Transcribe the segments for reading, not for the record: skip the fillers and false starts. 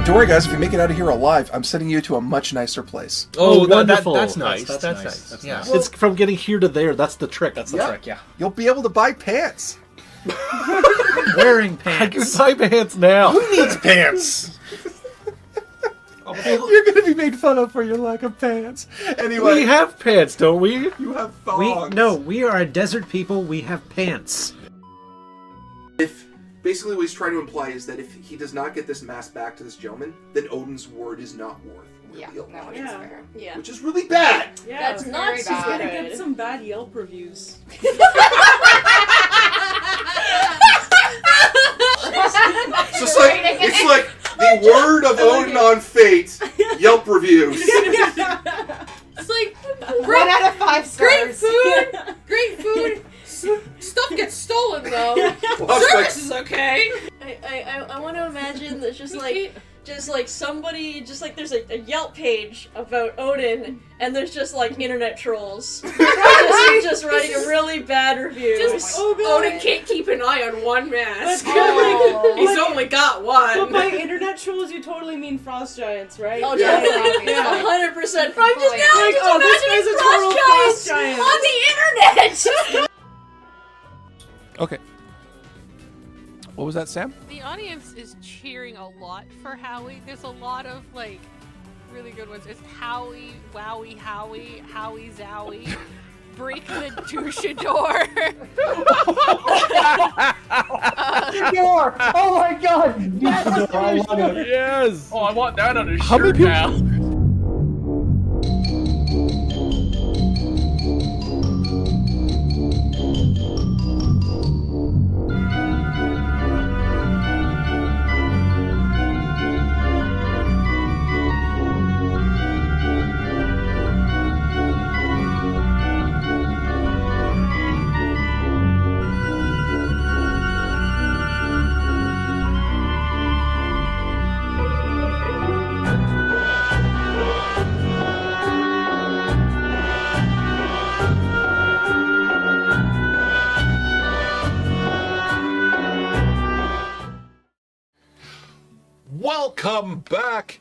Don't worry, guys. If you make it out of here alive, I'm sending you to a much nicer place. Oh, wonderful. That's nice. That's nice. That's yeah. nice. Well, it's from getting here to there. That's the trick. That's the trick, yeah. You'll be able to buy pants. Wearing I can pants. buy pants now. Who needs pants? You're going to be made fun of for your lack of pants. Anyway, We have pants, don't we? you have thongs. We are a desert people. We have pants. Basically what he's trying to imply is that if he does not get this mask back to this gentleman, then Odin's word is not worth really a lot. that is fair. Yeah. Which is really bad. Yeah, That's not He's bad. gonna get some bad Yelp reviews. So it's like the word of Odin on fate, Yelp reviews. It's like 1 out of 5 stars. great food. Stuff gets stolen though. Well, Service is okay. I want to imagine that just like somebody, just like there's a Yelp page about Odin, and there's just like internet trolls just writing a really bad review. Odin can't keep an eye on one mask. He's only got one. But by internet trolls, you totally mean frost giants, right? Oh, Yeah. definitely. Yeah. 100%. I'm just now Like, just oh, this imagining guy's a total frost frost giant. on the internet. Okay. What was that, Sam? The audience is cheering a lot for Howie. There's a lot of like really good ones. It's Howie, Wowie, Howie, Howie, Zowie, Break the Douchador. Door! Oh my god! Yes! I love it. Yes. Oh, I want that on his How many shirt people- now. Welcome back.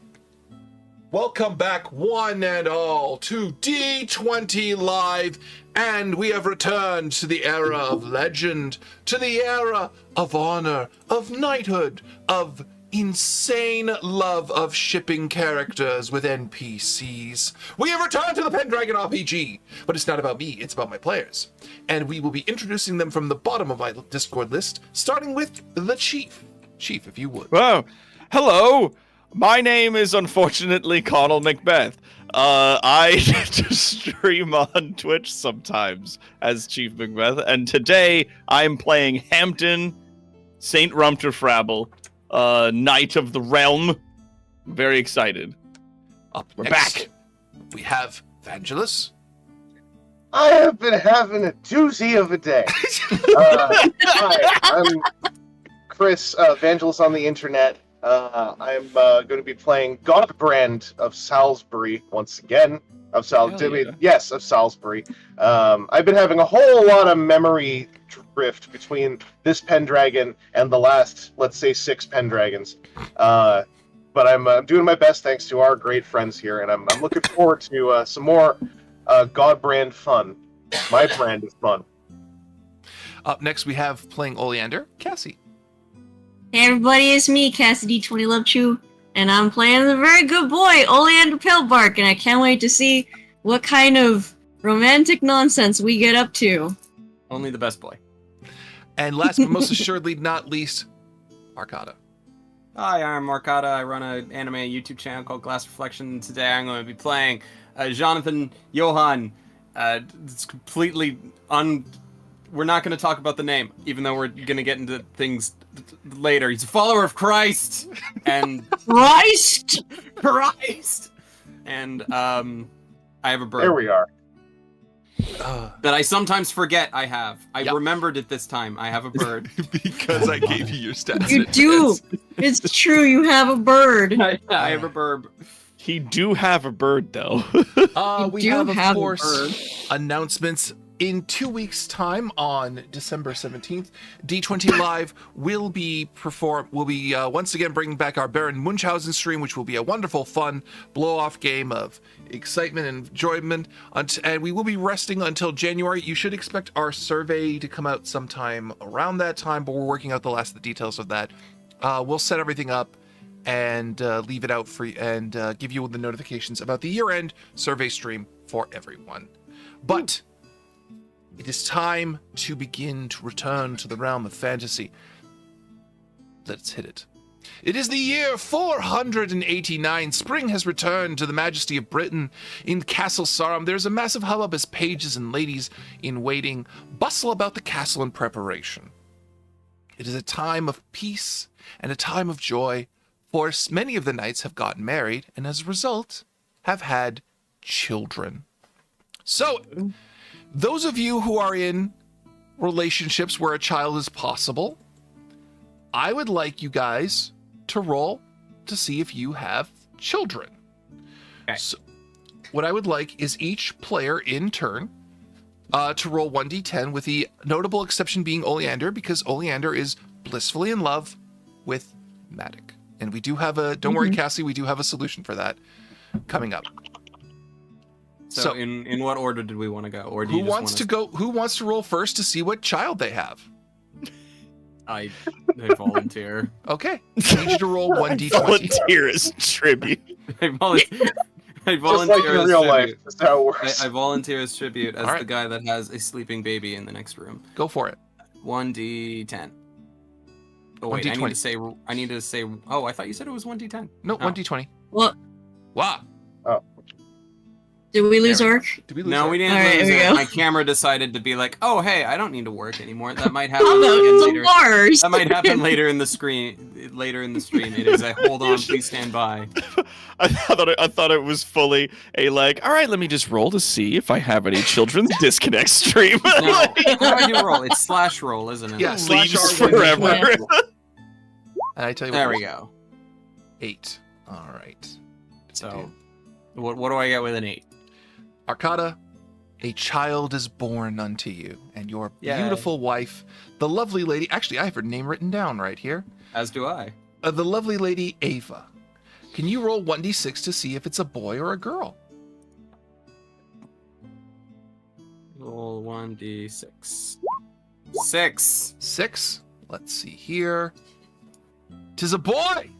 Welcome back, one and all, to D20 Live. And we have returned to the era of legend, to the era of honor, of knighthood, of insane love of shipping characters with NPCs. We have returned to the Pendragon RPG, but it's not about me, it's about my players. And we will be introducing them from the bottom of my Discord list, starting with the Chief. Chief, if you would. Well, hello. My name is unfortunately Connell Macbeth. I just stream on Twitch sometimes as Chief Macbeth, and today I'm playing Hampton, Saint Rumterfrabble, Knight of the Realm. I'm very excited. We're back. We have Vangelis. I have been having a doozy of a day. Hi, I'm Chris, Vangelis on the internet. I'm going to be playing Godbrand of Salisbury once again. Of Salisbury. Yes, of Salisbury. I've been having a whole lot of memory drift between this Pendragon and the last, let's say, 6 Pendragons. But I'm doing my best thanks to our great friends here, and I'm looking forward to some more Godbrand fun. My brand is fun. Up next, we have playing Oleander, Cassie. Hey everybody, it's me, Cassidy 20 Love Chew, and I'm playing the very good boy, Oleander Palebark, and I can't wait to see what kind of romantic nonsense we get up to. Only the best boy. And last but most assuredly not least, Marcata. Hi, I'm Marcata. I run an anime YouTube channel called Glass Reflection. Today I'm going to be playing Jonathan Johann. It's completely We're not going to talk about the name, even though we're going to get into things later. He's a follower of Christ, and Christ. And I have a bird. There we are. That I sometimes forget I have. I remembered it this time. I have a bird. Because I gave you your stats. You do. It's true. You have a bird. I have a bird. He do have a bird, though. We have, of course, announcements. In 2 weeks' time, on December 17th, D20 Live will be once again bringing back our Baron Munchausen stream, which will be a wonderful, fun, blow-off game of excitement and enjoyment. And we will be resting until January. You should expect our survey to come out sometime around that time, but we're working out the last of the details of that. We'll set everything up and leave it out for you, and give you the notifications about the year-end survey stream for everyone. But it is time to begin to return to the realm of fantasy. Let's hit it. It is the year 489. Spring has returned to the majesty of Britain. In Castle Sarum, there is a massive hubbub as pages and ladies in waiting bustle about the castle in preparation. It is a time of peace and a time of joy, for many of the knights have gotten married and as a result have had children. So, those of you who are in relationships where a child is possible, I would like you guys to roll to see if you have children. Okay. So, what I would like is each player in turn to roll 1d10, with the notable exception being Oleander, because Oleander is blissfully in love with Matic. And we do have don't worry, Cassie, we do have a solution for that coming up. So in what order did we want to go? Or do who wants to roll first to see what child they have? I volunteer. Okay. I need you to roll 1d20. Volunteer as tribute. I volunteer Just like in real life, that's how it works. I volunteer as tribute as the guy that has a sleeping baby in the next room. Go for it. 1d10. Oh wait, 1d20. I need to say. Oh, I thought you said it was 1d10. No, 1d20. What? Wow. Oh. Did we lose Orc? No, we didn't lose it. My camera decided to be like, oh, hey, I don't need to work anymore. That might happen later. That might happen later in the screen. Later in the stream, it is a hold on, please stand by. I thought it was fully a like, all right, let me just roll to see if I have any children's disconnect stream. No, how do I do roll? It's slash roll, isn't it? Yeah, Sleeves forever. And I tell you there what, we go. 8. All right. So, what do I get with an 8? Arcada, a child is born unto you, and your beautiful wife, the lovely lady. Actually, I have her name written down right here. As do I. The lovely lady Ava Can you roll 1d6 to see if it's a boy or a girl? Roll 1d6. 6. 6. Let's see here. 'Tis a boy.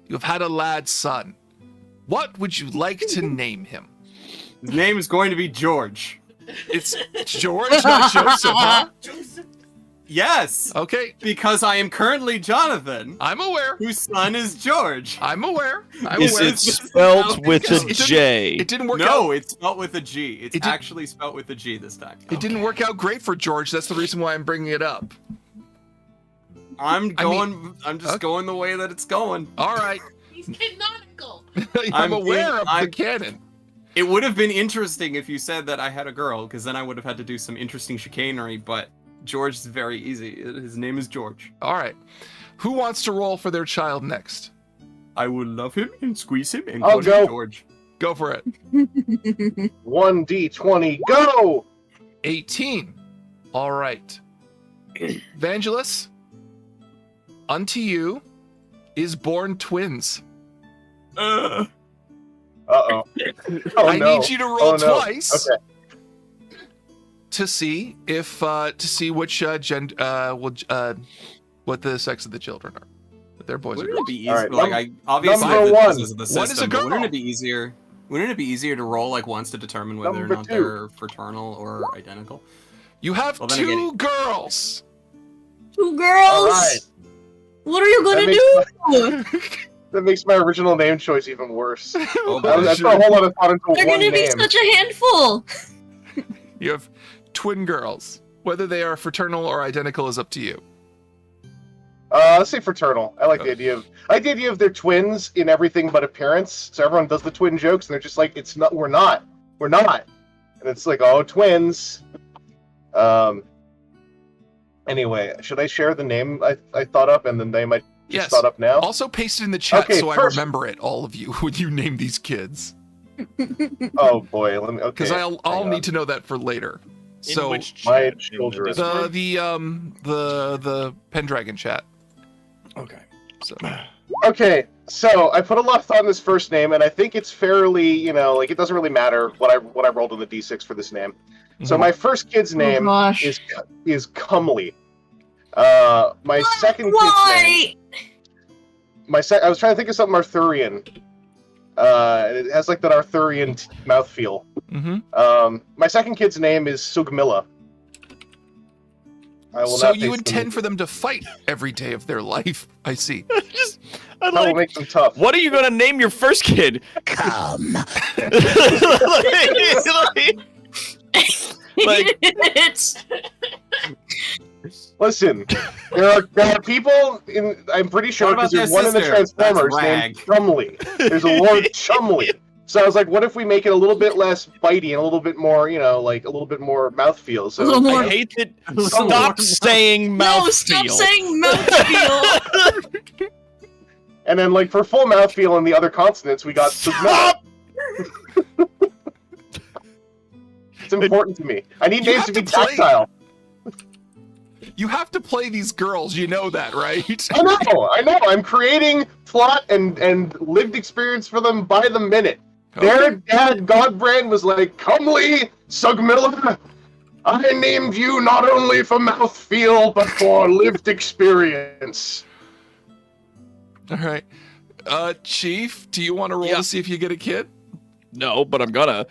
You have had a lad son. What would you like to name him? His name is going to be George. It's George, not Joseph, huh? Yes. Okay. Because I am currently Jonathan. I'm aware. Whose son is George. I'm aware. Is it spelled with a J? It didn't work out. No, it's spelled with a G. It's actually spelled with a G this time. It didn't work out great for George. That's the reason why I'm bringing it up. I'm just going the way that it's going. All right. He's canonical. I'm aware of the canon. It would have been interesting if you said that I had a girl, because then I would have had to do some interesting chicanery, but George is very easy. His name is George. All right. Who wants to roll for their child next? I will love him and squeeze him and I'll call him go. George. Go for it. 1d20, go! 18. All right. Vangelis, unto you is born twins. Uh-oh. I need you to roll twice. Okay. To see if which what the sex of the children are. If they're boys or Wouldn't girls. it be easy? All right, Like, I obviously number one. this is the system, One is a but girl. wouldn't it be easier? Wouldn't it be easier to roll like once to determine whether Number or not two. they're fraternal or identical? You have Well, then again, two girls. 2 girls. All right. What are you gonna That do? That makes my original name choice even worse. Oh, That's a whole lot of thought into They're one gonna be name. such a handful. You have twin girls. Whether they are fraternal or identical is up to you. Let's say fraternal. I like the idea of they're twins in everything but appearance. So everyone does the twin jokes, and they're just like, "It's not. We're not. We're not." And it's like, "Oh, twins." Anyway, should I share the name I thought up, and the name I just thought up now? Also paste it in the chat Okay, so I first- remember it, all of you, when you name these kids. Oh boy, let me. Okay. Because I'll need to know that for later. So which my chat? children. the Pendragon chat. Okay. So Okay, so I put a lot of thought in this first name, and I think it's fairly, like it doesn't really matter what I rolled on the d6 for this name. So my first kid's name is Comely. My second kid's name. I was trying to think of something Arthurian. It has like that Arthurian mouthfeel. Mm-hmm. My second kid's name is Sugmilla. I will So not you face intend them. for them to fight every day of their life. I see. That will make them tough. What are you gonna name your first kid? Come. Listen, there are people in. I'm pretty sure What about because there's their one in the sister? Transformers That's named Chumley. There's a Lord Chumley. So I was like, what if we make it a little bit less bitey and a little bit more, like a little bit more mouthfeel? So I hate that. Stop saying mouthfeel. No, stop saying mouthfeel. And then, like, for full mouthfeel in the other consonants, we got Sugmilla. It's important to me. I need names to be tactile. You have to play these girls. You know that, right? I know. I'm creating plot and lived experience for them by the minute. Okay. Their dad, Godbrand, was like, Comely, Sugmilla, I named you not only for mouthfeel, but for lived experience. All right. Chief, do you want to roll to see if you get a kid? No, but I'm gonna.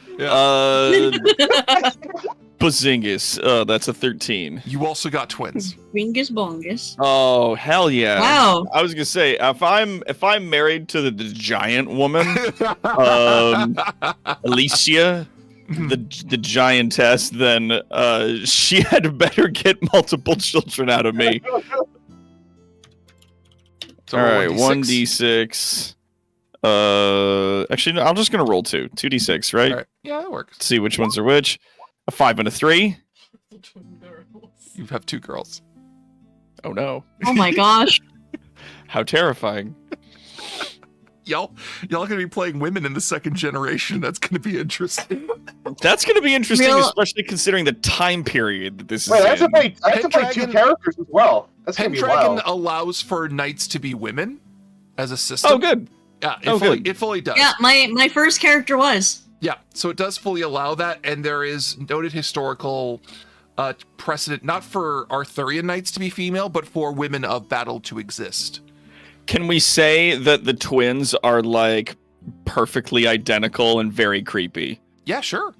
Bazingus. That's a 13. You also got twins. Ringus bongus. Oh, hell yeah. Wow. I was gonna say, if I'm married to the giant woman, Alicia, the giantess, then she had better get multiple children out of me. So all right, 1d6. 1d6. Actually, no, I'm just gonna roll 2d6, right? All right. Yeah, that works. See which ones are which. A 5 and a 3. You have 2 girls. Oh no. Oh my gosh. How terrifying. Y'all gonna be playing women in the second generation. That's gonna be interesting. That's gonna be interesting, Real- especially considering the time period that this Wait, is I have to in. play 2 characters as well. That's gonna be Pendragon wild. allows for knights to be women as a system. Oh, good. Yeah, it fully does. Yeah, my first character was. Yeah, so it does fully allow that, and there is noted historical precedent, not for Arthurian knights to be female, but for women of battle to exist. Can we say that the twins are like perfectly identical and very creepy? Yeah, sure.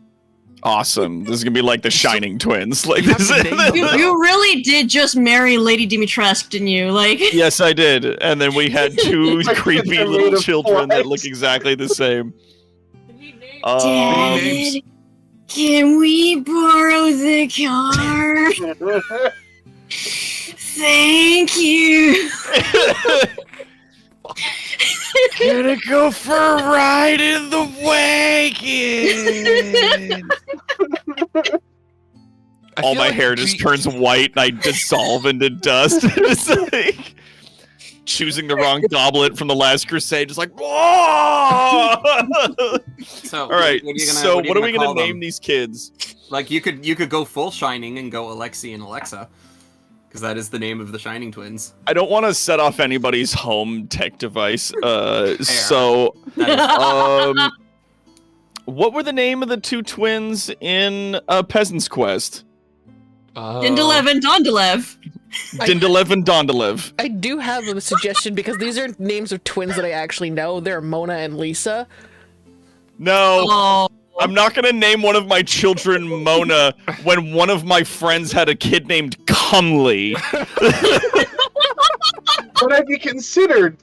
Awesome. This is gonna be like the Shining twins. Like You have this. to name You really did just marry Lady Dimitrescu, didn't you? Like. Yes, I did. And then we had two creepy they're made little of children that flies. look exactly the same. Dad, can we borrow the car? Thank you. Gonna go for a ride in the wagon. All my hair just turns white and I dissolve into dust. Just like choosing the wrong goblet from the Last Crusade, just like whoa! So, all right. So what are we gonna call them? name these kids? Like you could go full Shining and go Alexi and Alexa, because that is the name of the Shining twins. I don't want to set off anybody's home tech device. So, what were the name of the two twins in Peasant's Quest? Dindalev and Dondalev. Dindalev and Dondalev. I do have a suggestion because these are names of twins that I actually know. They're Mona and Lisa. No. Oh. I'm not gonna name one of my children Mona when one of my friends had a kid named Comely. But have you considered?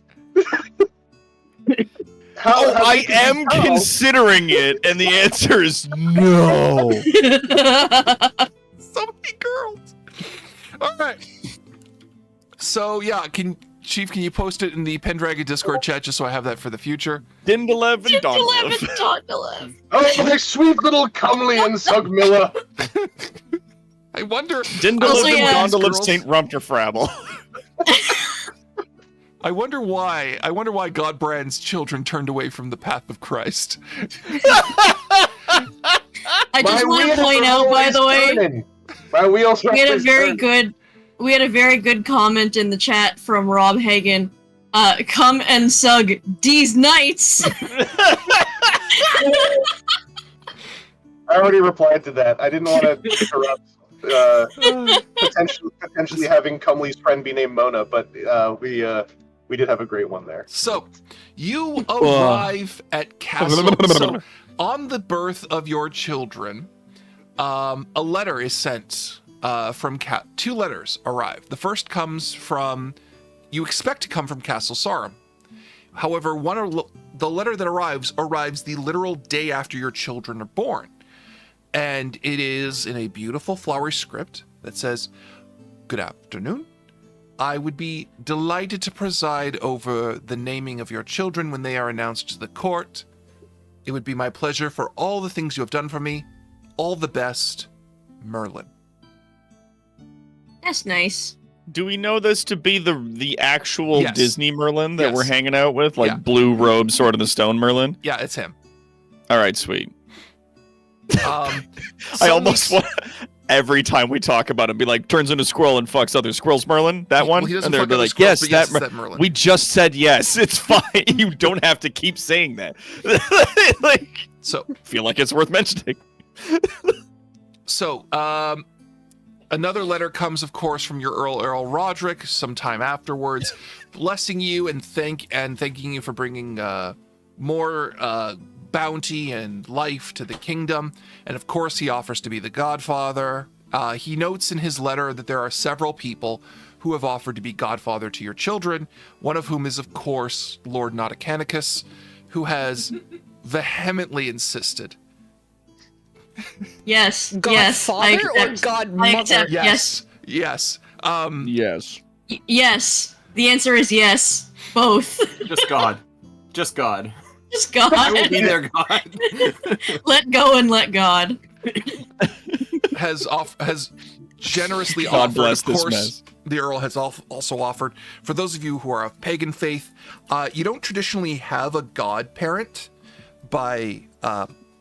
I am considering it, and the answer is no. So many girls. All right. So yeah, Chief, can you post it in the Pendragon Discord chat just so I have that for the future? Dindalev and Dondalev. Dondalev. Oh, my sweet little comely and Sugmilla. I wonder. Dindalev and Dondalev Saint Rumterfrabble. I wonder why Godbrand's children turned away from the path of Christ. I just want to point out, by the way, my wheels are we had a always very turning. good comment in the chat from Rob Hagen. Come and sug these knights. I already replied to that. I didn't want to interrupt potentially having Comely's friend be named Mona, but we did have a great one there. So, you arrive at Castle. So, on the birth of your children, a letter is sent from two letters arrive. The first comes from, you expect to come from Castle Sarum. However, the letter that arrives the literal day after your children are born. And it is in a beautiful flowery script that says, "Good afternoon. I would be delighted to preside over the naming of your children when they are announced to the court. It would be my pleasure for all the things you have done for me. All the best, Merlin." That's nice. Do we know this to be the actual Yes. Disney Merlin that Yes. we're hanging out with? Like Yeah. blue robe, Sword of the Stone Merlin? Yeah, it's him. All right, sweet. I Some almost weeks- want every time we talk about him, be like, turns into squirrel and fucks other squirrels, Merlin? That Well, one? he doesn't And they're fuck other like, squirrels, yes, but yes, that, it's that Merlin. We just said yes. It's fine. You don't have to keep saying that. Like, so feel like it's worth mentioning. So, another letter comes, of course, from your Earl Roderick sometime afterwards, blessing you and thanking you for bringing more bounty and life to the kingdom. And of course, he offers to be the godfather. He notes in his letter that there are several people who have offered to be godfather to your children, one of whom is, of course, Lord Nautocanicus, who has vehemently insisted. Yes. Godfather yes. I or accept. godmother? I accept. Yes. Yes. Yes. Yes. The answer is yes. Both. Just God. Just God. Just God. I will be their God. Let go and let God. has generously God offered. bless Of this course, mess. the Earl has also offered. For those of you who are of pagan faith, you don't traditionally have a godparent by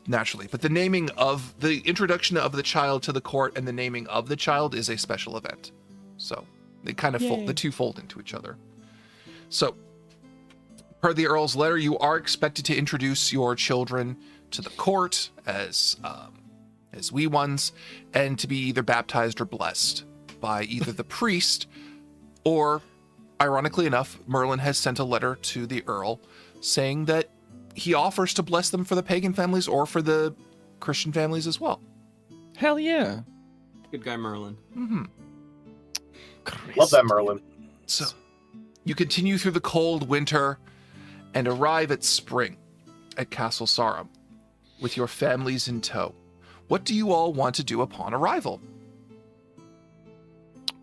naturally, but the introduction of the child to the court and the naming of the child is a special event. So they kind of the two fold into each other. So Per the Earl's letter, you are expected to introduce your children to the court as wee ones, and to be either baptized or blessed by either the priest, or, ironically enough, Merlin has sent a letter to the Earl saying that he offers to bless them for the pagan families or for the Christian families as well. Hell yeah. Good guy, Merlin. Mm-hmm. Love that Merlin. So, you continue through the cold winter and arrive at spring at Castle Sarum with your families in tow. What do you all want to do upon arrival?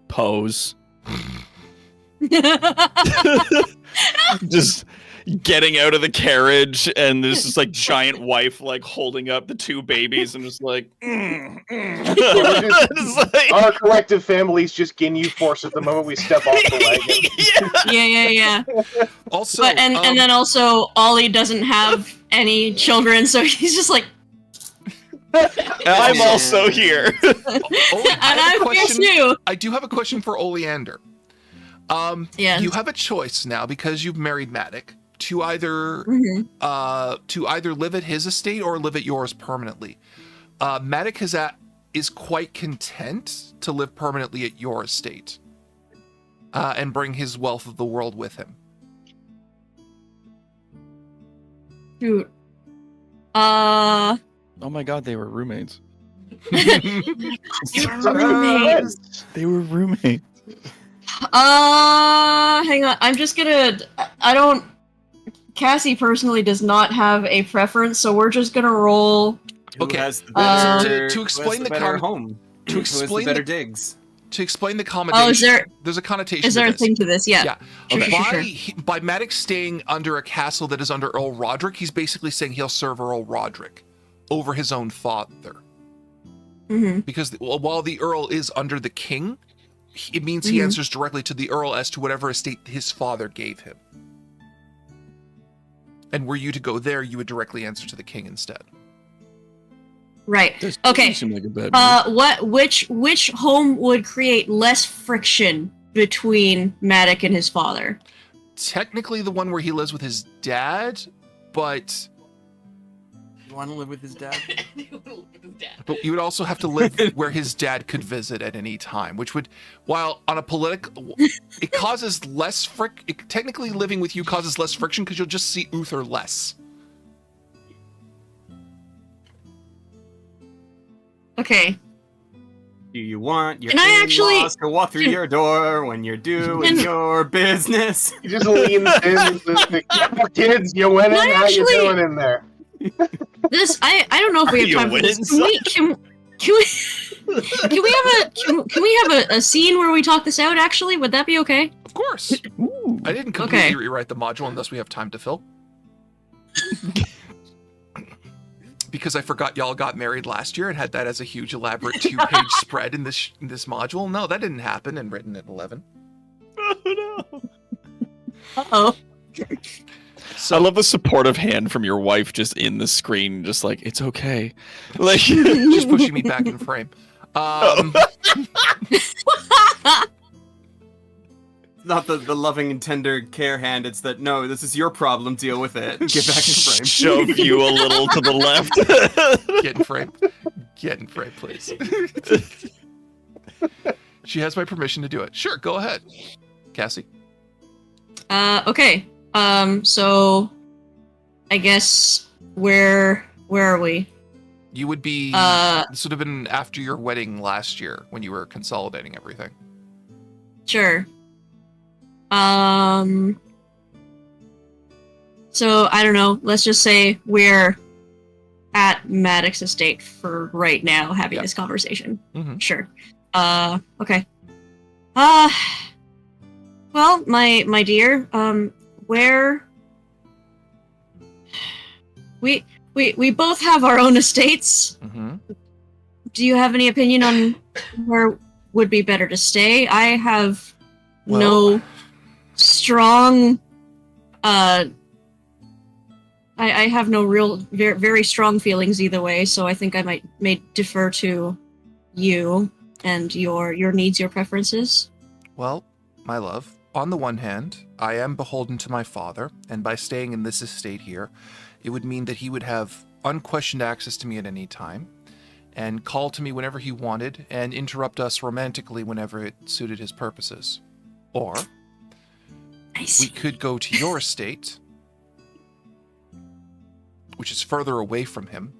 Pose. Just getting out of the carriage, and there's this like giant wife like holding up the two babies, and just like, Our collective families just Ginyu Force at the moment we step off the wagon. Yeah. Also, but, and then also Ollie doesn't have any children, so he's just like, I'm also here. and I'm here too. I do have a question for Oleander. Yes. You have a choice now because you've married Matic to either live at his estate or live at yours permanently. Matic is quite content to live permanently at your estate and bring his wealth of the world with him. Shoot. Oh my god, they were roommates. They were roommates. They were roommates. Hang on. I'm just gonna. Cassie personally does not have a preference, so we're just gonna roll. Okay. To explain the home. To explain better digs. To explain the commendation. There's a connotation. Is there to a this. thing to this? Yeah. Yeah. Sure. By Matic staying under a castle that is under Earl Roderick, he's basically saying he'll serve Earl Roderick over his own father. Mm-hmm. Because while the Earl is under the king, it means he answers directly to the Earl as to whatever estate his father gave him. And were you to go there, you would directly answer to the king instead. Right. Okay. Like a bad which home would create less friction between Matic and his father? Technically the one where he lives with his dad, but You want to live with his dad? But you would also have to live where his dad could visit at any time, which would, while on a political, it causes less technically living with you causes less friction because you'll just see Uther less. Okay. Do you want your Can I actually- in-laws to walk through your door when you're doing your business? You just lean in the kids, you winning? Can I How you actually- doing in there? This I don't know if we have time for this. Can we have a scene where we talk this out? Actually, would that be okay? Of course. I didn't completely rewrite the module unless we have time to fill. Because I forgot y'all got married last year and had that as a huge elaborate 2-page spread in this module. No, that didn't happen and written at 11. Oh no. Uh-oh. So I love the supportive hand from your wife just in the screen, just like, it's okay. Like just pushing me back in frame. Not the loving and tender care hand, it's that, no, this is your problem, deal with it. Get back in frame. Shove you a little to the left. Get in frame. Get in frame, please. She has my permission to do it. Sure, go ahead. Cassie? Okay. So I guess where are we? You would be this would have been after your wedding last year when you were consolidating everything. Sure. So I don't know, let's just say we're at Maddox Estate for right now having this conversation. Mm-hmm. Sure. Okay. Well, my dear, where we both have our own estates. Mm-hmm. Do you have any opinion on where would be better to stay? I have no strong I have no real very strong feelings either way, so I think I may defer to you and your needs, your preferences. Well, my love, on the one hand, I am beholden to my father, and by staying in this estate here, it would mean that he would have unquestioned access to me at any time, and call to me whenever he wanted, and interrupt us romantically whenever it suited his purposes. Or we could go to your estate, which is further away from him,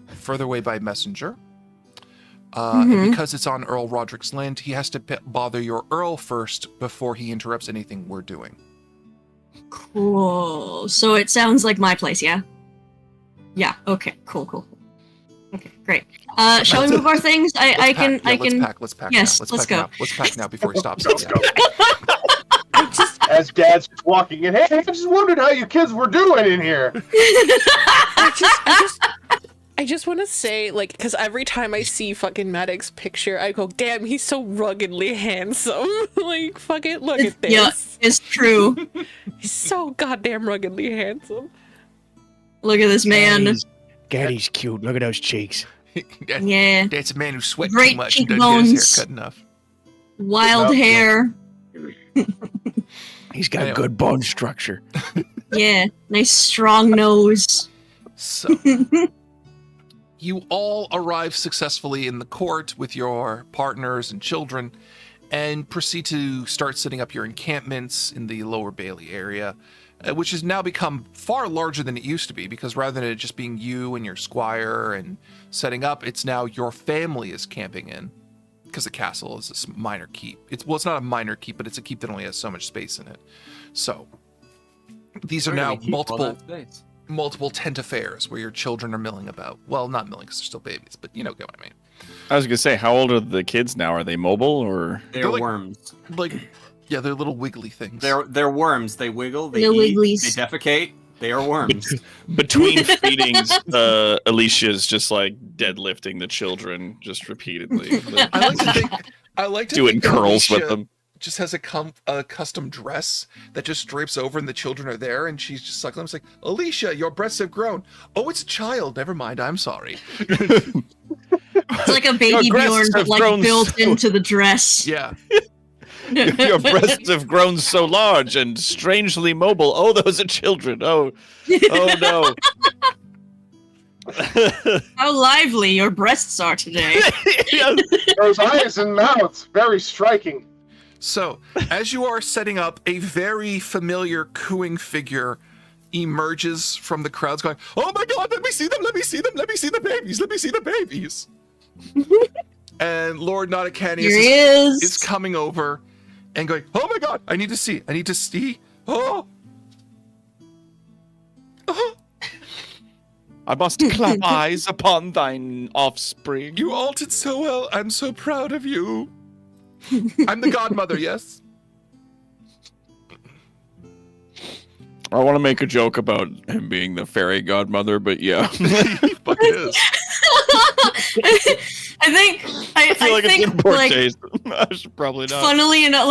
further away by messenger. And because it's on Earl Roderick's land, he has to bother your Earl first before he interrupts anything we're doing. Cool. So it sounds like my place, yeah? Yeah, okay, cool. Okay, great. Shall we move our things? I can. Let's pack yes, now. let's go. Let's pack now before he stops. Let's go. As Dad's walking in, hey, I just wondered how you kids were doing in here. I just want to say, like, because every time I see fucking Maddox's picture, I go, damn, he's so ruggedly handsome. Like, fucking look at this. Yeah, it's true. He's so goddamn ruggedly handsome. Look at this man. Daddy's cute. Look at those cheeks. Yeah. That's a man who sweats Great too much and doesn't get his cheekbones. hair cut enough. Wild hair. He's got good bone structure. Yeah, nice strong nose. So, you all arrive successfully in the court with your partners and children, and proceed to start setting up your encampments in the Lower Bailey area, which has now become far larger than it used to be, because rather than it just being you and your squire and setting up, it's now your family is camping in, because the castle is a minor keep. It's not a minor keep, but it's a keep that only has so much space in it. So these are now multiple tent affairs where your children are milling about. Well, not milling because they're still babies, but you know what I mean. I was gonna say, how old are the kids now? Are they mobile or? They're like, worms. Yeah, they're little wiggly things. They're worms. They wiggle. They Little eat. wigglies. They defecate. They are worms. Between feedings, Alicia's just like deadlifting the children just repeatedly. I like to doing think that curls with Alicia them. Just has a custom dress that just drapes over and the children are there and she's just suckling. It's like, Alicia, your breasts have grown. Oh, it's a child. Never mind. I'm sorry. It's like a baby Your breasts Bjorn, but have like grown built so- into the dress. Yeah. Your breasts have grown so large and strangely mobile. Oh, those are children. Oh no. How lively your breasts are today. Those eyes and mouths, very striking. So, as you are setting up, a very familiar cooing figure emerges from the crowds going, oh my god, let me see them, let me see them, let me see the babies, let me see the babies. And Lord Nauticanius is coming over and going, oh my god, I need to see. Oh. I must clap eyes upon thine offspring. You all did so well. I'm so proud of you. I'm the godmother, yes? I want to make a joke about him being the fairy godmother, but yeah. But it is. I feel like it's in poor like, taste. I should probably not. funnily enough,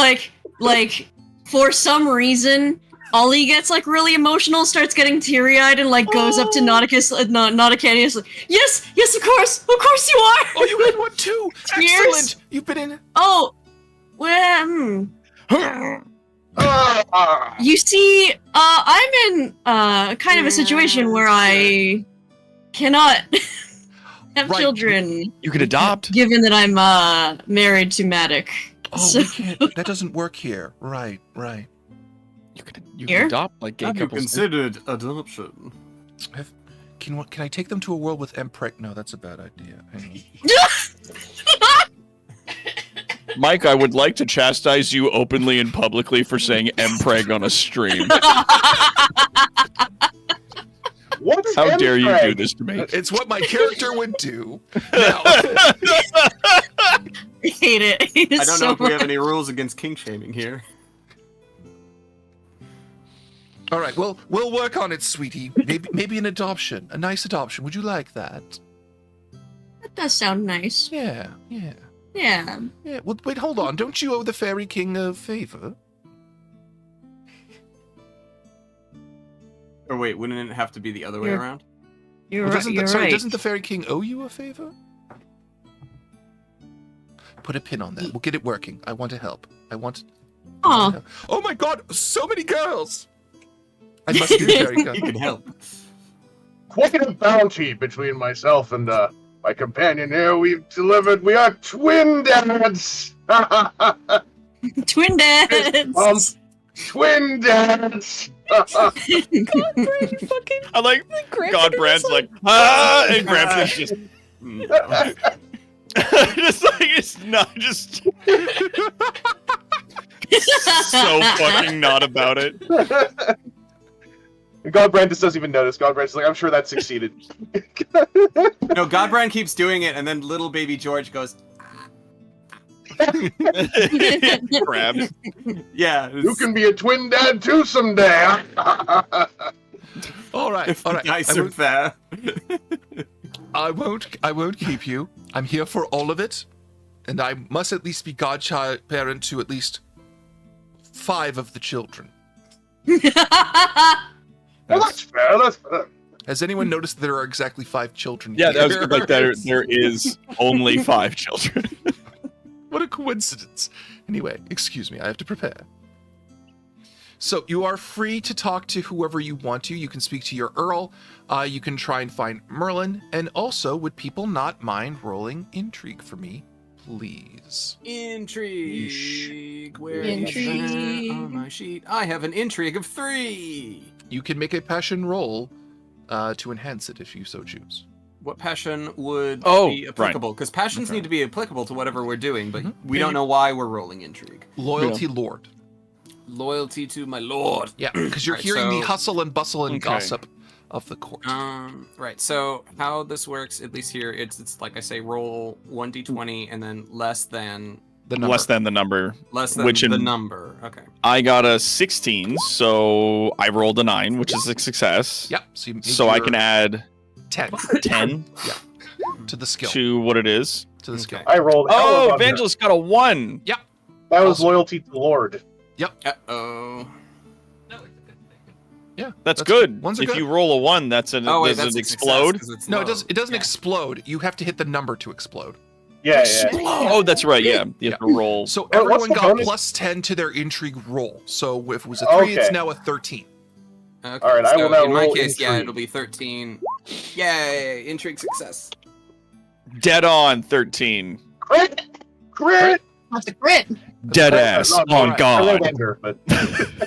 like for some reason, Ollie gets like really emotional, starts getting teary-eyed, and like goes up to Nauticanius, like, yes, of course you are. Oh, you had one too. Excellent. You've been in. Oh, well. You see, I'm in kind of a situation where I cannot have children. You could adopt. Given that I'm married to Matic. Oh, So- we can't. That doesn't work here. Right. You Here? can adopt like gay Have you couples. considered adoption? Can I take them to a world with Empreg? No, that's a bad idea. Hang Mike, I would like to chastise you openly and publicly for saying Empreg on a stream. What's How dare you Empreg? do this to me? It's what my character would do. Now, I hate it. I don't know if we have any rules against king shaming here. all right, well, we'll work on it, sweetie. Maybe an adoption, a nice adoption. Would you like that? That does sound nice. Yeah. Yeah. Well, wait, hold on. Don't you owe the Fairy King a favor? Or wait, wouldn't it have to be the other way You're- around? You're Well, right. sorry, doesn't the Fairy King owe you a favor? Put a pin on that. We'll get it working. I want to help. Oh. Oh my god, so many girls! I must be very good. You can help. Quite a bounty between myself and my companion here. We are twin dads. Twin dads. Twin dads. Godbrand fucking. I like Godbrand's like, and Gramps is just like it's not just so fucking not about it. Godbrand just doesn't even notice. Godbrand's like, I'm sure that succeeded. No, Godbrand keeps doing it, and then little baby George goes. Grabs. Yeah. You can be a twin dad too someday. All right. If the dice are fair. I won't keep you. I'm here for all of it, and I must at least be godparent to at least 5 of the children. Well, that's fair. That's fair. Has anyone noticed that there are exactly 5 children? Yeah, that was here? like there is only 5 children. What a coincidence. Anyway, excuse me, I have to prepare. So you are free to talk to whoever you want to. You can speak to your Earl. You can try and find Merlin. And also, would people not mind rolling intrigue for me, please? Intrigue. Where is that on my sheet? I have an intrigue of 3. You can make a passion roll to enhance it if you so choose. What passion would Oh, be applicable? Because passions Okay. need to be applicable to whatever we're doing, but we don't know why we're rolling intrigue. Loyalty Lord. Loyalty to my lord. Yeah, because you're Right, hearing so- the hustle and bustle and Okay. gossip of the court. Right. So how this works, at least here, it's like I say, roll 1d20 and then less than the number. Less than the number. less than Which the in- number. Okay. I got a 16, so I rolled a 9, which is a success. Yep. So, you make So I your can add 10 10 to the skill. to what it is. To the skill. I rolled. hell Oh, above Evangelist got a 1. Yep. That was loyalty to Lord. Uh-oh. Yeah. That's good. Ones are If good. you roll a 1, that's an Oh, wait, does that's it a success, explode? 'cause it's No, low. it doesn't Yeah. explode. You have to hit the number to explode. Yeah, yeah. Oh, that's right. Yeah, you have to roll. So What's everyone the got bonus? plus 10 to their intrigue roll. So if it was a 3, it's Okay. now a 13. Okay, All right, I so will now in my roll case, yeah, intrigue. it'll be 13. Yay! Intrigue success. Dead on 13. Crit! Crit! That's a crit. Dead ass No, no, on I wrote God. under, but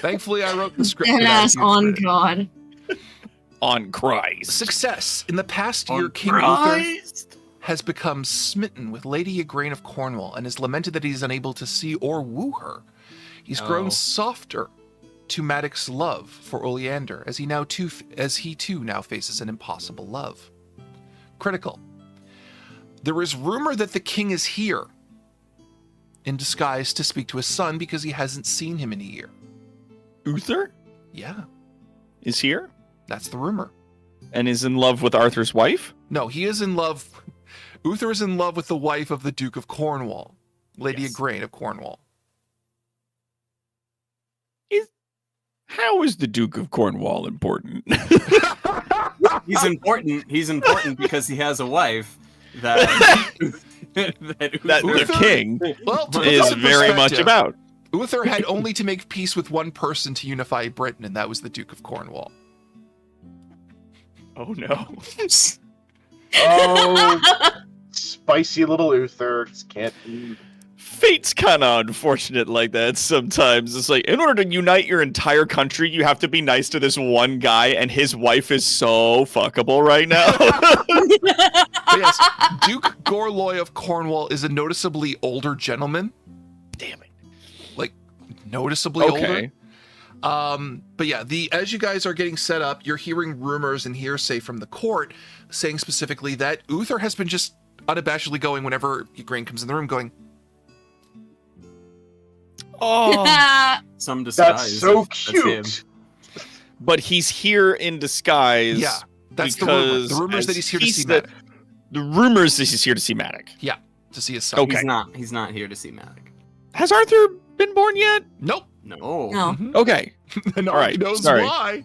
Thankfully, I wrote the script. Dead without ass you. on God. On Christ. Success. In the past year, On King Uther Christ. has become smitten with Lady Igraine of Cornwall and has lamented that he is unable to see or woo her. He's grown Oh. softer to Maddox's love for Oleander, as he too now faces an impossible love. Critical. There is rumor that the king is here in disguise to speak to his son because he hasn't seen him in a year. Uther Yeah, is here that's the rumor. and is in love with Arthur's wife. No, he is in love. Uther is in love with the wife of the Duke of Cornwall, Lady Igraine of Cornwall. How is the Duke of Cornwall important? He's important. He's important because he has a wife that that Uther- the king Well, to put is that in very much perspective, about. Uther had only to make peace with one person to unify Britain, and that was the Duke of Cornwall. Oh no. oh, spicy little Uther just can't. Fate's kind of unfortunate like that sometimes. It's like, in order to unite your entire country, you have to be nice to this one guy, and his wife is so fuckable right now. But yes, Duke Gorloy of Cornwall is a noticeably older gentleman. Damn it. Like, noticeably Okay. older. But yeah, as you guys are getting set up, you're hearing rumors and hearsay from the court saying specifically that Uther has been just unabashedly going whenever Igraine comes in the room going, Oh, Some disguise. That's so That's him. cute. but he's here in disguise. yeah, that's the rumor. because The rumor is that he's here to see that- Maddox. The rumors is he's here to see Maddox. Yeah, to see his son. Okay. He's not here to see Maddox. Has Arthur been born yet? Nope. No. No. Mhm. Okay. And All right, he knows sorry. why.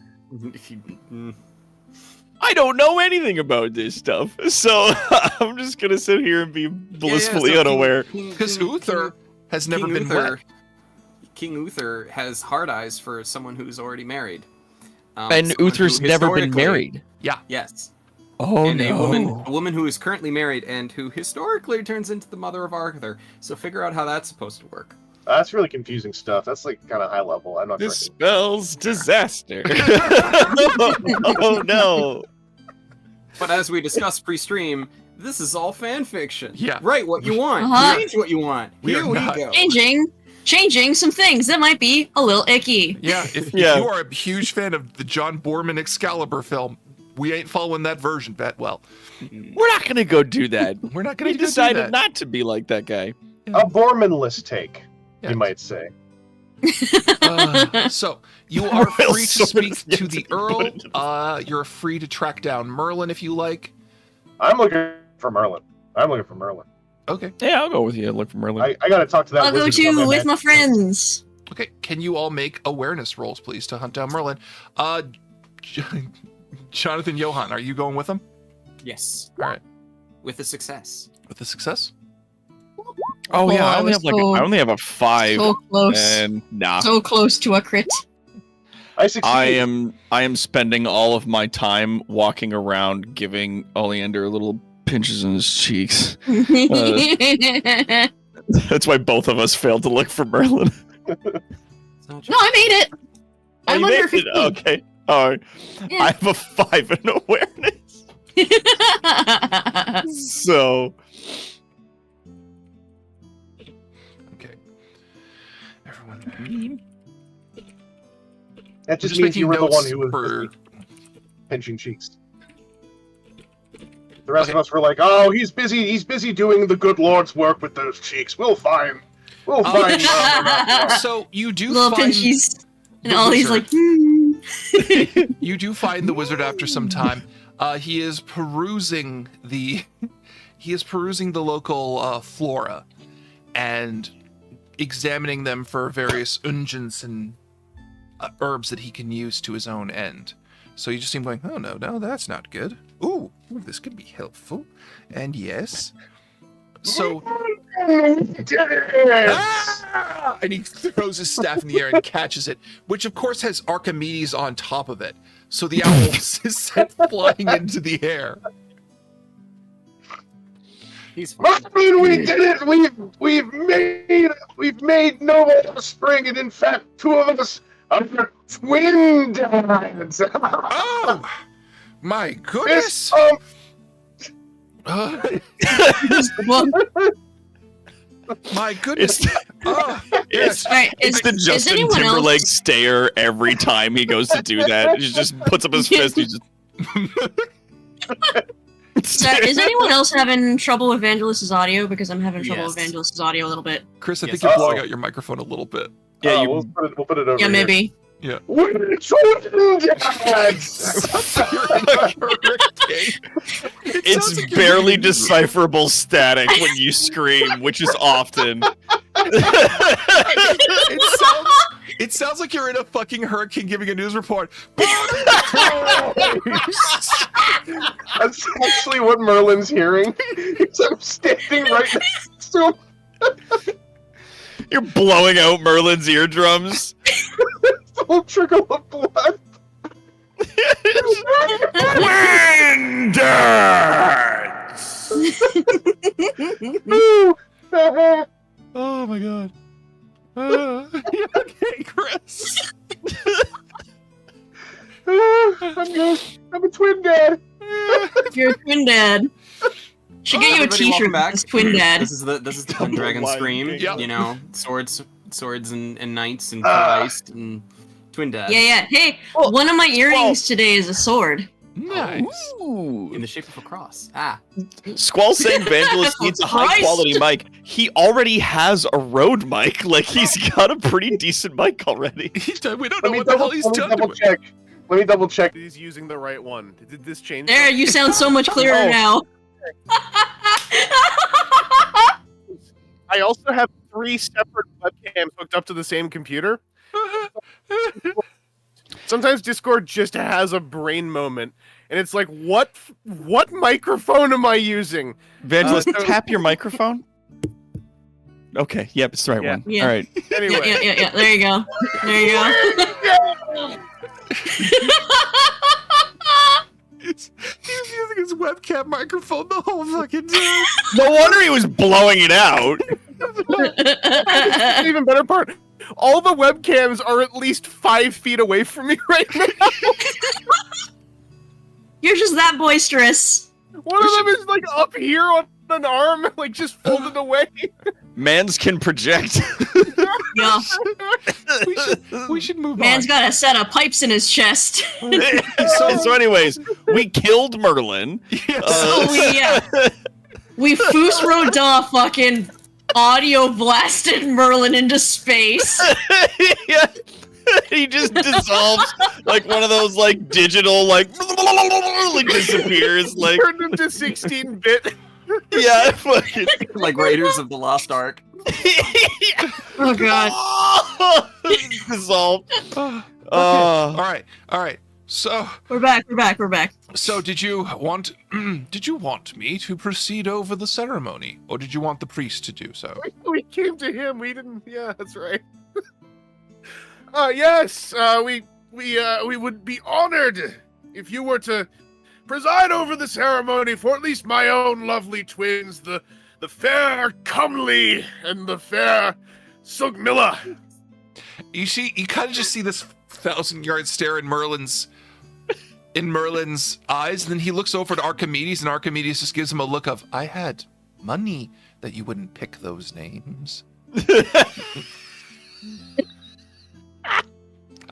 I don't know anything about this stuff, so I'm just gonna sit here and be blissfully so unaware. Because Uther has never King been Uther, wed. King Uther has hard eyes for someone who's already married. And someone Uther's who never been historically- married. Yeah. Yes. Oh and no. a woman who is currently married and who historically turns into the mother of Arthur. So figure out how that's supposed to work. That's really confusing stuff. That's like kind of high level. I'm not sure. This spells disaster. Oh no. But as we discussed pre-stream, this is all fan fiction. Yeah. Write what you want. Uh-huh. Change what you want. Here we go. Changing some things that might be a little icky. Yeah, if you are a huge fan of the John Borman Excalibur film, we ain't following that version, Bet. Well, we're not gonna go do that. We're not gonna We go do decided that. not to be like that guy. A Borman-less take, you might say. So you are Well, free to sort of speak to yes, the put Earl. it to You're free to track down Merlin if you like. I'm looking for Merlin. Okay. Yeah, I'll go with you. Look for Merlin. I gotta talk to that I'll go wizard about too that with my magic. friends. Okay. Can you all make awareness rolls, please, to hunt down Merlin? Jonathan Johan, are you going with him? Yes. All right. With a success. With a success? Oh yeah, I I only was have I only have a 5. so close. And nah. So close to a crit. I am spending all of my time walking around giving Oleander little pinches in his cheeks. That's why both of us failed to look for Merlin. No, I made it. Oh, I'm you under made it? 50. Okay. All right. Yeah. I have a 5 in awareness. So. Okay. Everyone. That just Just means you making were the one notes who was for- pinching cheeks. The rest of us were like, "Oh, he's busy. He's busy doing the good Lord's work with those cheeks. We'll find. We'll find." So you do Little find pinchies. And the Ollie's wizard. like, You do find the wizard after some time. He is perusing the local flora and examining them for various unguents and herbs that he can use to his own end. So you just seem going, oh no, that's not good. Ooh, this could be helpful. And yes. So Ah! And he throws his staff in the air and catches it, which of course has Archimedes on top of it. So the owl is sent flying into the air. Martin, we did it! We've made noble offspring, and in fact, 2 of us are twin dads. Oh, my goodness! My goodness! It's Alright, it's the is Justin anyone Timberlake else- stare every time he goes to do that. He just puts up his fist. He just. So, is anyone else having trouble with Evangelist's audio? Because I'm having trouble Yes. with Evangelist's audio a little bit. Chris, I think Yes. you're blowing out your microphone a little bit. Yeah, you. We'll put it over Yeah, here. maybe. Yeah. We're twin dads. It's barely decipherable static when you scream, which is often. It sounds like you're in a fucking hurricane giving a news report. That's actually what Merlin's hearing. I'm standing right next to him. You're blowing out Merlin's eardrums. The whole trickle of blood. Oh my god. Okay, Chris. I'm a twin dad. You're a twin dad. Should get you a Everybody, T-shirt welcome back. that says twin dad. This is the Pendragon scream. Yep. You know, swords and knights and Ah. Christ and twin dad. Yeah. Hey, one of my earrings today is a sword. Nice. In the shape of a cross. Ah. Squall saying Vangelist needs a high quality mic. He already has a Rode mic. Like, he's got a pretty decent mic already. We don't know what the hell he's done. double check. Let me double check. He's using the right one. Did this change? There, you sound so much clearer Oh. now. I also have 3 separate webcams hooked up to the same computer. Sometimes Discord just has a brain moment, and it's like, what microphone am I using? Vangelist, tap your microphone. Okay, yep, it's the right one. Yeah. All right. Anyway. Yeah. There you go. There you go. He was using his webcam microphone the whole fucking time. No wonder he was blowing it out. That's the even better part. All the webcams are at least 5 feet away from me right now. You're just that boisterous. One of them is like up here on an arm, like just folded away. Mans can project. Yeah. We should move Man's on. got a set of pipes in his chest. so anyways, we killed Merlin. We Foos Rodin fucking audio blasted Merlin into space. Yeah. He just dissolves like one of those like digital like disappears like Turned him to 16-bit. Yeah, fucking like Raiders of the Lost Ark. Oh god. Dissolved. All right. So We're back. So did you want me to proceed over the ceremony, or did you want the priest to do so? We came to him. We didn't. Yeah, that's right. Yes. We would be honored if you were to preside over the ceremony for at least my own lovely twins, the fair Comely and the fair Sugmilla. You see, you kind of just see this 1,000-yard stare in Merlin's eyes, and then he looks over to Archimedes, and Archimedes just gives him a look of, I had money that you wouldn't pick those names.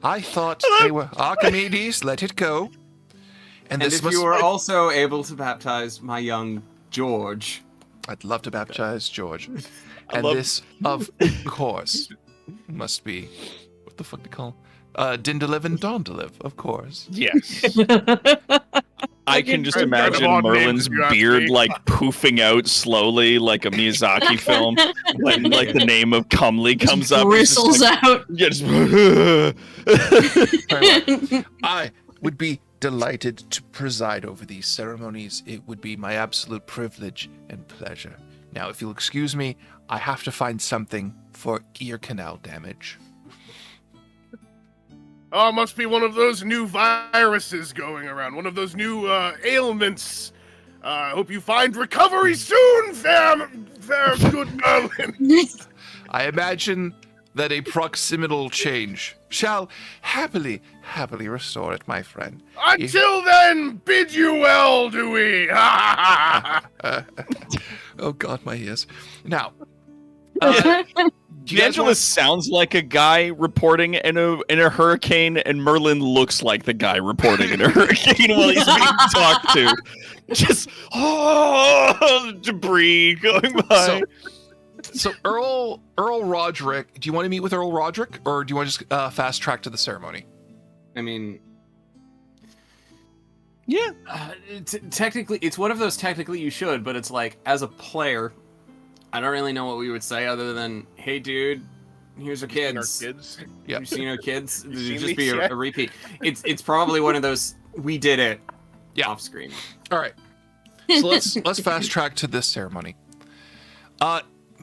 I thought they were Archimedes, let it go. And if you were also able to baptize my young George. I'd love to baptize George. And this, of course, must be, what the fuck they call Dindaliv and Dondaliv, of course. Yes. I can just imagine Merlin's beard like poofing out slowly like a Miyazaki film when like the name of Comely comes up. Bristles out. Just I would be delighted to preside over these ceremonies. It would be my absolute privilege and pleasure. Now, if you'll excuse me, I have to find something for ear canal damage. Oh, it must be one of those new viruses going around. One of those new ailments. I hope you find recovery soon, fair good Merlin. I imagine that a proximal change shall happily restore it, my friend. Until then, bid you well, do we? Oh God, my ears. Now, D'Angelo sounds like a guy reporting in a hurricane, and Merlin looks like the guy reporting in a hurricane while he's being talked to. Just debris going by. So Earl Roderick, do you want to meet with Earl Roderick, or do you want to just fast track to the ceremony? I mean, yeah. Technically, it's one of those technically you should, but it's like, as a player, I don't really know what we would say other than, hey, dude, here's our kids. Yeah. You've seen our kids? It'd seen just these be yet? a repeat. It's probably one of those, we did it, off screen. All right. So let's fast track to this ceremony.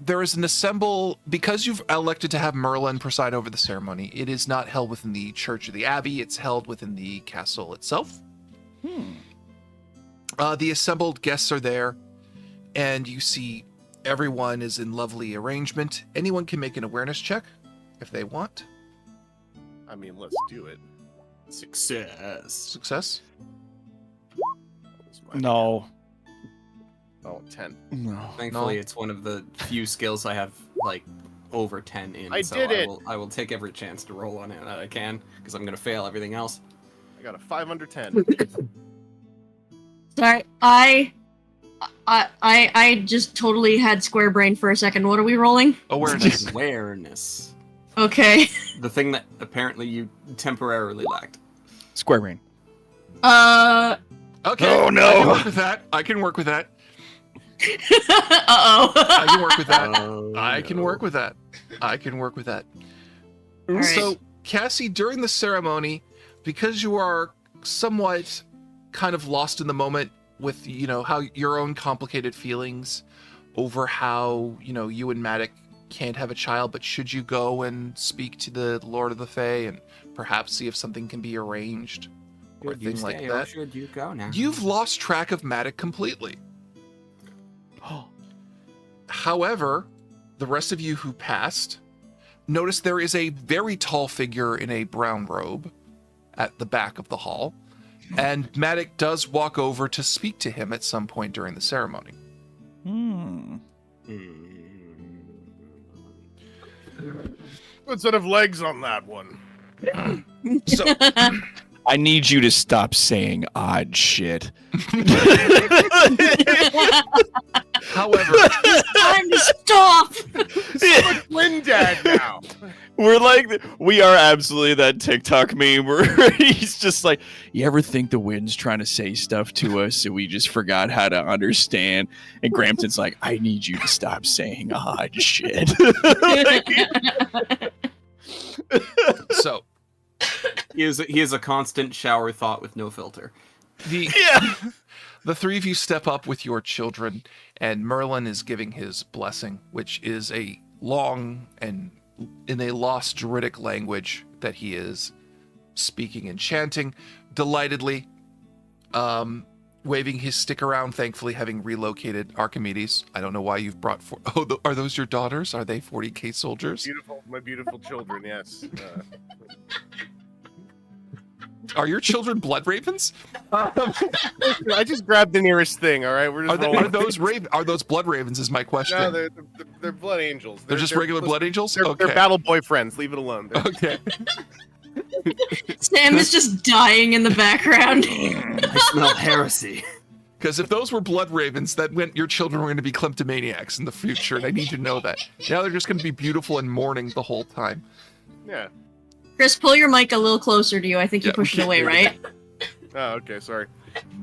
There is an because you've elected to have Merlin preside over the ceremony, it is not held within the church or the abbey, it's held within the castle itself. The assembled guests are there, and you see everyone is in lovely arrangement. Anyone can make an awareness check if they want. I mean, let's do it. Success? No. Oh, 10. No. Thankfully, it's one of the few skills I have, like, over 10 in. I so did it! I will take every chance to roll on it that I can, because I'm going to fail everything else. I got a 5 under 10. Sorry, I just totally had square brain for a second. What are we rolling? Awareness. Awareness. Okay. The thing that apparently you temporarily lacked. Square brain. Okay. Oh, no. I can work with that. Uh-oh. I can work with that. I can work with that. All So, right. Cassie, during the ceremony, because you are somewhat kind of lost in the moment with, how your own complicated feelings over how, you and Matic can't have a child, but should you go and speak to the Lord of the Fae and perhaps see if something can be arranged or Should you thing like stay or that? should you go now? You've lost track of Matic completely. However, the rest of you who passed notice there is a very tall figure in a brown robe at the back of the hall, and Matic does walk over to speak to him at some point during the ceremony. What set of legs on that one? So, I need you to stop saying odd shit. However, It's time to stop! I'm a twin dad now. We are absolutely that TikTok meme where he's just like, you ever think the wind's trying to say stuff to us so we just forgot how to understand? And Grampton's like, I need you to stop saying odd shit. So he is a constant shower thought with no filter. The three of you step up with your children, and Merlin is giving his blessing, which is a long and in a lost Druidic language that he is speaking and chanting delightedly, waving his stick around, thankfully having relocated Archimedes. I don't know why you've brought are those your daughters? Are they 40k soldiers? My beautiful children, yes. Are your children blood ravens? I just grabbed the nearest thing. All right, we're just are those blood ravens? Is my question. No, they're blood angels. They're just regular blood angels. They're Okay. battle boyfriends. Leave it alone. Okay. Sam is just dying in the background. I smell heresy. Because if those were blood ravens, that meant your children were going to be kleptomaniacs in the future, and I need to know that. Now they're just going to be beautiful and mourning the whole time. Yeah. Chris, pull your mic a little closer to you. I think you pushed it away, right? Oh, okay. Sorry.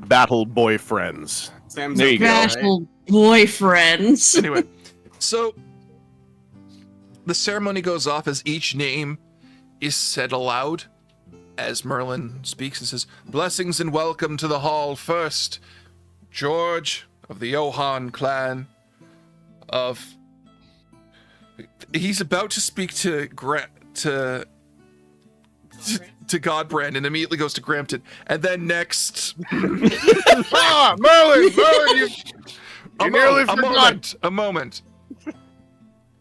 Battle boyfriends. Sam's there you go. Battle boyfriends. Anyway, so the ceremony goes off as each name is said aloud as Merlin speaks and says, "Blessings and welcome to the hall. First, George of the Johan clan of..." He's about to speak to Godbrand and immediately goes to Grampton. And then next... Merlin, you nearly forgot. A moment.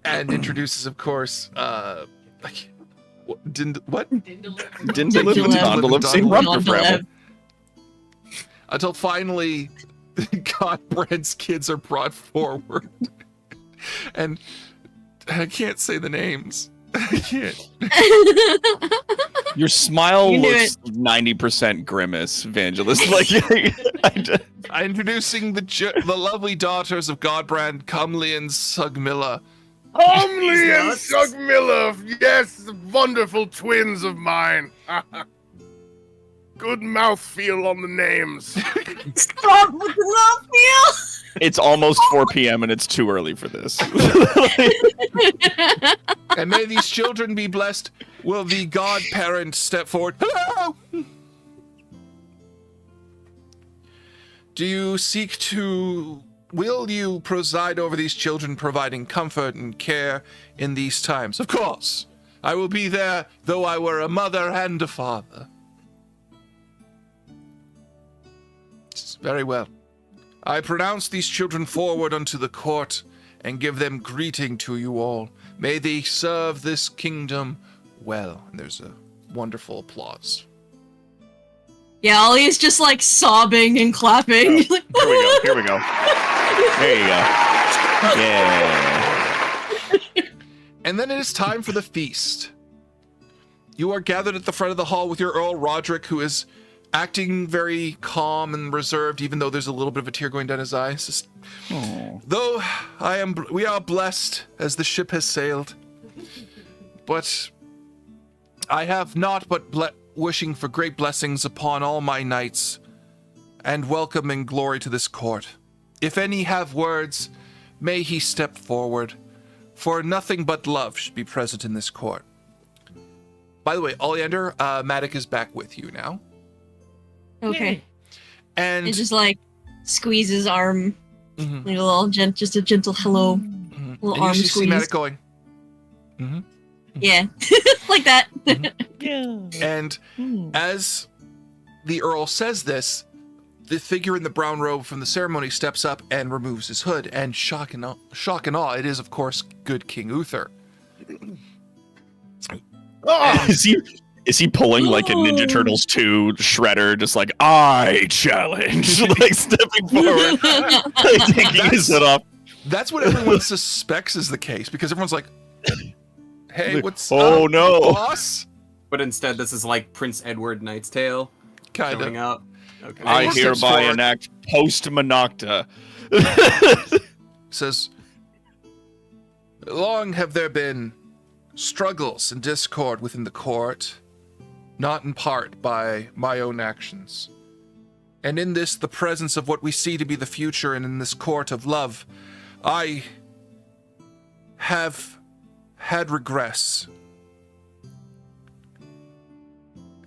And introduces, of course, until finally Godbrand's kids are brought forward. And I can't say the names. I can't. Your smile You knew looks 90% grimace, Evangelist. Like, introducing the lovely daughters of Godbrand, Comely and Sugmilla. Comely and Sugmilla, yes, wonderful twins of mine. Good mouthfeel on the names. Stop with the mouthfeel! It's almost 4 p.m. and it's too early for this. And may these children be blessed. Will the godparent step forward? Hello! Will you preside over these children, providing comfort and care in these times? Of course. I will be there, though I were a mother and a father. Very well. I pronounce these children forward unto the court and give them greeting to you all. May they serve this kingdom well. And there's a wonderful applause. Yeah, Ollie's just like sobbing and clapping. Here we go. There you go. Yeah. And then it is time for the feast. You are gathered at the front of the hall with your Earl Roderick, who is acting very calm and reserved, even though there's a little bit of a tear going down his eyes. Though we are blessed as the ship has sailed, but I have not but wishing for great blessings upon all my knights, and welcome and glory to this court. If any have words, may he step forward, for nothing but love should be present in this court. By the way, Oleander, Matic is back with you now. Okay. And it just like squeeze his arm. Like a little just a gentle hello. Little and arm you see squeeze. Matic going, Mm-hmm. Yeah, like that. And as the Earl says this, the figure in the brown robe from the ceremony steps up and removes his hood, and shock and awe, it is, of course, good King Uther. Is he pulling like a Ninja Turtles 2 Shredder, just like, I challenge, like stepping forward, like, taking his hood off? That's what everyone suspects is the case, because everyone's like, hey, what's no, boss? But instead, this is like Prince Edward Knight's Tale. Kind showing of. up. Okay. I hereby enact post-Monocta. Says, long have there been struggles and discord within the court, not in part by my own actions. And in this, the presence of what we see to be the future, and in this court of love, I have had regress.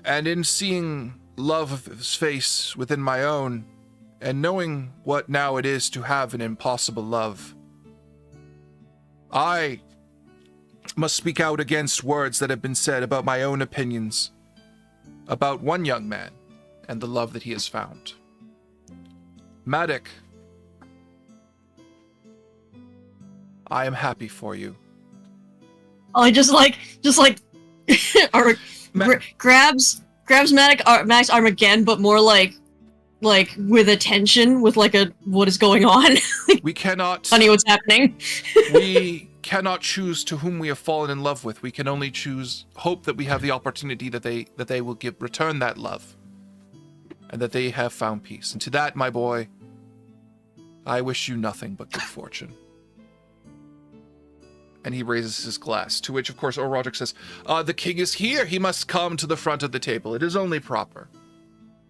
And in seeing love of his face within my own, and knowing what now it is to have an impossible love, I must speak out against words that have been said about my own opinions, about one young man, and the love that he has found. Madoc, I am happy for you. Oh, just like, or grabs Madoc's arm again, but more like with attention, with like a what is going on. We cannot. Funny, what's happening? We cannot choose to whom we have fallen in love with. We can only hope that we have the opportunity that they will return that love, and that they have found peace. And to that, my boy, I wish you nothing but good fortune. And he raises his glass, to which, of course, Roderick says, the king is here. He must come to the front of the table. It is only proper.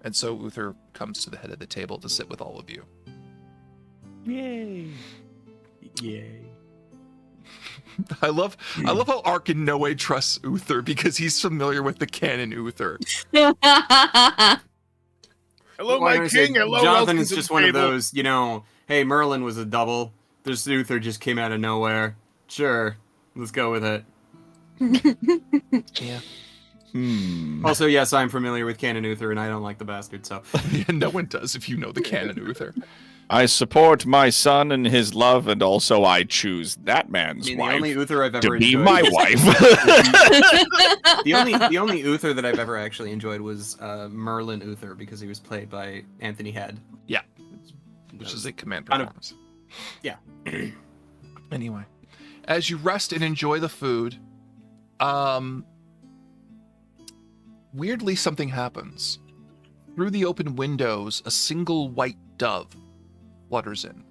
And so Uther comes to the head of the table to sit with all of you. Yay. Yay. I love how Arkin Noe trusts Uther because he's familiar with the canon Uther. Hello, my king. Hello, Jonathan is just one of those, hey, Merlin was a double. This Uther just came out of nowhere. Sure, let's go with it. Yeah. Also, yes, I'm familiar with Canon Uther, and I don't like the bastard, so... Yeah, no one does if you know the Canon Uther. I support my son and his love, and also I choose that man's wife the only Uther I've ever to be enjoyed my wife. the only Uther that I've ever actually enjoyed was Merlin Uther, because he was played by Anthony Head. Yeah, which is a command kind of- performance. Yeah. Anyway, as you rest and enjoy the food, weirdly something happens. Through the open windows, a single white dove flutters in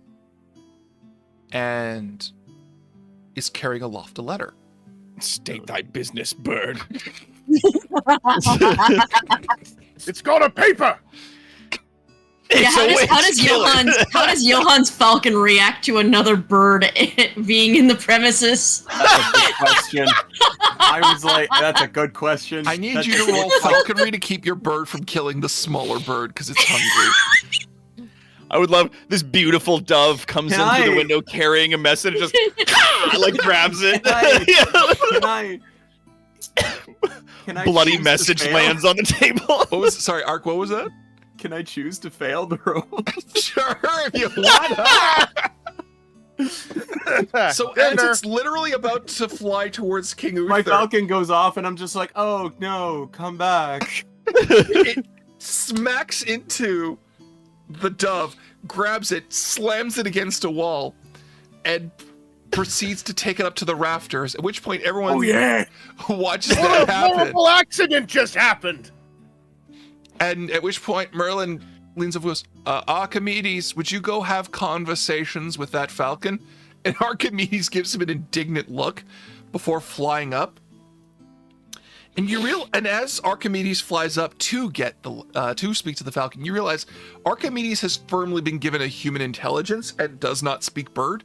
and is carrying aloft a letter. State thy business, bird. It's got a paper. Yeah, how does Johan's falcon react to another bird being in the premises? That's a good question. I was like, that's a good question. I need you to roll falconry to keep your bird from killing the smaller bird because it's hungry. I would love this beautiful dove comes Can in through I- the window carrying a message, just like grabs it. Can I Bloody choose to message fail? lands on the table. Sorry, Ark, what was that? Can I choose to fail the roll? Sure, if you want. So as it's literally about to fly towards King Uther, My falcon goes off, and I'm just like, oh no, come back. it smacks into the dove, grabs it, slams it against a wall, and proceeds to take it up to the rafters, at which point everyone watches What that a happen. horrible accident just happened. And at which point Merlin leans over and goes, Archimedes, would you go have conversations with that falcon? And Archimedes gives him an indignant look before flying up. And as Archimedes flies up to get to speak to the falcon, you realize Archimedes has firmly been given a human intelligence and does not speak bird.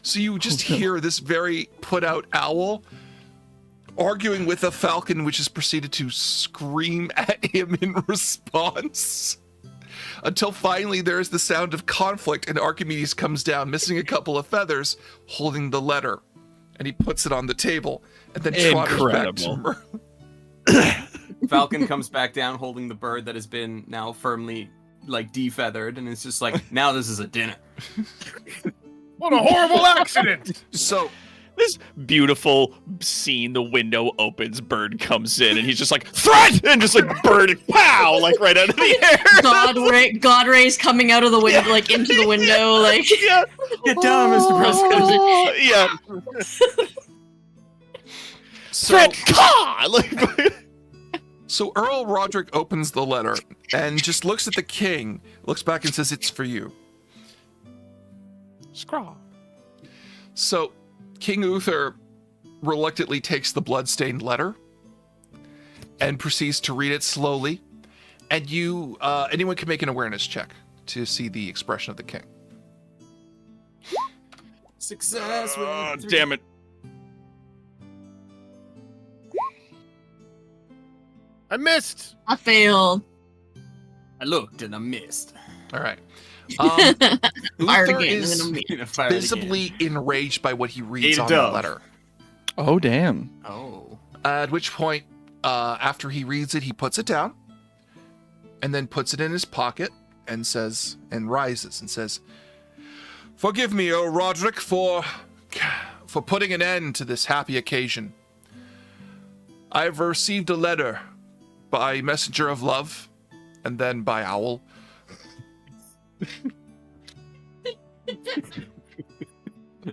So you just hear this very put out owl arguing with a falcon, which has proceeded to scream at him in response. Until finally there is the sound of conflict and Archimedes comes down, missing a couple of feathers, holding the letter. and he puts it on the table, and then trotters back to Incredible. Falcon comes back down holding the bird that has been now firmly like defeathered, and it's just like, now this is a dinner. What a horrible accident! So this beautiful scene, the window opens, bird comes in, and he's just like, threat! And just like, bird, pow! Like right out of the air. God rays coming out of the window, like into the window, like. Yeah. Get down, Mr. President. Yeah. Threat! Caw! Like, so Earl Roderick opens the letter and just looks at the king, looks back and says, "It's for you." Scraw. So King Uther reluctantly takes the bloodstained letter and proceeds to read it slowly. And you, anyone can make an awareness check to see the expression of the king. Success. Damn it. I missed. I failed. I looked and I missed. All right. Fired Uther again, is and then I'm fired visibly enraged by what he reads Ate a on dove. the letter. Oh, damn. Oh. At which point, after he reads it, he puts it down and then puts it in his pocket and says, and rises and says, "Forgive me, O Roderick, for putting an end to this happy occasion. I have received a letter by messenger of love, and then by owl.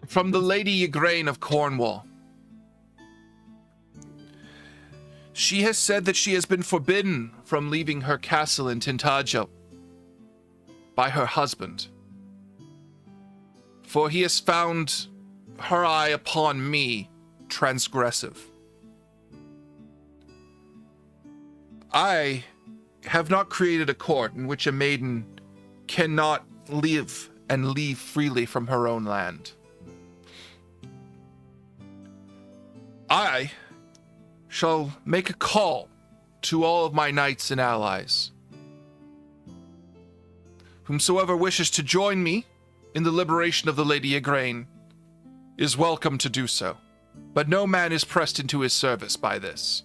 From the Lady Igraine of Cornwall. She has said that she has been forbidden from leaving her castle in Tintagel by her husband, for he has found her eye upon me transgressive. I have not created a court in which a maiden cannot live and leave freely from her own land. I shall make a call to all of my knights and allies. Whomsoever wishes to join me in the liberation of the Lady Igraine is welcome to do so, but no man is pressed into his service by this."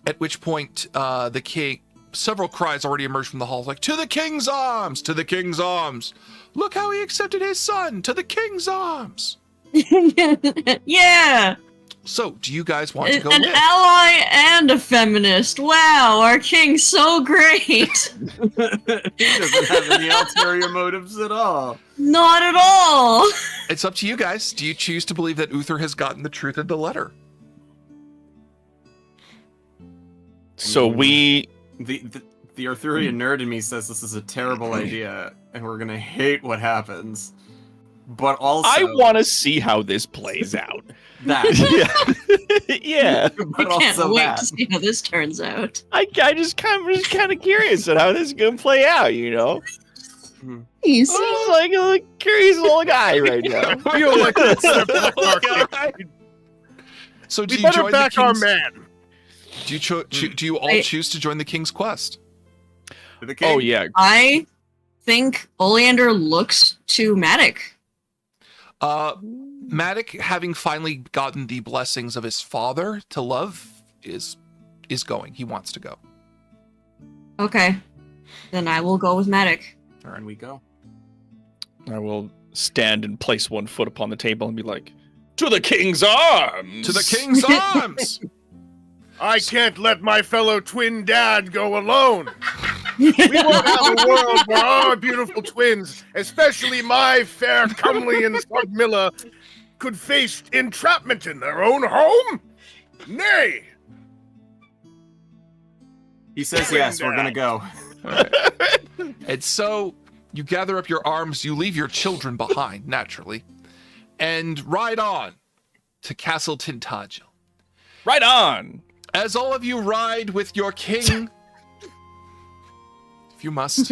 At which point, the king, several cries already emerged from the halls, like, "To the king's arms! To the king's arms! Look how he accepted his son! To the king's arms!" Yeah! So, do you guys want to go An with? ally and a feminist. Wow, our king's so great. He doesn't have any ulterior motives at all. Not at all. It's up to you guys. Do you choose to believe that Uther has gotten the truth of the letter? So we... The Arthurian nerd in me says this is a terrible idea, and we're gonna hate what happens. But also... I want to see how this plays out. That. Yeah. But I can't also wait that. to see how this turns out. I just kind of curious at how this is gonna play out, you know? He's I'm just like a curious little guy right now. I feel like it's a So do we you better join back the our king's... man. Do you all choose to join the king's quest? Oh yeah. I think Oleander looks to Matic. Matic, having finally gotten the blessings of his father to love, is going. He wants to go. Okay. Then I will go with Matic. And we go. I will stand and place one foot upon the table and be like, "To the king's arms! To the king's arms!" I can't let my fellow twin dad go alone. We won't have a world where our beautiful twins, especially my fair, comely, and Milla, could face entrapment in their own home? Nay! He says yes, we're gonna go. And so you gather up your arms, you leave your children behind, naturally, and ride on to Castle Tintagel. Right on! As all of you ride with your king, if you must.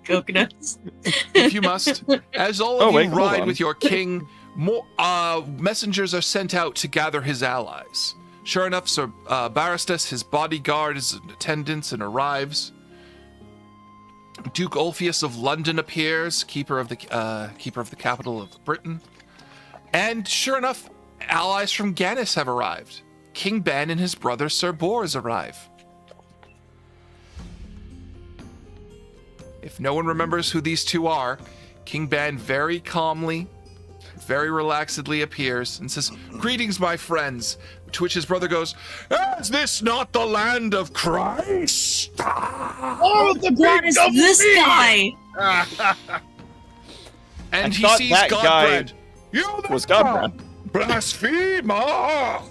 Coconuts. If you must. As all of you hold ride on. with your king, more messengers are sent out to gather his allies. Sure enough, Sir Barristas, his bodyguard, is in attendance and arrives. Duke Ulfius of London appears, keeper of the capital of Britain. And sure enough, allies from Gannis have arrived. King Ben and his brother Sir Bors arrive. If no one remembers who these two are, King Ben very calmly, very relaxedly appears and says, "Greetings, my friends." To which his brother goes, "Is this not the land of Christ?" Oh, what is this guy? And he thought sees that God guy bread. You was God bread. Blasphemer!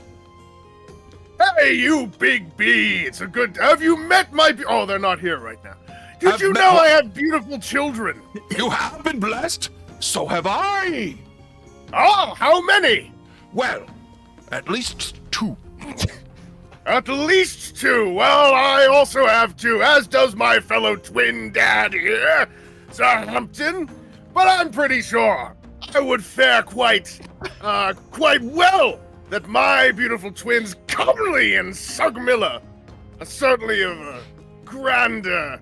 Hey, you big bee! It's a good. Have you met my? Oh, they're not here right now. Did I've you met know my- I have beautiful children? You have been blessed. So have I. Oh, how many? Well, at least 2. At least 2. Well, I also have 2, as does my fellow twin dad here, Southampton. But I'm pretty sure I would fare quite well that my beautiful twins, Comely and Sugmiller, are certainly of a grander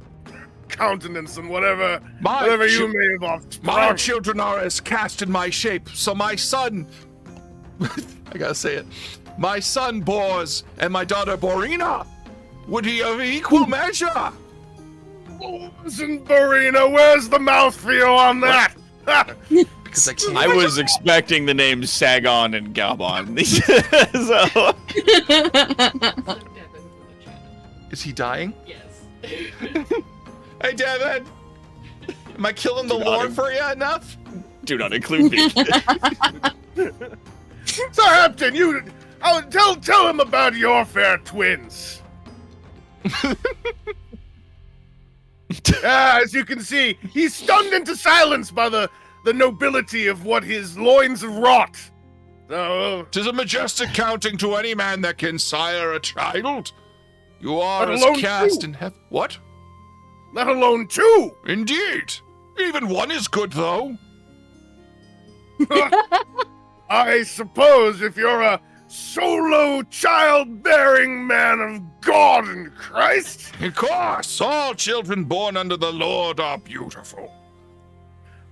countenance and whatever you may have offsprung. My children are as cast in my shape, so my son, I gotta say it, my son Bors and my daughter Borina would be of equal measure. Bors and Borina, where's the mouthfeel on that? Because I was expecting the names Sagon and Gabon. So. Is he dying? Yes. Hey, Devin! Am I killing the lore for you enough? Do not include me. Southampton, tell him about your fair twins. As you can see, he's stunned into silence by the nobility of what his loins have wrought. So, 'tis a majestic counting to any man that can sire a child. You are Let as alone cast 2. in heaven. What? Let alone 2. Indeed. Even 1 is good, though. I suppose if you're a solo childbearing man of God and Christ. Of course, all children born under the Lord are beautiful.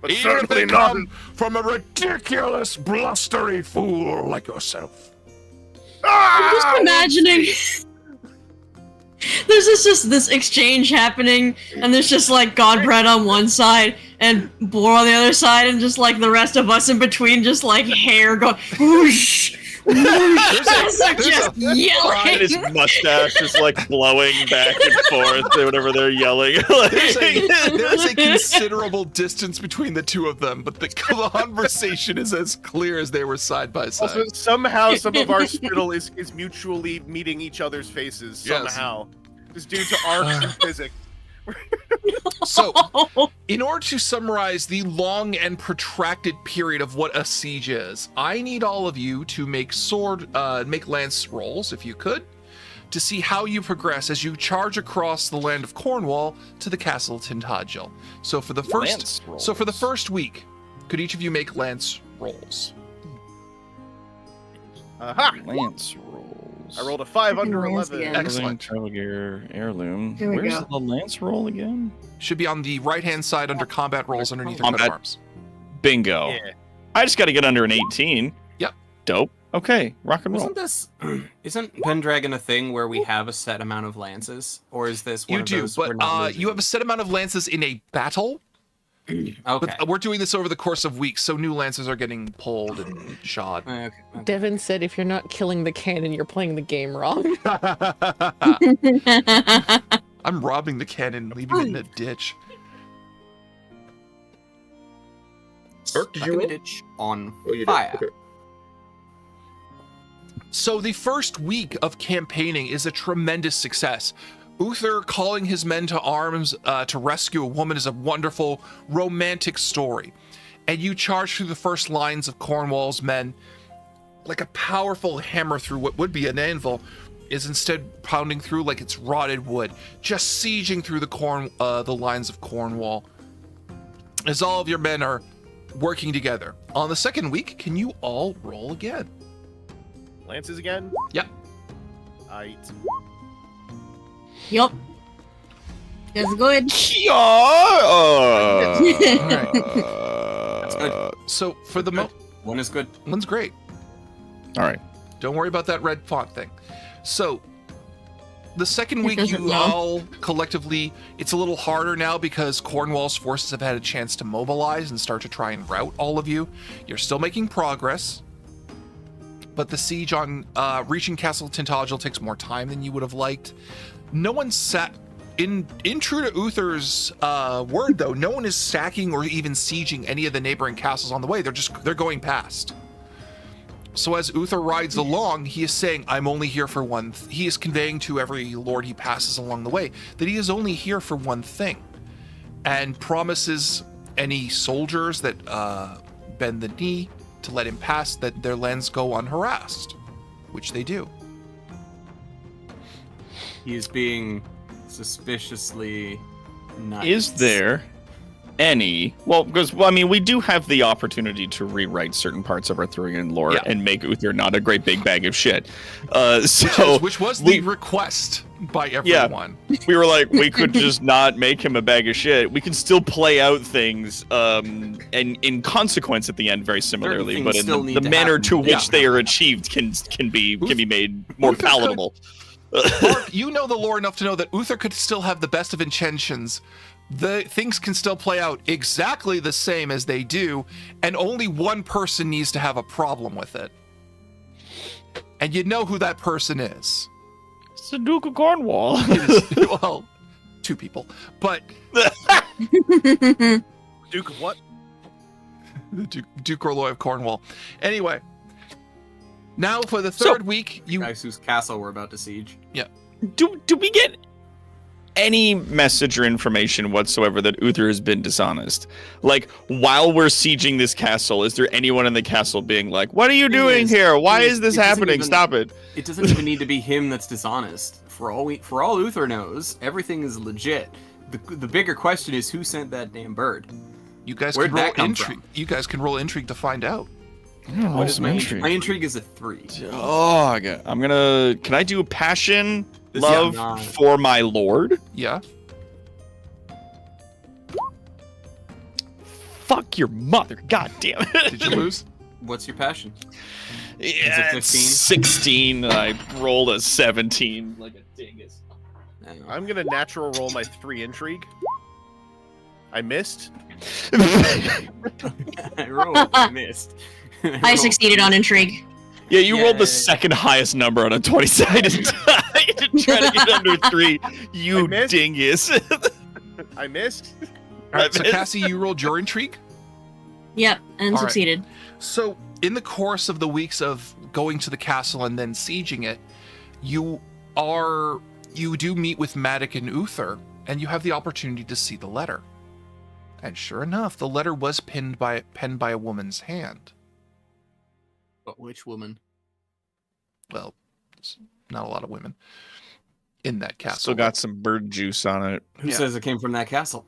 But Even certainly if they not come from a ridiculous, blustery fool like yourself. I'm just imagining. There's just this exchange happening, and there's just like Godbread on one side and Bor on the other side, and just like the rest of us in between, just like hair going whoosh. Just yelling. And his mustache just like blowing back and forth whenever they're yelling. There's a considerable distance between the two of them, but the conversation is as clear as they were side by side. Also, somehow some of our spittle is mutually meeting each other's faces. Yes. Somehow. Just due to arts and physics. So, in order to summarize the long and protracted period of what a siege is, I need all of you to make lance rolls, if you could, to see how you progress as you charge across the land of Cornwall to the castle of Tintagel. So for the first week, could each of you make lance rolls? Aha! Lance rolls. I rolled a 5 under 11. Excellent. Travel gear, heirloom. Here we Where's go. the lance roll again? Should be on the right-hand side under combat rolls underneath your coat of Combat. arms. Bingo. Yeah. I just got to get under an 18. Yep. Dope. Okay, rock and roll. Isn't Pendragon a thing where we have a set amount of lances, or is this one You of do, those we're but not losing? you have a set amount of lances in a battle. Okay. But we're doing this over the course of weeks, so new lances are getting pulled and shod. Okay. Devin said if you're not killing the cannon, you're playing the game wrong. I'm robbing the cannon and leaving it in a ditch. Erk, did you roll? Ditch on Oh, you did. fire. Okay. So the first week of campaigning is a tremendous success. Uther calling his men to arms to rescue a woman is a wonderful, romantic story. And you charge through the first lines of Cornwall's men like a powerful hammer through what would be an anvil is instead pounding through like it's rotted wood, just sieging through the lines of Cornwall as all of your men are working together. On the second week, can you all roll again? Lances again? Yep. Aight. Yup. That's good. That's good. So for the 1 is good. 1's great. All right. Don't worry about that red font thing. So, the second week, doesn't you know. all collectively, it's a little harder now because Cornwall's forces have had a chance to mobilize and start to try and rout all of you. You're still making progress, but the siege on reaching Castle Tintagel takes more time than you would have liked. No one sat in true to Uther's word, though. No one is sacking or even sieging any of the neighboring castles on the way. They're going past. So as Uther rides along, he is saying, I'm only here for one. He is conveying to every lord he passes along the way that he is only here for one thing, and promises any soldiers that bend the knee to let him pass that their lands go unharassed, which they do. He is being suspiciously nice. Is there any? Well, because I mean, we do have the opportunity to rewrite certain parts of Arthurian lore and make Uther not a great big bag of shit. Which was the request by everyone. Yeah, we were like, we could just not make him a bag of shit. We can still play out things, and in consequence at the end, very similarly, but in the manner to which they are achieved can be made more palatable. Mark, you know the lore enough to know that Uther could still have the best of intentions. The things can still play out exactly the same as they do, and only one person needs to have a problem with it. And you know who that person is. It's the Duke of Cornwall. Well, 2 people. But Duke of what? The Duke Orloy of Cornwall. Anyway, now for the third week, guys whose castle we're about to siege. Yeah. Do we get any message or information whatsoever that Uther has been dishonest? Like, while we're sieging this castle, is there anyone in the castle being like, what are you doing here? Why is this happening? Stop it. It doesn't even need to be him that's dishonest. For all Uther knows, everything is legit. The bigger question is who sent that damn bird? You guys Where'd can roll that come intrigue. from? You guys can roll intrigue to find out. What is my intrigue? My intrigue is a 3. Oh, can I do a passion love for my lord? Yeah. Fuck your mother. God damn it. Did you lose? What's your passion? Yeah, is it 15? 16. I rolled a 17 like a dingus. I'm gonna natural roll my 3 intrigue. I missed. I rolled. I missed. I succeeded on intrigue. Yeah, you rolled the second highest number on a 20-sided die to try to get under 3. You dingus. I missed. All right, so Cassie, you rolled your intrigue? Yep, and All right. succeeded. So, in the course of the weeks of going to the castle and then sieging it, you do meet with Matic and Uther, and you have the opportunity to see the letter. And sure enough, the letter was penned by a woman's hand. But which woman? Well, there's not a lot of women in that castle. Still got some bird juice on it. Who says it came from that castle?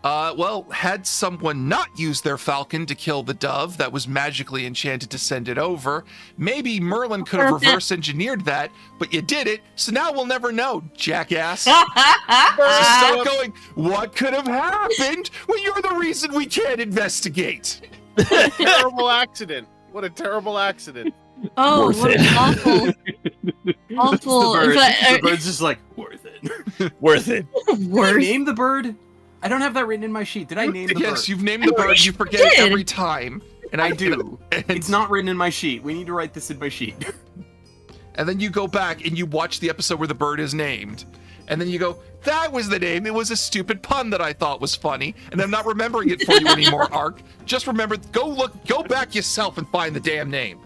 Well, had someone not used their falcon to kill the dove that was magically enchanted to send it over, maybe Merlin could have reverse engineered that, but you did it, so now we'll never know, jackass. So start going, what could have happened? Well, you're the reason we can't investigate. Terrible accident. What a terrible accident. Oh, what an awful. Awful. The bird's just like, worth it. Worth it. Did I name the bird? I don't have that written in my sheet. Did I name the bird? Yes, you've named the bird. You forget it every time. And I do. It's not written in my sheet. We need to write this in my sheet. And then you go back and you watch the episode where the bird is named. And then you go, that was the name. It was a stupid pun that I thought was funny. And I'm not remembering it for you anymore, Ark. Just remember, go back yourself and find the damn name.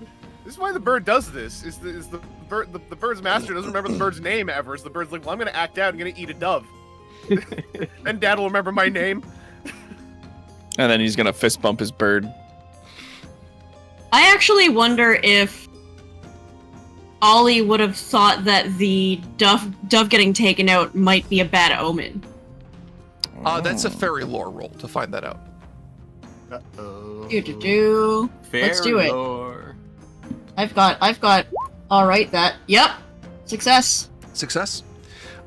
This is why the bird does this. Is the bird's master doesn't remember the bird's name ever. So the bird's like, well, I'm gonna act out. I'm gonna eat a dove. And Dad will remember my name. And then he's gonna fist bump his bird. I actually wonder if Ollie would have thought that the dove getting taken out might be a bad omen. That's a fairy lore roll to find that out. Uh-oh. Let's do it. Lore. I've got. All right, that. Yep. Success. Success.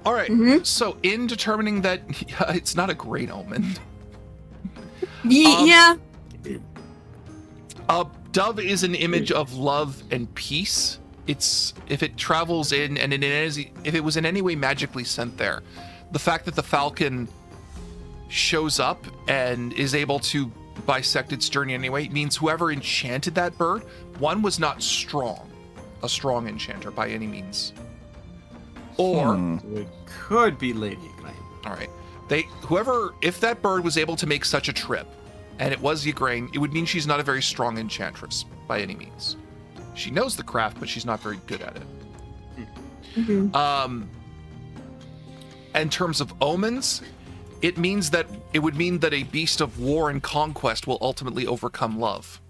All right. So in determining that it's not a great omen. Yeah. Dove is an image of love and peace. It's if it travels in and if it was in any way magically sent there, the fact that the falcon shows up and is able to bisect its journey anyway means whoever enchanted that bird, one, was not a strong enchanter by any means, or it could be Lady Igraine. All right, if that bird was able to make such a trip, and it was Igraine, it would mean she's not a very strong enchantress by any means. She knows the craft, but she's not very good at it. In terms of omens, it would mean that a beast of war and conquest will ultimately overcome love.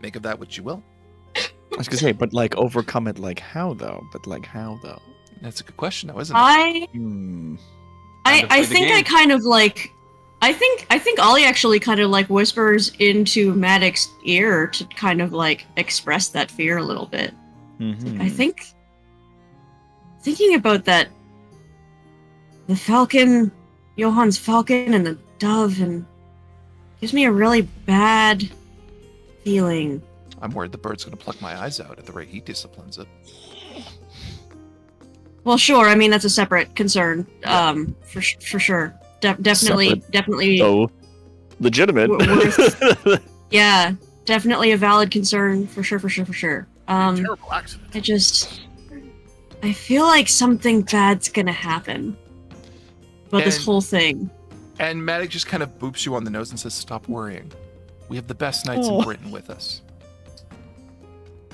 Make of that what you will. I was gonna say, but like overcome it, like how though? That's a good question, now, isn't it? I think I kind of like. I think Ollie actually kind of like whispers into Maddox's ear to kind of like express that fear a little bit. Mm-hmm. I think thinking about that, the falcon, Johann's falcon, and the dove, and gives me a really bad feeling. I'm worried the bird's gonna pluck my eyes out at the rate he disciplines it. Well, sure. I mean, that's a separate concern. For sure. Definitely. Oh, legitimate. Yeah, definitely a valid concern for sure. Terrible accident. I feel like something bad's gonna happen. But this whole thing. And Maddox just kind of boops you on the nose and says, "Stop worrying. We have the best knights in Britain with us.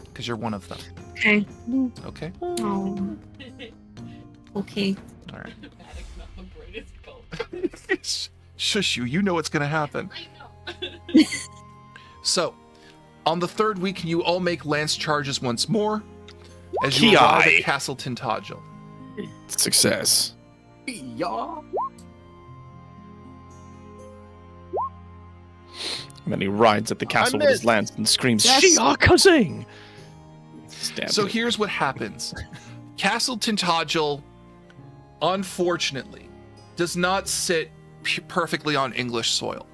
Because you're one of them." Okay. Okay. Oh. Okay. All right. Shush you. You know what's gonna happen. So, on the third week, can you all make lance charges once more as you arrive at Castle Tintagel? Success. Yeah. And then he rides at the castle with his lance and screams, Yes. "She are cousin!" So here's what happens. Castle Tintagel, unfortunately, does not sit perfectly on English soil.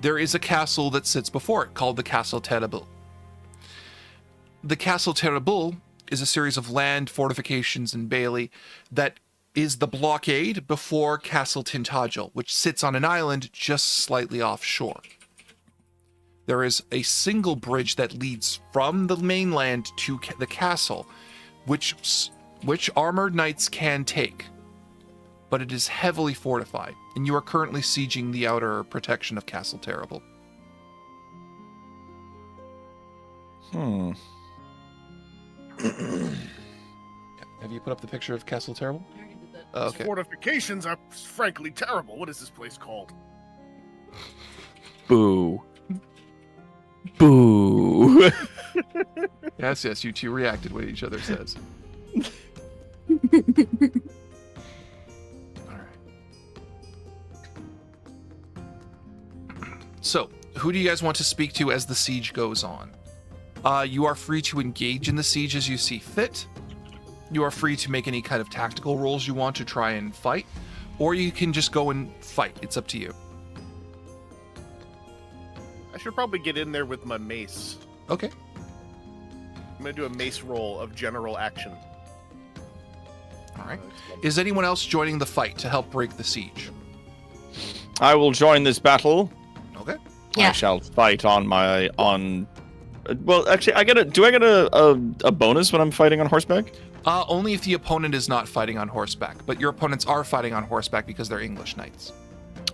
There is a castle that sits before it called the Castle Terrible. The Castle Terrible is a series of land, fortifications, and bailey that is the blockade before Castle Tintagel, which sits on an island just slightly offshore. There is a single bridge that leads from the mainland to the castle, which armored knights can take, but it is heavily fortified, and you are currently sieging the outer protection of Castle Terrible. Have you put up the picture of Castle Terrible? These fortifications are frankly terrible. What is this place called? Boo. Boo. Yes, you two reacted what each other says. So, who do you guys want to speak to as the siege goes on? You are free to engage in the siege as you see fit. You are free to make any kind of tactical rolls you want to try and fight, or you can just go and fight. It's up to you. I should probably get in there with my mace. Okay. I'm gonna do a mace roll of general action. All right. Is anyone else joining the fight to help break the siege? I will join this battle. Okay. Yeah. I shall fight on my well, actually, do I get a bonus when I'm fighting on horseback? Only if the opponent is not fighting on horseback, but your opponents are fighting on horseback because they're English knights.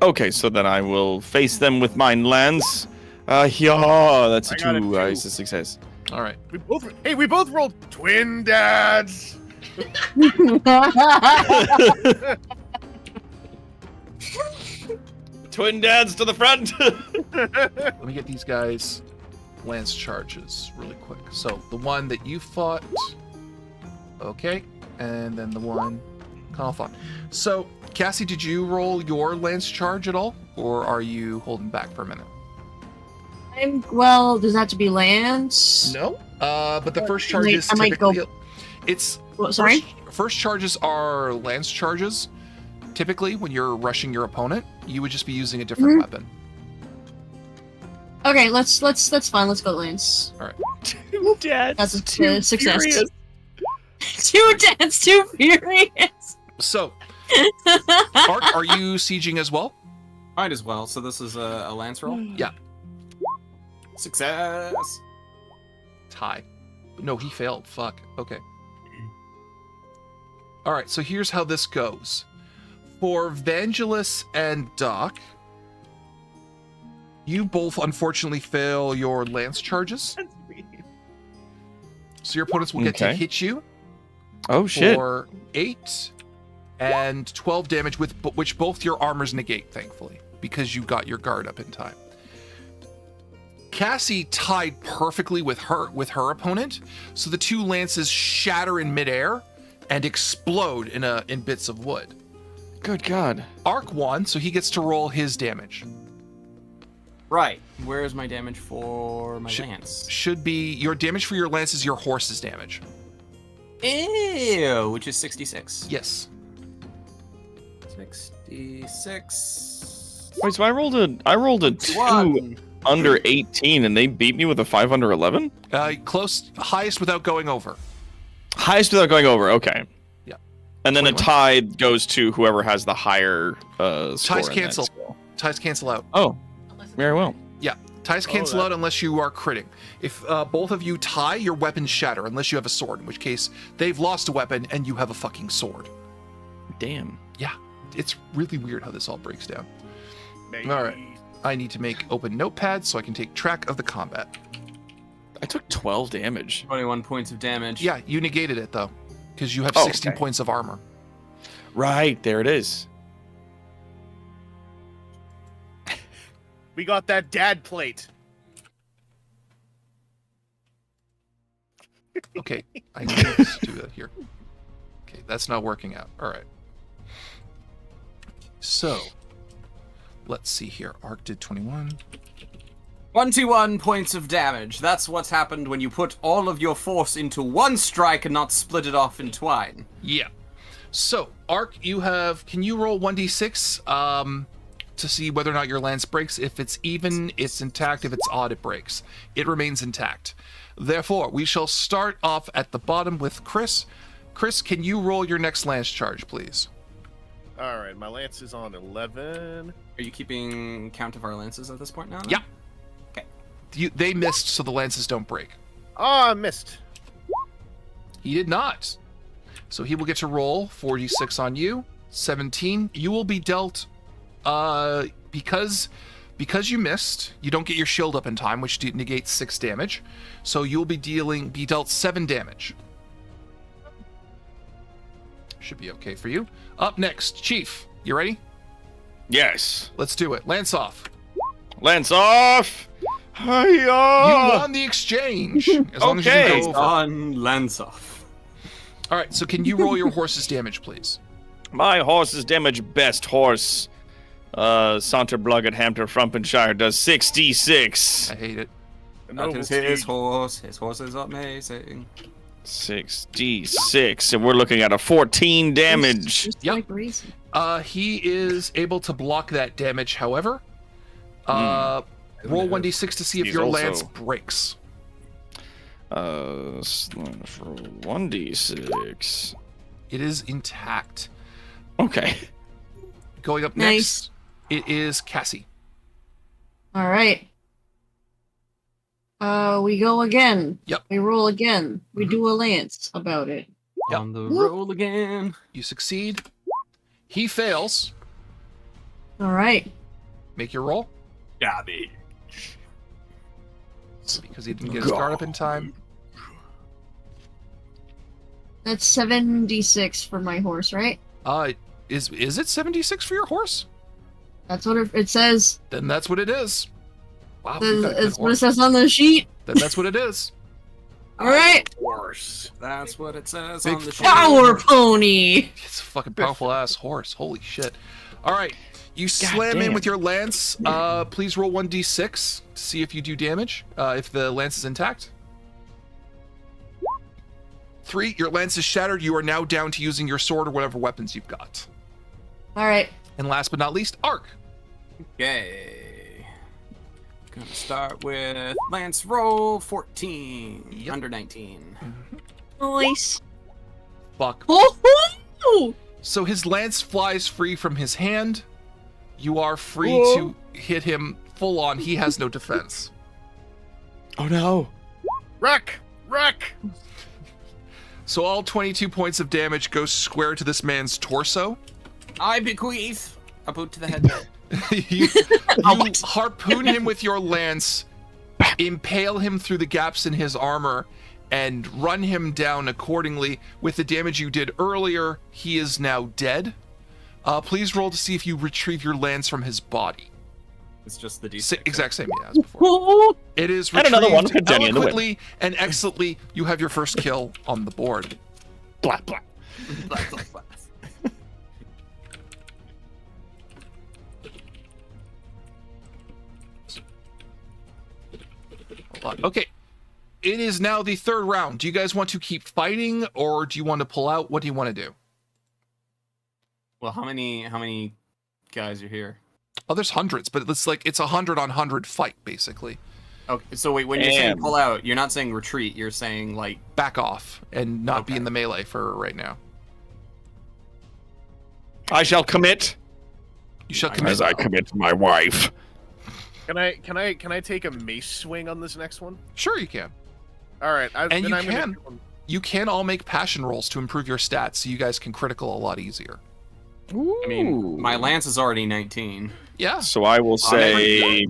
Okay, so then I will face them with mine lance. Yeah, that's a 2. It's a success. All right. We both rolled twin dads. Twin dads to the front. Let me get these guys lance charges really quick. So the one that you fought, okay, and then the one Connell fought. So Cassie, did you roll your lance charge at all, or are you holding back for a minute? Well, does that have to be lance? No. But the first charge is I might go. It's What, sorry? First charges are lance charges. Typically, when you're rushing your opponent, you would just be using a different weapon. Okay, that's fine. Let's go Lance. All right. Too dead. That's a success. Too dead. Too furious. So, Ark, are you sieging as well? Might as well. So this is a lance roll. Yeah. Success. Tie. No, he failed. Fuck. Okay. All right. So here's how this goes. For Vangelis and Doc, you both unfortunately fail your lance charges. So your opponents will get to hit you. Oh shit. For 8 and 12 damage, with which both your armors negate, thankfully, because you got your guard up in time. Cassie tied perfectly with her opponent, so the two lances shatter in midair and explode in bits of wood. Good God. Ark won, so he gets to roll his damage. Right. Where's my damage for my lance? Should be your damage for your lance is your horse's damage. Ew, which is 66. Yes. 66. Wait, so I rolled a 2 under 18, and they beat me with a 5 under 11? Close, highest without going over. Highest without going over. Okay. Yeah. And then 21. a tie goes to whoever has the higher score. Ties in cancel. that skill. Ties cancel out. Oh, very well. Yeah, ties cancel out unless you are critting. If both of you tie, your weapons shatter unless you have a sword, in which case they've lost a weapon and you have a fucking sword. Damn. Yeah, it's really weird how this all breaks down. All right, I need to make open notepad so I can take track of the combat. I took 12 damage. 21 points of damage. Yeah, you negated it though, because you have 16 points of armor. Right, there it is. We got that dad plate. Okay, I need to do that here. Okay, that's not working out. All right. So, let's see here. Ark did 21. 21 points of damage. That's what's happened when you put all of your force into one strike and not split it off in twine. Yeah. So, Ark, you have... Can you roll 1d6 to see whether or not your lance breaks? If it's even, it's intact. If it's odd, it breaks. It remains intact. Therefore, we shall start off at the bottom with Chris. Chris, can you roll your next lance charge, please? All right, my lance is on 11. Are you keeping count of our lances at this point now? Then? Yeah. Okay. They missed, so the lances don't break. Oh, I missed. He did not. So he will get to roll 46 on you. 17. You will be dealt... because you missed, you don't get your shield up in time, which negates 6 damage. So you'll be dealt 7 damage. Should be okay for you. Up next, Chief. You ready? Yes. Let's do it. Lance off. Lance off. Hiya! You won the exchange. As long as you didn't go over. On lance off. All right. So can you roll your horse's damage, please? My horse's damage, best horse. Saunterblugget Hampton Frumpenshire does 6d6. I hate it. That is his horse. His horse is amazing. 6d6, and we're looking at a 14 damage. Yep. He is able to block that damage, however. Roll 1d6 to see if your lance breaks. 1d6. It is intact. Okay. Going up next, it is Cassie. All right. We go again. Yep. We roll again. We do a lance about it. Yep. On the roll again. You succeed. He fails. All right. Make your roll. Garbage. Because he didn't get his guard up in time. That's 7d6 for my horse, right? Is it 76 for your horse? That's what it says. Then that's what it is. Wow, you've got a good It's what it horse. says on the sheet. Then that's what it is. All right. Horse. That's what it says Big on the sheet. Power pony. It's a fucking powerful ass horse. Holy shit. All right. You slam in damn. with your lance. Please roll 1d6 to see if you do damage. If the lance is intact. 3. Your lance is shattered. You are now down to using your sword or whatever weapons you've got. Alright. And last but not least, Ark. Okay. Gonna start with Lance roll 14. Under 19. Nice. Buck. Oh! So his lance flies free from his hand. You are free to hit him full on. He has no defense. Oh no. Wreck! So all 22 points of damage go square to this man's torso. I bequeath a boot to the head. you harpoon him with your lance, impale him through the gaps in his armor, and run him down accordingly. With the damage you did earlier, he is now dead. Please roll to see if you retrieve your lance from his body. It's just the D6. Exact same as before. It is And retrieved another one for Denny in the whip. eloquently and excellently. You have your first kill on the board. Blah, blah. Okay. It is now the third round. Do you guys want to keep fighting or do you want to pull out? What do you want to do? Well, how many guys are here? Oh, there's hundreds, but it's like it's 100 on 100 fight basically. Okay, so wait, when you're saying pull out, you're not saying retreat. You're saying like back off and not be in the melee for right now. I shall commit. You shall commit. As I commit my wife. Can I take a mace swing on this next one? Sure, you can. All right, you can all make passion rolls to improve your stats, so you guys can critical a lot easier. I mean, my lance is already 19. Yeah. So I will say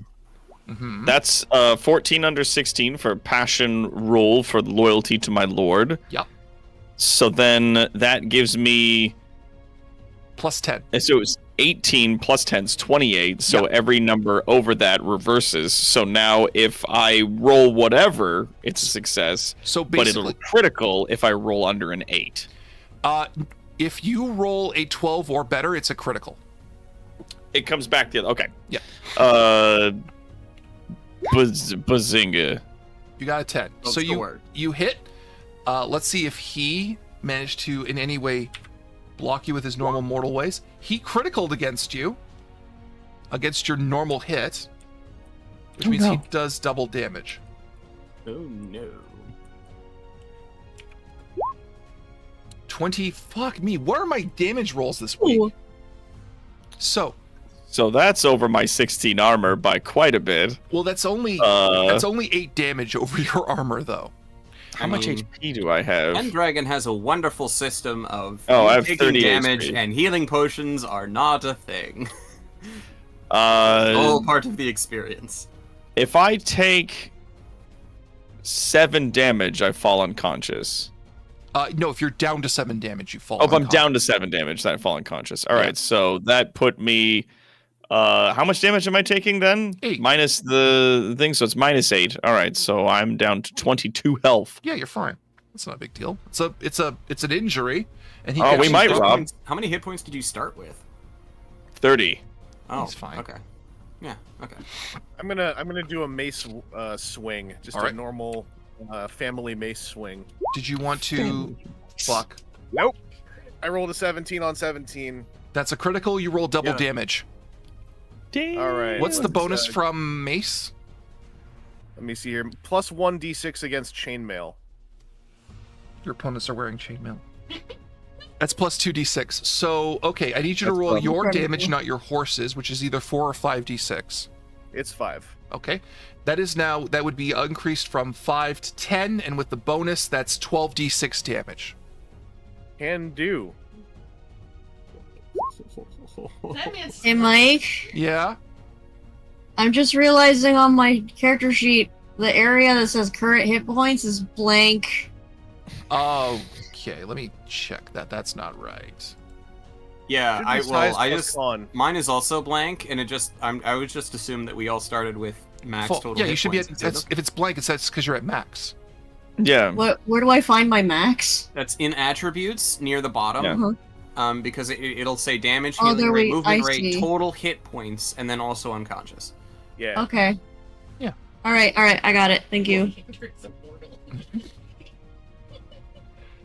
that's 14 under 16 for passion roll for loyalty to my lord. Yep. So then that gives me plus 10. So it's 18 plus 10 is 28. So every number over that reverses. So now if I roll whatever, it's a success. So but it'll critical if I roll under an 8. If you roll a 12 or better, it's a critical. It comes back the other. Okay. Yeah. Bazinga. You got a 10. Don't so score. you hit. Let's see if he managed to in any way block you with his normal mortal ways. He criticaled against you. Against your normal hit. Which means he does double damage. Oh no. 20. Fuck me. What are my damage rolls this week? Ooh. So that's over my 16 armor by quite a bit. Well, that's only 8 damage over your armor, though. How much HP do I have? Pendragon has a wonderful system of I have taking 30 damage, HP. and healing potions are not a thing. All part of the experience. If I take 7 damage, I fall unconscious. No, if you're down to 7 damage, you fall. Oh, if I'm down to 7 damage, then I fall unconscious. All right, so that put me. How much damage am I taking then? 8. Minus the thing, so it's minus 8. All right, so I'm down to 22 health. Yeah, you're fine. That's not a big deal. It's an injury, and he. We might, Rob. How many hit points did you start with? 30. Oh, he's fine. Okay. Yeah. Okay. I'm gonna do a mace swing, just a normal family mace swing. Did you want to fuck? Nope. I rolled a 17 on 17. That's a critical. You roll double damage. Damn. All right. What's the bonus from mace? Let me see here. Plus 1d6 against chainmail. Your opponents are wearing chainmail. That's plus 2d6. So, okay, I need you to roll your damage, not your horse's, which is either 4 or 5d6. It's 5. Okay. That would be increased from 5 to 10, and with the bonus, that's 12d6 damage. Can do. Hey, Mike. Yeah? I'm just realizing on my character sheet, the area that says current hit points is blank. Okay, let me check that. That's not right. Yeah, mine is also blank, and I would just assume that we all started with max total. Yeah, hit you should be points at. If it's blank, it's because you're at max. Yeah. Where do I find my max? That's in attributes near the bottom. Yeah. Because it'll say damage, Oh, healing there rate, we- movement I rate, see. total hit points, and then also unconscious. Yeah. Okay. Yeah. All right, I got it. Thank you.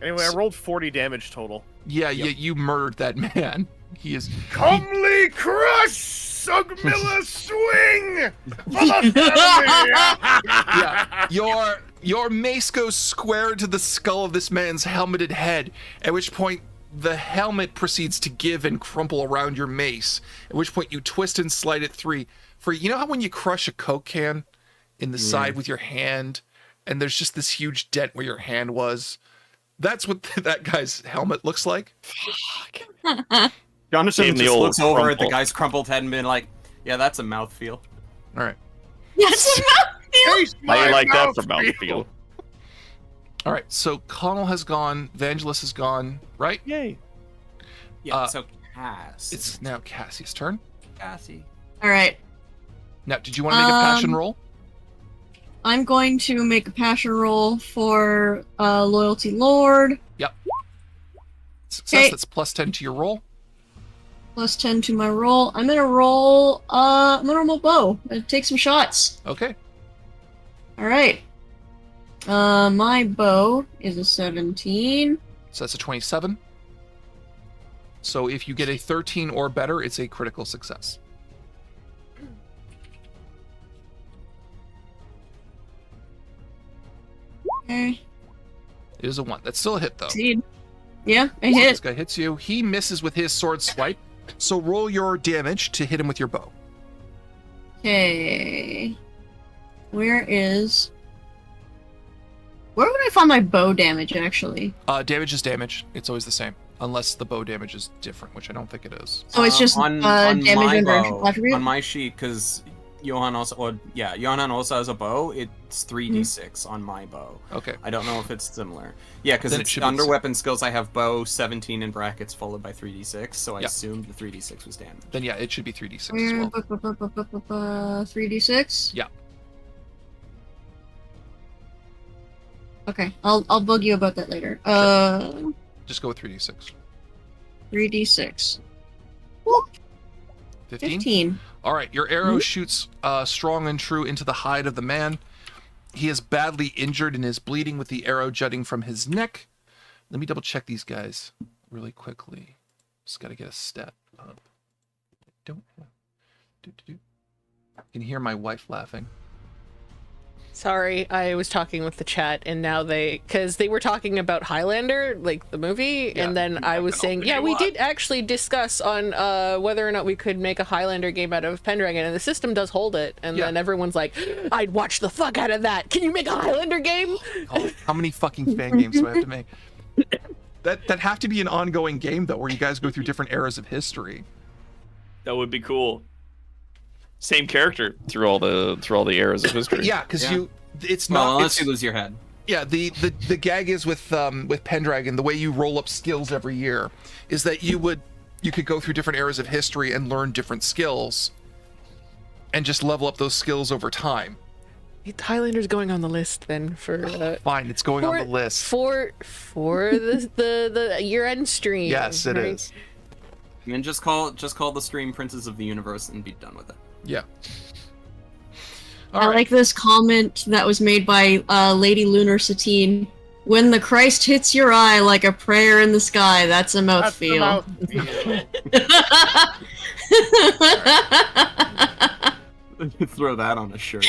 Anyway, I rolled 40 damage total. Yeah, you murdered that man. He is Comely crush, Sugmilla swing. For the family. Yeah, your mace goes square to the skull of this man's helmeted head, at which point the helmet proceeds to give and crumple around your mace, at which point you twist and slide it free. You know how when you crush a Coke can in the side with your hand, and there's just this huge dent where your hand was? That's what that guy's helmet looks like. Jonathan just looks over at the crumple. guy's crumpled head and been like, yeah, that's a mouthfeel. All right. Yes, Taste How you my like that for mouthfeel. mouthfeel? All right, so Connell has gone, Vangelis has gone, right? Yay. Yeah, so Cass. It's now Cassie's turn. Cassie. All right. Now, did you want to make a passion roll? I'm going to make a passion roll for Loyalty Lord. Yep. Success, Okay. that's plus 10 to your roll. Plus 10 to my roll. I'm gonna roll a normal bow. Take some shots. Okay. Alright. My bow is a 17. So that's a 27. So if you get a 13 or better, it's a critical success. Okay. It is a 1. That's still a hit, though. Succeed. Yeah, I So hit. this guy hits you. He misses with his sword swipe. So roll your damage to hit him with your bow. Okay. Where would I find my bow damage, actually? Damage is damage. It's always the same. Unless the bow damage is different, which I don't think it is. So it's just on damage my under bow, attribute? on my sheet, because Johan also has a bow. It's 3d6 on my bow. Okay. I don't know if it's similar. Yeah, because Then it it's should be under the same. weapon skills. I have bow 17 in brackets followed by 3d6. So I Yeah. assumed the 3d6 was damage. Then yeah, it should be 3d6 as well. 3d6? Yeah. Okay, I'll bug you about that later. Just go with 3d6. 3d6. 15? All right, your arrow shoots strong and true into the hide of the man. He is badly injured and is bleeding with the arrow jutting from his neck. Let me double check these guys really quickly. Just got to get a stat up. Don't have. I can hear my wife laughing. Sorry, I was talking with the chat, and now because they were talking about Highlander, like the movie, and then I was saying, yeah, we did actually discuss on whether or not we could make a Highlander game out of Pendragon, and the system does hold it, and then everyone's like, I'd watch the fuck out of that. Can you make a Highlander game? How many fucking fan games do I have to make? That have to be an ongoing game though, where you guys go through different eras of history. That would be cool. Same character through all the eras of history. Yeah, because it's Well, not. unless you lose your head. Yeah, the gag is with Pendragon, the way you roll up skills every year is that you could go through different eras of history and learn different skills, and just level up those skills over time. Highlander going on the list then for Fine, it's going on the list for the year-end stream. Yes, it is. And then just call the stream Princes of the Universe and be done with it. Yeah. I like this comment that was made by Lady Lunar Satine. When the Christ hits your eye like a prayer in the sky, that's a mouthfeel. Throw that on a shirt.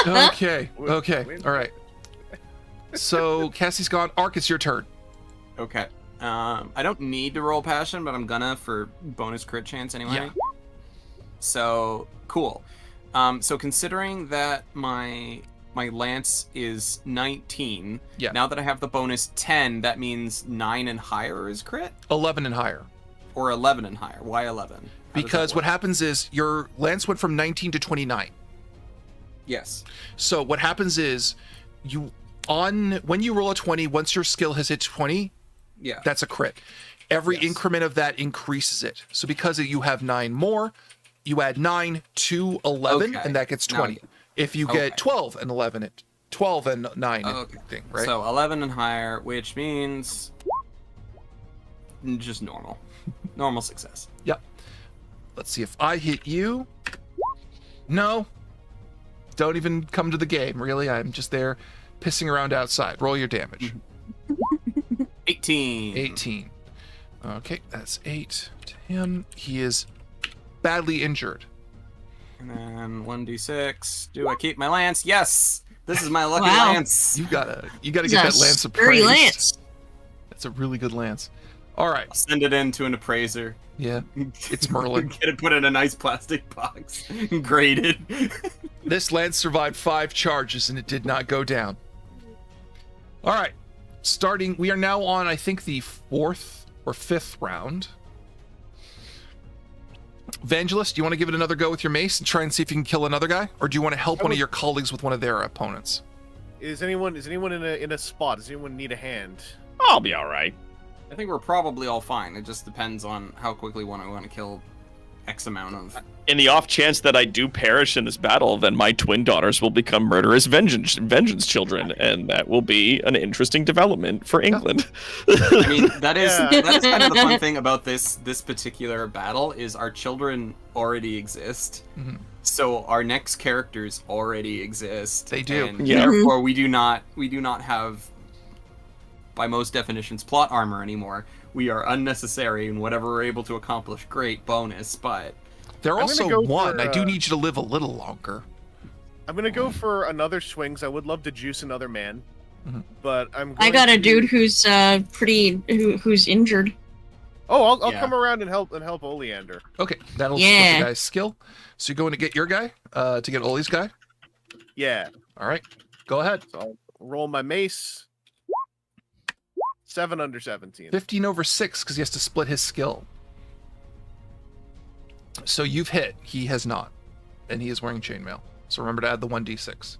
Okay, all right. So Cassie's gone. Ark, it's your turn. Okay. I don't need to roll passion, but I'm gonna for bonus crit chance anyway. Yeah. So cool. So considering that my lance is 19, now that I have the bonus 10, that means 9 and higher is crit? 11 and higher. Or 11 and higher. Why 11? Because what happens is your lance went from 19 to 29. Yes. So what happens is when you roll a 20, once your skill has hit 20, that's a crit. Every increment of that increases it. So because you have 9 more, you add 9 to 11, and that gets 20. If you get 12 and 11, 12 and 9 thing, right? So 11 and higher, which means just normal. Normal success. Yep. Let's see if I hit you. No. Don't even come to the game, really. I'm just there pissing around outside. Roll your damage. 18. 18. Okay, that's 8 to him. He is badly injured. And then 1d6. Do I keep my lance? Yes! This is my lucky Wow. lance. You gotta get that lance Sturdy appraised. lance. That's a really good lance. All right. I'll send it in to an appraiser. Yeah, it's Merlin. Get it put in a nice plastic box. Graded. This lance survived 5 charges and it did not go down. All right. We are now on, I think, the 4th or 5th round. Evangelist, do you want to give it another go with your mace and try and see if you can kill another guy? Or do you want to help one of your colleagues with one of their opponents? Is anyone in a spot? Does anyone need a hand? I'll be all right. I think we're probably all fine. It just depends on how quickly I want to kill X amount of... In the off chance that I do perish in this battle, then my twin daughters will become murderous vengeance children, and that will be an interesting development for England. I mean, that is kind of the fun thing about this particular battle is our children already exist. Mm-hmm. So our next characters already exist. They do. And Yeah. therefore we do not have, by most definitions, plot armor anymore. We are unnecessary, and whatever we're able to accomplish, great bonus, but... They're I'm also gonna go one. for, I do need you to live a little longer. I'm gonna go for another swing. 'Cause I would love to juice another man, but I'm. I Going got a to... dude who's who's injured. Oh, I'll Yeah. come around and help Oleander. Okay, that'll Yeah. split the guy's skill. So you're going to get your guy, to get Oli's guy? Yeah. All right, go ahead. So I'll roll my mace. 7 under 17. 15 over 6, because he has to split his skill. So you've hit. He has not. And he is wearing chainmail. So remember to add the 1d6.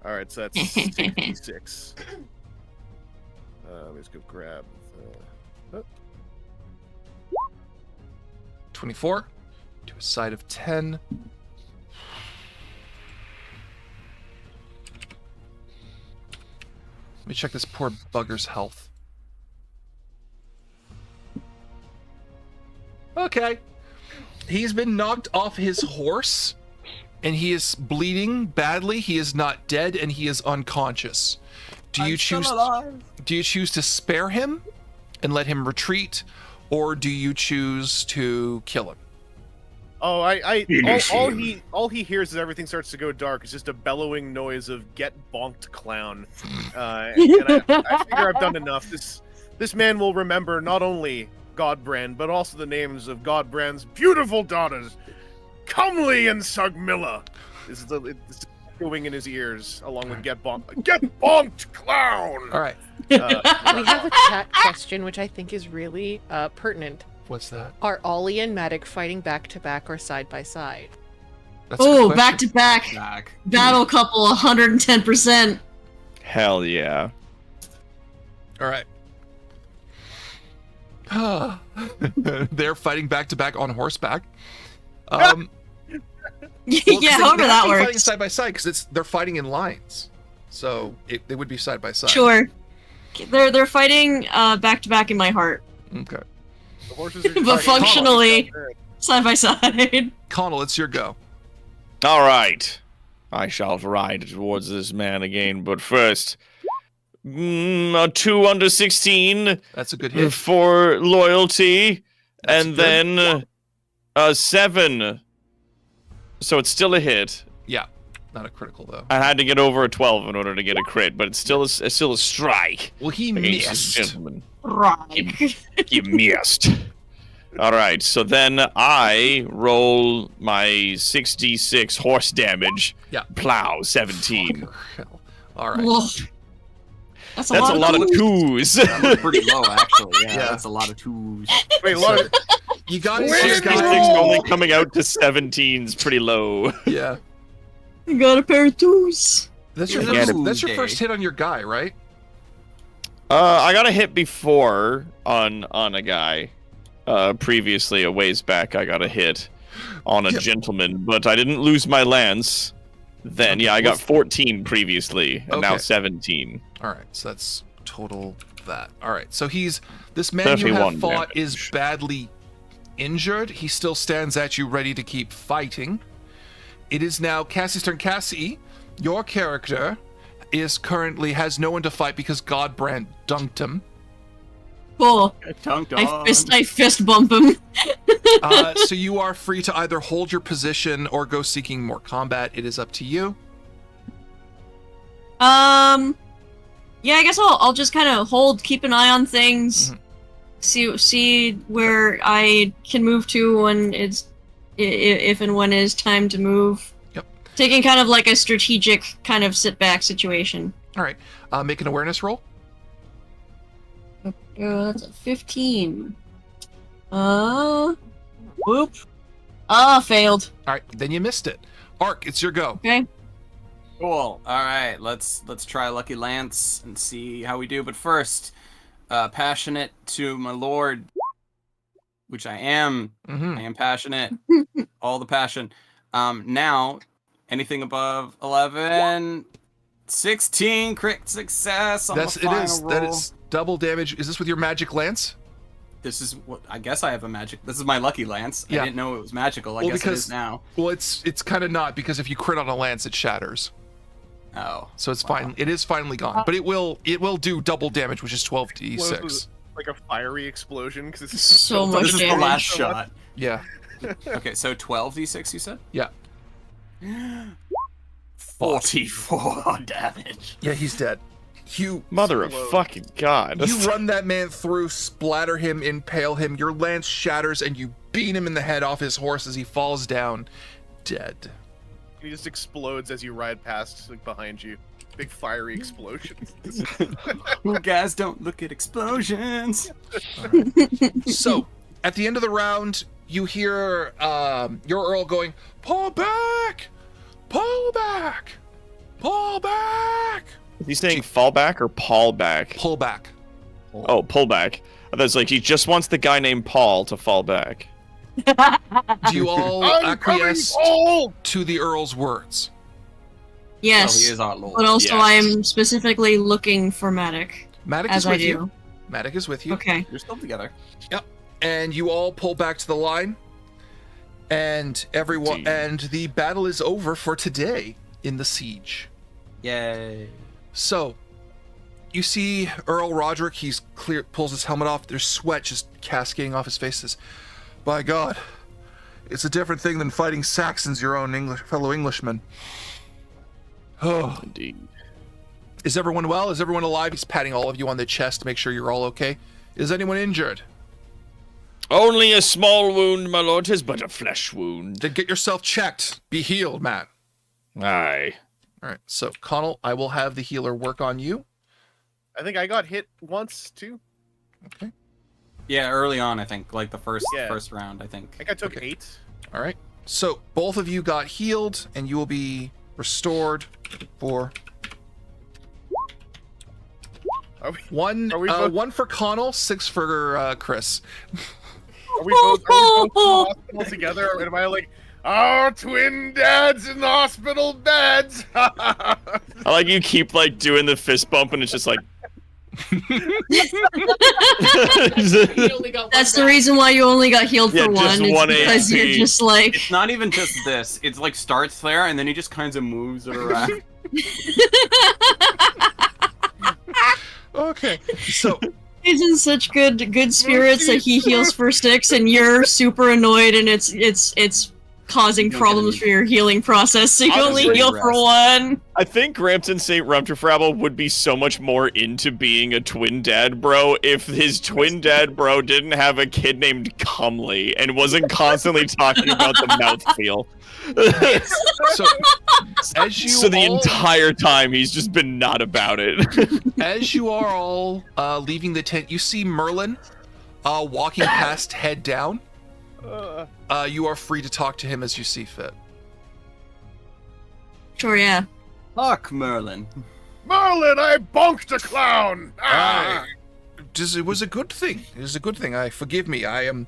All right, so that's 66. Let me just go grab. 24 to a side of 10. Let me check this poor bugger's health. Okay. He's been knocked off his horse, and he is bleeding badly. He is not dead, and he is unconscious. Do you choose to spare him and let him retreat, or do you choose to kill him? Oh, all he hears as everything starts to go dark is just a bellowing noise of "get bonked, clown," and I figure I've done enough. This man will remember not only Godbrand, but also the names of Godbrand's beautiful daughters, Comely and Sugmilla. This is it's echoing in his ears, along with "get bonked, clown." All right. We have a chat question, which I think is really pertinent. What's that? Are Ollie and Matic fighting back to back or side by side? Oh, back to back. Battle couple 110%. Hell yeah. All right. They're fighting back to back on horseback. Yeah, however that Fighting works. side by side because they're fighting in lines, so they would be side by side. Sure. They're fighting back to back in my heart. Okay. The horses are But functionally side by side. Connell, it's your go. All right. I shall ride towards this man again, but first, a 2 under 16. That's a good hit. For loyalty, and then a 7. So it's still a hit. Yeah, not a critical though. I had to get over a 12 in order to get a crit, but it's still a strike. Well, he against missed. this gentleman. Right. You missed. All right, so then I roll my 66 horse damage. Yeah. Plow 17. All right. Whoa. That's a lot of twos. That was pretty low, actually. Yeah, Yeah. that's a lot of twos. Wait, a lot of... You got it. 66 only coming out to 17's pretty low. Yeah. You got a pair of twos. That's your Get first, it. that's your first hit on your guy, right? I got a hit before on a guy. Previously, a ways back, I got a hit on a gentleman, but I didn't lose my lance. Then, yeah, I got 14 previously, and now Okay. 17. All right, so that's total that. All right, so this man you have 31 fought damage. is badly injured. He still stands at you, ready to keep fighting. It is now Cassie's turn. Cassie, your character has no one to fight because Godbrand dunked him. Cool. I fist bump him. So you are free to either hold your position or go seeking more combat. It is up to you. Yeah, I guess I'll just kind of hold, keep an eye on things, see where I can move to when it's if and when it is time to move. Yep. Taking kind of like a strategic kind of sit back situation. All right. Make an awareness roll. That's a 15. Whoop. Failed. All right, then you missed it. Ark, it's your go. Okay. Cool. All right, let's try Lucky Lance and see how we do. But first, passionate to my lord, which I am. I am passionate. All the passion. Now, anything above 11, 16, crit success on the final roll. That is double damage. Is this with your magic lance? This is what I guess I have a magic. This is my lucky lance. Yeah. I didn't know it was magical. I guess it is now. Well, it's kind of not, because if you crit on a lance, it shatters. Oh. So it's fine. It is finally gone, but it will do double damage, which is 12d6. Like a fiery explosion because it's so much This is the last shot. Yeah. Okay, so 12d6 you said? Yeah. 44 damage. Yeah, he's dead. You mother of fucking god. You run that man through, splatter him, impale him. Your lance shatters, and you beat him in the head off his horse as he falls down, dead. He just explodes as you ride past, like behind you. Big fiery explosion. You guys don't look at explosions. So, at the end of the round, you hear your Earl going, "Pull back! Pull back! Pull back!" Is he saying fall back or Paul back? Pull back. Oh, pull back. I thought it's like he just wants the guy named Paul to fall back. Do you all acquiesce coming, to the Earl's words? Yes. Oh, he is our lord. But also, Yes. I am specifically looking for Matic. Matic as is with I do. you. Matic is with you. Okay. You're still together. Yep. And you all pull back to the line, and everyone, and the battle is over for today in the siege. Yay. So, you see Earl Roderick. He's pulls his helmet off. There's sweat just cascading off his face. Says, "By God, it's a different thing than fighting Saxons, your own fellow Englishmen." Oh, indeed. Is everyone well? Is everyone alive? He's patting all of you on the chest to make sure you're all okay. Is anyone injured? Only a small wound, my lord. 'Tis but a flesh wound. Then get yourself checked. Be healed, Matt. Aye. All right. So, Connell, I will have the healer work on you. I think I got hit once too. Okay. Yeah, early on, I think, like the first Yeah. round, I think. I think I took 8. All right. So, both of you got healed, and you will be restored for one for Connell, 6 for Chris. Are we both in the hospital together? Or am I like, our twin dads in the hospital beds? I like you keep like doing the fist bump, and it's just like. That's the reason why you only got healed for one. just It's one because AP. you're just like. It's not even just this. It's like starts there, and then he just kind of moves it around. Okay. So. He's in such good spirits that he heals for 6, and you're super annoyed, and it's causing problems for your healing process, so you only heal for 1. I think Grampton St. Rumterfrabble would be so much more into being a twin dad bro if his twin dad bro didn't have a kid named Comely and wasn't constantly talking about the mouthfeel. So, as you the entire time he's just been not about it. As you are all leaving the tent, you see Merlin walking past, head down. You are free to talk to him as you see fit. Sure, yeah. Fuck Merlin. Merlin, I bonked a clown! Ah! It was a good thing. It was a good thing. Forgive me. I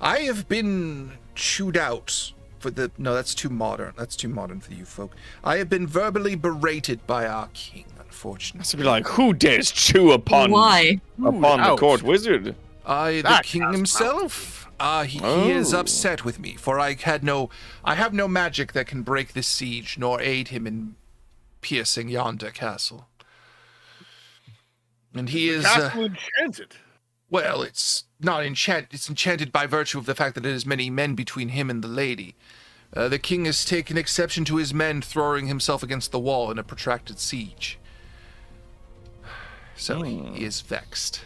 have been chewed out for the. No, that's too modern. That's too modern for you folk. I have been verbally berated by our king. Unfortunately. To be like, who dares chew upon? Why? Upon the court wizard? The king himself. He is upset with me, for I have no magic that can break this siege, nor aid him in piercing yonder castle. And he is castle enchanted. Well, it's not enchanted. It's enchanted by virtue of the fact that it has many men between him and the lady. The king has taken exception to his men throwing himself against the wall in a protracted siege. So he is vexed.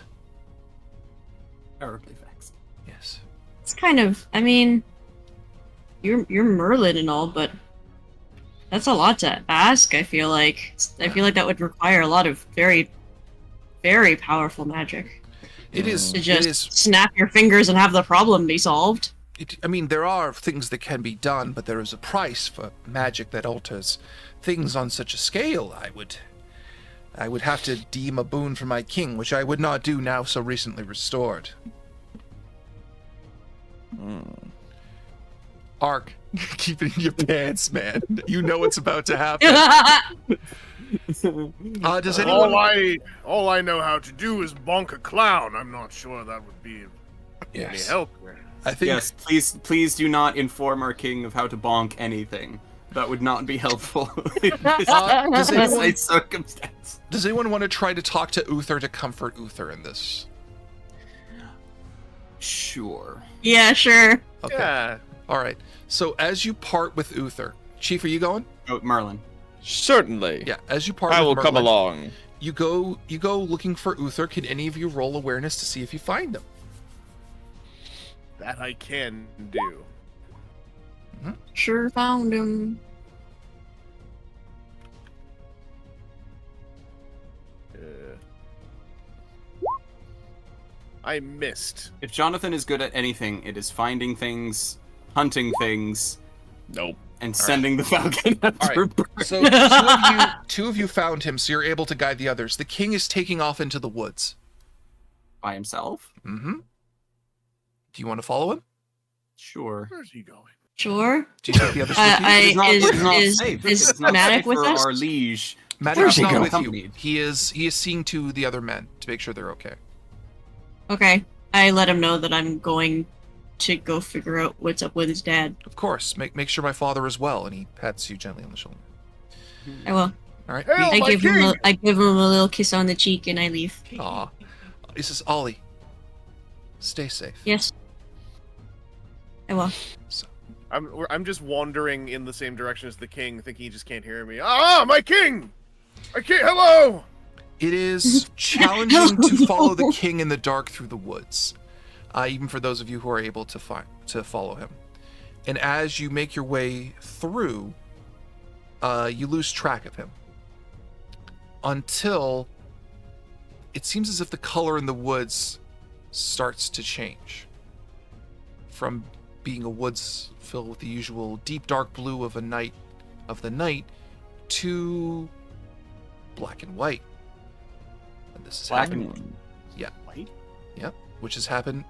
Terribly vexed. Yes. It's kind of, I mean, you're Merlin and all, but that's a lot to ask, I feel like. I feel like that would require a lot of very, very powerful magic. It is. To just snap your fingers and have the problem be solved. I mean, there are things that can be done, but there is a price for magic that alters things on such a scale. I would have to deem a boon for my king, which I would not do now so recently restored. Ark, keep it in your pants, man. You know what's about to happen. Does anyone? All I know how to do is bonk a clown. I'm not sure that would be any help. I think. Yes, please do not inform our king of how to bonk anything. That would not be helpful. Does anyone, circumstance. Does anyone want to try to talk to Uther to comfort Uther in this? Sure. Yeah, sure. Okay. Yeah. All right. So as you part with Uther, Chief, are you going? Oh, Merlin. Certainly. Yeah. As you part, I with will Merlin, come along. You go looking for Uther. Can any of you roll awareness to see if you find him? That I can do. Sure found him. I missed. If Jonathan is good at anything, it is finding things, hunting things. Nope. And sending the falcon after All right. So two of you found him, so you're able to guide the others. The king is taking off into the woods. By himself? Mm-hmm. Do you want to follow him? Sure. Where's he going? Sure. Do you take the others with you? Is Matic with us? Our liege. Matic's not with you. He is seeing to the other men to make sure they're okay. Okay. I let him know that I'm going to go figure out what's up with his dad. Of course. Make sure my father is well, and he pats you gently on the shoulder. I will. All right. I give him a little kiss on the cheek and I leave. Aw. This is Ollie. Stay safe. Yes. I will. I'm just wandering in the same direction as the king, thinking he just can't hear me. Ah, my king! My king, hello! It is challenging to follow the king in the dark through the woods, even for those of you who are able to follow him. And as you make your way through, you lose track of him until it seems as if the color in the woods starts to change from being a woods filled with the usual deep dark blue of the night to black and white. And this is happening. Yeah. White? Yep. Which has happened.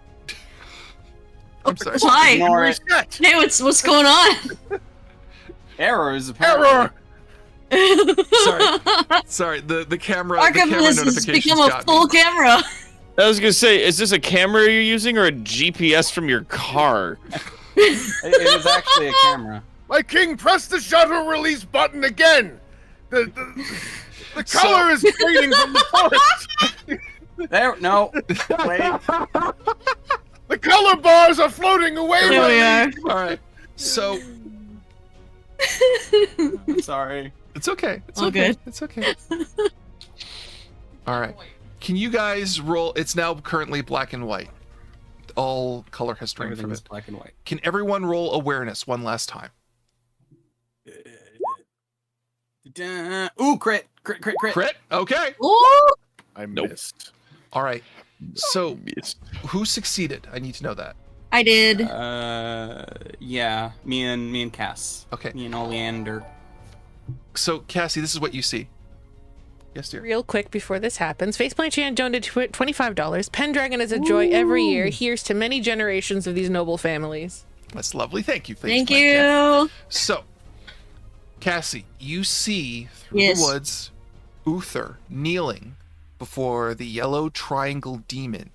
I'm sorry. Why? Hey, what's going on? Errors. Error. Sorry. The camera. Arkham the camera has notifications become a got full me. camera. I was gonna say, is this a camera you're using or a GPS from your car? It is actually a camera. My king, press the shutter release button again. The color is fading from the forest. There, no. Wait. The color bars are floating away. There we are. All right. So. I'm sorry. It's okay. It's All okay. good. It's okay. All right. Can you guys roll? It's now currently black and white. All color has drained from Everything's it. black and white. Can everyone roll awareness one last time? Ooh, crit. Crit? Okay. Ooh. I missed. All right. So, who succeeded? I need to know that. I did. Yeah, me and Cass. Okay. Me and Oleander. So, Cassie, this is what you see. Yes, dear. Real quick before this happens, Faceplant Chan donated $25. Pendragon is a joy every year. Here's to many generations of these noble families. That's lovely. Thank you. Thank Faceplant. you. Yeah. So, Cassie, you see through Yes. the woods Uther kneeling before the yellow triangle demon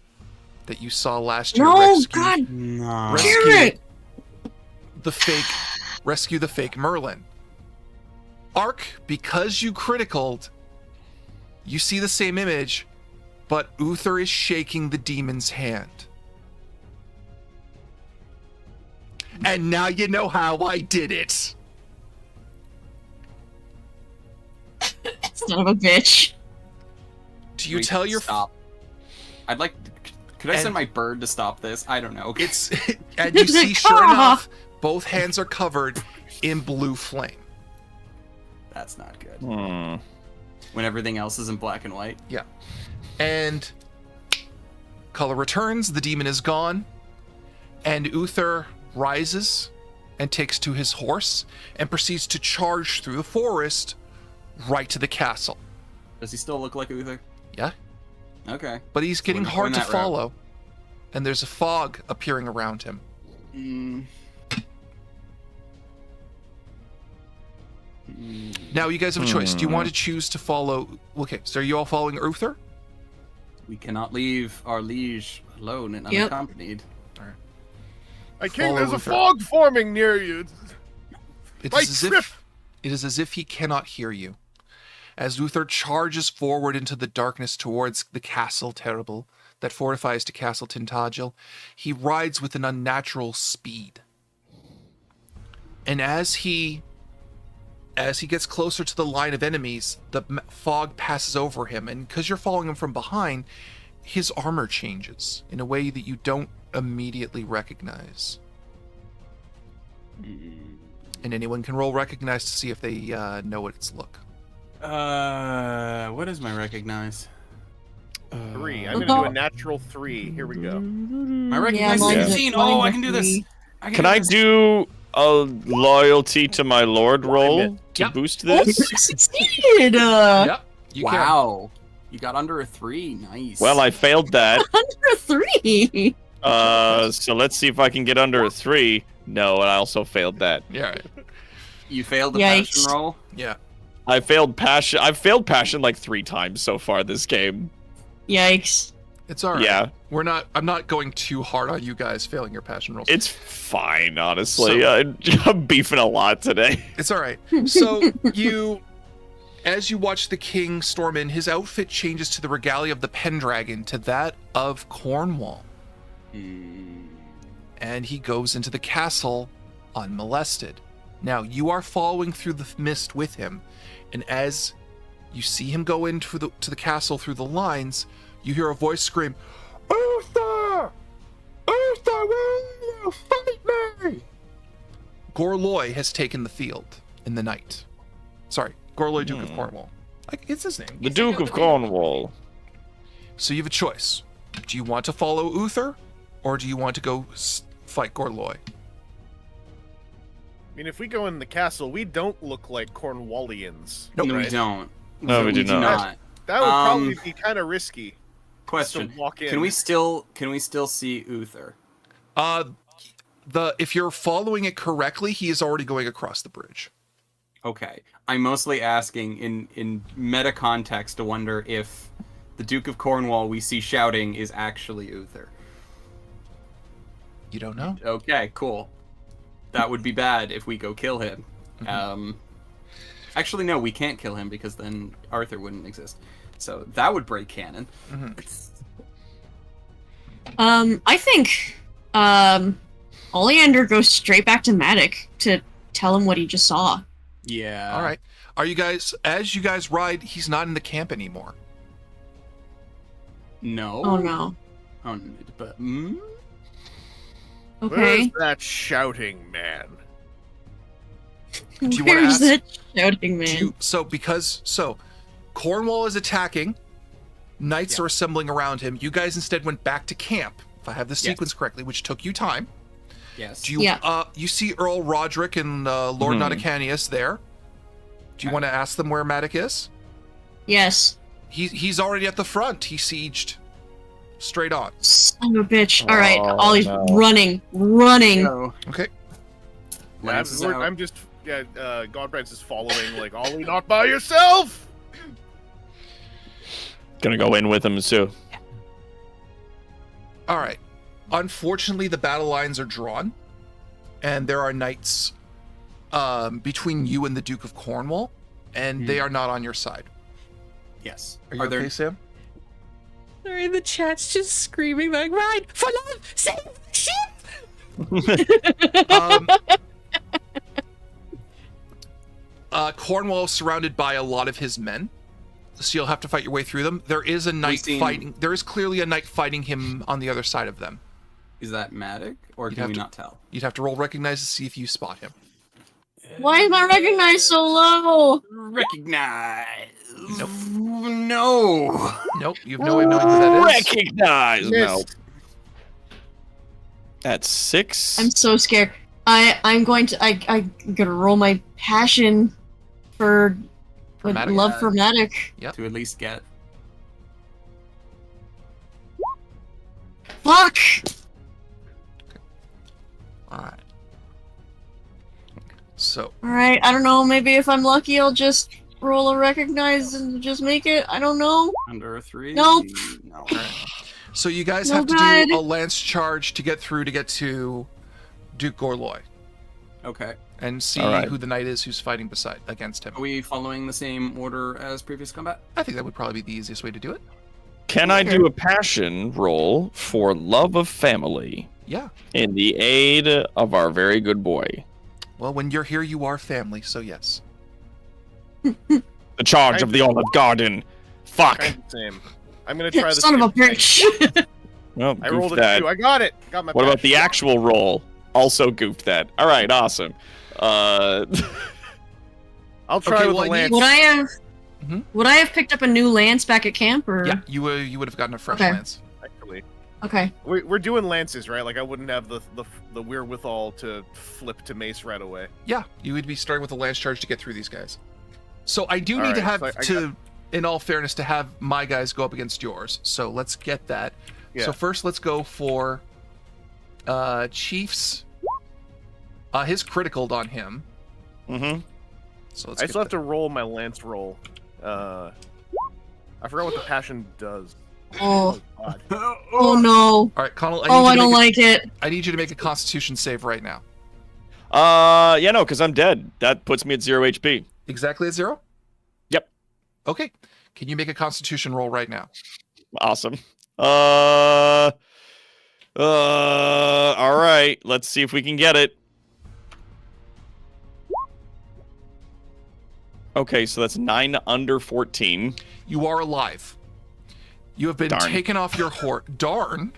that you saw last year. No, rescue, God. No. Damn it. Rescue the fake Merlin. Ark, because you criticaled, you see the same image, but Uther is shaking the demon's hand. And now you know how I did it. Son of a bitch. Do you tell your stop? I'd like. Could I send my bird to stop this? I don't know. It's and you see, sure enough, both hands are covered in blue flame. That's not good. When everything else is in black and white. Yeah. And color returns, the demon is gone, and Uther rises and takes to his horse and proceeds to charge through the forest right to the castle. Does he still look like Uther? Yeah. Okay. But he's getting we're hard to going that route. follow. And there's a fog appearing around him. Now you guys have a choice. Do you want to choose to follow... Okay, so are you all following Uther? We cannot leave our liege alone and Yep. unaccompanied. I can't. Follow There's a Uther. fog forming near you. It My is, trip. it is as if he cannot hear you. As Uther charges forward into the darkness towards the castle terrible that fortifies to Castle Tintagel, he rides with an unnatural speed. And as he gets closer to the line of enemies, the fog passes over him, and because you're following him from behind, his armor changes in a way that you don't immediately recognize. And anyone can roll recognize to see if they know what its look. What is my recognize? 3. I'm gonna do a natural 3. Here we go. My recognize is 15. Oh, I can do this. Can I do a loyalty to my lord roll to boost this? Succeeded! Yep. You wow. You got under a 3. Nice. Well, I failed that. Under a 3! So let's see if I can get under a 3. No, and I also failed that. Yeah. Right. You failed the Yikes. passion roll? Yeah. I've failed passion like 3 times so far this game. Yikes. It's all right. Yeah. I'm not going too hard on you guys failing your passion rolls. It's fine, honestly. I'm beefing a lot today. It's all right. So as you watch the king storm in, his outfit changes to the regalia of the Pendragon to that of Cornwall. And he goes into the castle unmolested. Now, you are following through the mist with him, and as you see him go into to the castle through the lines, you hear a voice scream, "Uther! Uther, will you fight me?" Gorloy has taken the field in the night. Sorry, Gorloy, Duke of Cornwall. It's his name. The Duke of Cornwall. So you have a choice. Do you want to follow Uther, or do you want to go fight Gorloy? I mean, if we go in the castle, we don't look like Cornwallians. Nope. No, we right? don't. No, we do not. That would probably be kind of risky. Question: To walk in. Can we still see Uther? If you're following it correctly, he is already going across the bridge. Okay, I'm mostly asking in meta context to wonder if the Duke of Cornwall we see shouting is actually Uther. You don't know. Okay, cool. That would be bad if we go kill him. Actually, no, we can't kill him because then Arthur wouldn't exist. So that would break canon. I think Oleander goes straight back to Matic to tell him what he just saw. Yeah. All right. As you guys ride, he's not in the camp anymore. No. Oh no. Oh, but Okay. Where's that shouting man? Do you want to Where's ask? that shouting man? So Cornwall is attacking. Knights are assembling around him. You guys instead went back to camp, if I have the sequence correctly, which took you time. Yes. Do you you see Earl Roderick and Lord Notacanius there? Do you want to ask them where Matic is? Yes. He's already at the front. He sieged straight on. Son of a bitch. All right, Oh, Ollie's no. running. Okay. I'm just Godbrand's is following like Ollie, not by yourself. Gonna go in with him too. All right. Unfortunately, the battle lines are drawn, and there are knights between you and the Duke of Cornwall, and they are not on your side. Yes. Are you okay, Sam? Sorry, the chat's just screaming like, "Ride for love, save the ship!" Cornwall is surrounded by a lot of his men, so you'll have to fight your way through them. There is a knight fighting. There is clearly a knight fighting him on the other side of them. Is that Matic, or can we not tell? You'd have to roll recognize to see if you spot him. Why is my recognize so low? Recognize. Nope. No. Nope. You have no way of knowing who that is. Recognize. No. That's 6. I'm so scared. I'm gonna roll my passion for Matic? love for Matic. Yep. To at least get. Fuck! Alright. So. Alright, I don't know, maybe if I'm lucky I'll just roll a recognize and just make it. I don't know. Under a 3? Nope. No. So you guys No have to good. do a lance charge to get through to get to Duke Gorloy. Okay. And see Alright. who the knight is who's fighting against him. Are we following the same order as previous combat? I think that would probably be the easiest way to do it. Can I do a passion roll for love of family? Yeah. In the aid of our very good boy. Well, when you're here, you are family, so yes. The charge of the Olive Garden. Fuck. Kind of same. I'm gonna try this. Son of a bitch. Well, I goof rolled a that. 2. I got it. Got my. What about passion. the actual roll? Also goofed that. All right, awesome. I'll try Okay, with well, the I lance. need- Would I have Mhm. would I have picked up a new lance back at camp or Yeah, you would have gotten a fresh Okay. lance. Actually, Okay. we're doing lances, right? Like I wouldn't have the wherewithal to flip to mace right away. Yeah, you would be starting with a lance charge to get through these guys. So I do need to Alright, have so I in all fairness, to have my guys go up against yours. So let's get that. Yeah. So first, let's go for Chief's. His criticaled on him. Mm-hmm. So let's I get still have to roll my lance roll. I forgot what the passion does. Oh. God. Oh no. All right, Connell. I don't like it. I need you to make a Constitution save right now. Yeah, no, because I'm dead. That puts me at 0 HP. Exactly at 0? Yep. Okay. Can you make a Constitution roll right now? Awesome. All right. Let's see if we can get it. Okay, so that's 9 under 14. You are alive. You have been Darn. taken off your horse. Darn.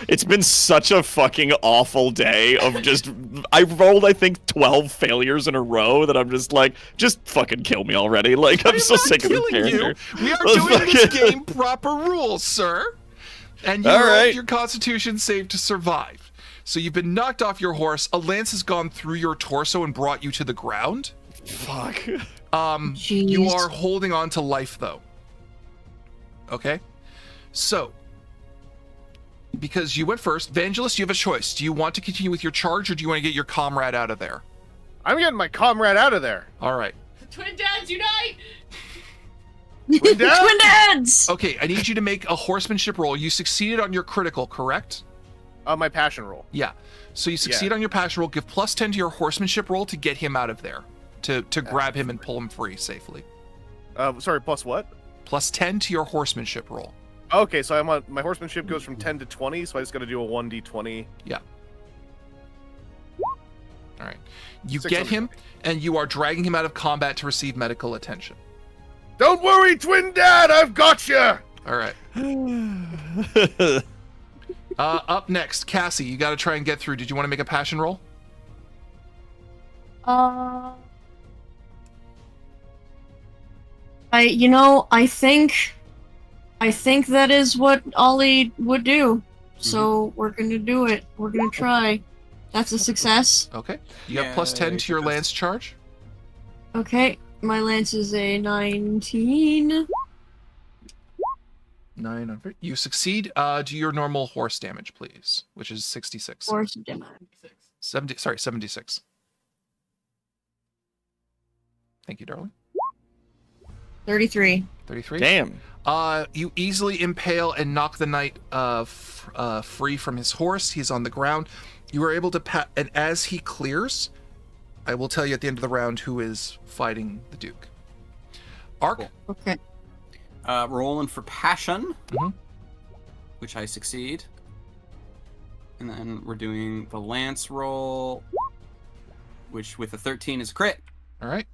It's been such a fucking awful day of just... I rolled, I think, 12 failures in a row that I'm just like, just fucking kill me already. Like, I'm so sick of this character. We are doing this game proper rules, sir. And you All rolled right. your Constitution save to survive. So you've been knocked off your horse. A lance has gone through your torso and brought you to the ground. Fuck. You are holding on to life, though. Okay? So, because you went first, Vangelis, you have a choice. Do you want to continue with your charge, or do you want to get your comrade out of there? I'm getting my comrade out of there. All right. Twin dads unite! Twin dad? Twin dads! Okay, I need you to make a horsemanship roll. You succeeded on your critical, correct? My passion roll. Yeah. So you succeed on your passion roll. Give +10 to your horsemanship roll to get him out of there. To grab him and pull him free safely. Sorry, plus what? +10 to your horsemanship roll. Okay, so I'm on, my horsemanship goes from 10 to 20, so I just got to do a 1d20. Yeah. All right. You 6 get under him, and you are dragging him out of combat to receive medical attention. Don't worry, twin dad, I've got you. All right. Up next, Cassie. You got to try and get through. Did you want to make a passion roll? I think that is what Ollie would do. So we're gonna do it. We're gonna try. That's a success. Okay. You got +10 to your lance charge. Okay, my lance is a 19. 9 under. You succeed. Do your normal horse damage, please, which is 66. Horse damage. 76. Thank you, darling. 33. 33. Damn. You easily impale and knock the knight free from his horse. He's on the ground. You are able to and as he clears, I will tell you at the end of the round who is fighting the Duke. Ark. Okay. Rolling for passion. which I succeed. And then we're doing the lance roll, which with a 13 is a crit. All right.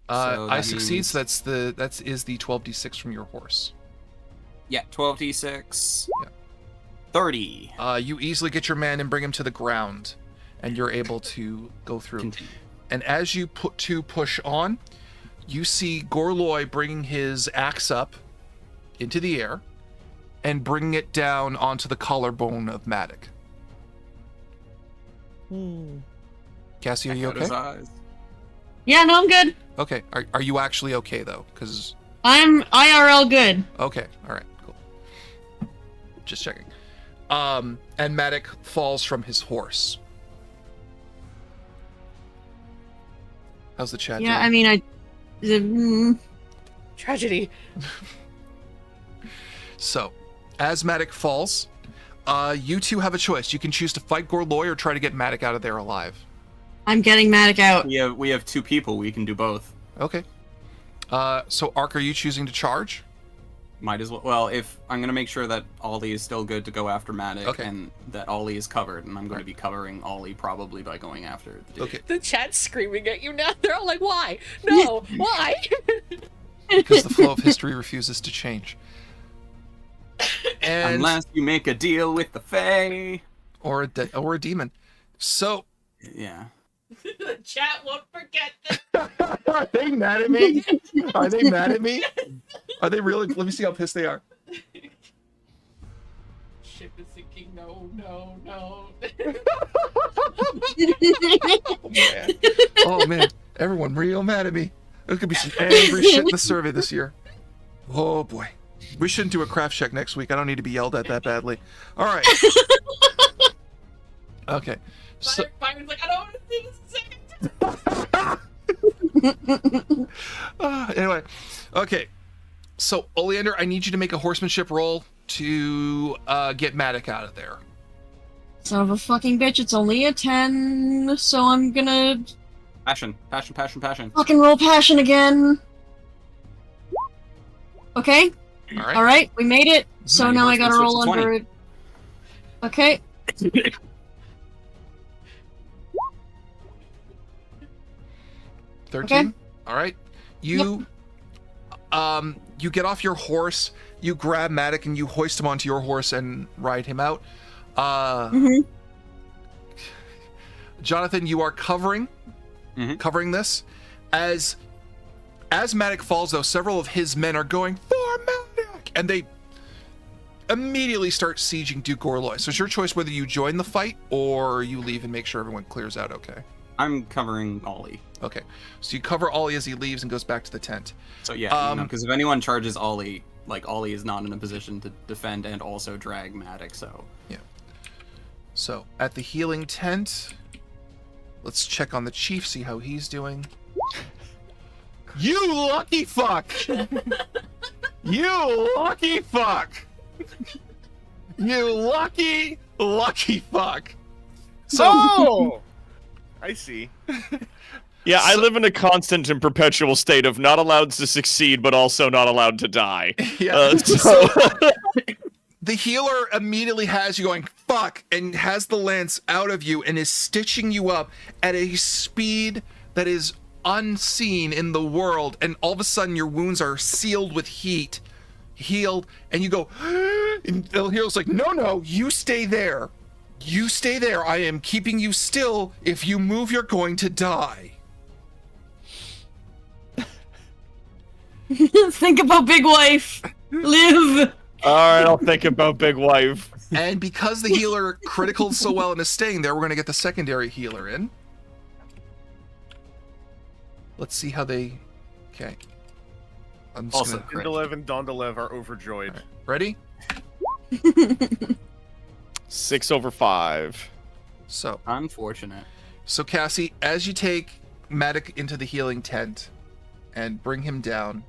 So I that succeed. means- So that is the 12d6 from your horse. Yeah, 12d6. Yeah. 30. You easily get your man and bring him to the ground, and you're able to go through. Continue. And as you push on, you see Gorloy bringing his axe up into the air and bringing it down onto the collarbone of Matic. Cassie, are you Out his okay? eyes. Yeah, no, I'm good. Okay. Are you actually okay though? Because I'm IRL good. okay. All right. Cool. Just checking. And Matic falls from his horse. How's the chat Yeah, doing? I mean, Tragedy. So, as Matic falls, you two have a choice. You can choose to fight Gorloy or try to get Matic out of there alive. I'm getting Matic out. We have 2 people. We can do both. Okay. So Ark, are you choosing to charge? Might as well. Well, if I'm going to make sure that Ollie is still good to go after Matic, Okay. and that Ollie is covered, and I'm going to be covering Ollie probably by going after the dude. Okay. The chat's screaming at you now. They're all like, why? No, why? Because the flow of history refuses to change. And Unless you make a deal with the Fae. or a demon. So Yeah. The chat won't forget this. are they mad at me? Are they mad at me? Are they really? Let me see how pissed they are. Ship is sinking. No, no, no. Oh man, everyone real mad at me. There's gonna be some angry shit in the survey this year. Oh boy. We shouldn't do a craft check next week. I don't need to be yelled at that badly. All right. Okay. So, Byron's like, I don't want to see this second. anyway, okay. So Oleander, I need you to make a horsemanship roll to get Matic out of there. Son of a fucking bitch, it's only a 10, so I'm gonna Passion. fucking roll passion again. Okay, All right. alright, we made it. So Now now your I gotta horseman roll switches under it. Okay. 13. Okay. All right. You you get off your horse, you grab Matic and you hoist him onto your horse and ride him out. Jonathan, you are covering this. As Matic falls though, several of his men are going for Matic and they immediately start sieging Duke Gorloy. So it's your choice whether you join the fight or you leave and make sure everyone clears out okay. I'm covering Ollie. Okay, so you cover Ollie as he leaves and goes back to the tent. So yeah, because if anyone charges Ollie, like Ollie is not in a position to defend and also drag Matic, so... Yeah. So, at the healing tent, let's check on the chief, see how he's doing. You lucky fuck! You lucky fuck! You lucky fuck! So, Oh! I see. Yeah, I live in a constant and perpetual state of not allowed to succeed, but also not allowed to die. Yeah. So the healer immediately has you going, fuck, and has the lance out of you and is stitching you up at a speed that is unseen in the world. And all of a sudden, your wounds are sealed with heat, healed, and you go, and the healer's like, no, you stay there. You stay there. I am keeping you still. If you move, you're going to die. Think about Big Wife. Live. Alright, I'll think about Big Wife. And because the healer criticaled so well and is staying there, we're going to get the secondary healer in. Let's see how they... Okay. I'm just Also, gonna... Indalev and Dondalev are overjoyed. Right. Ready? 6 over 5. So... Unfortunate. So, Cassie, as you take Matic into the healing tent and bring him down,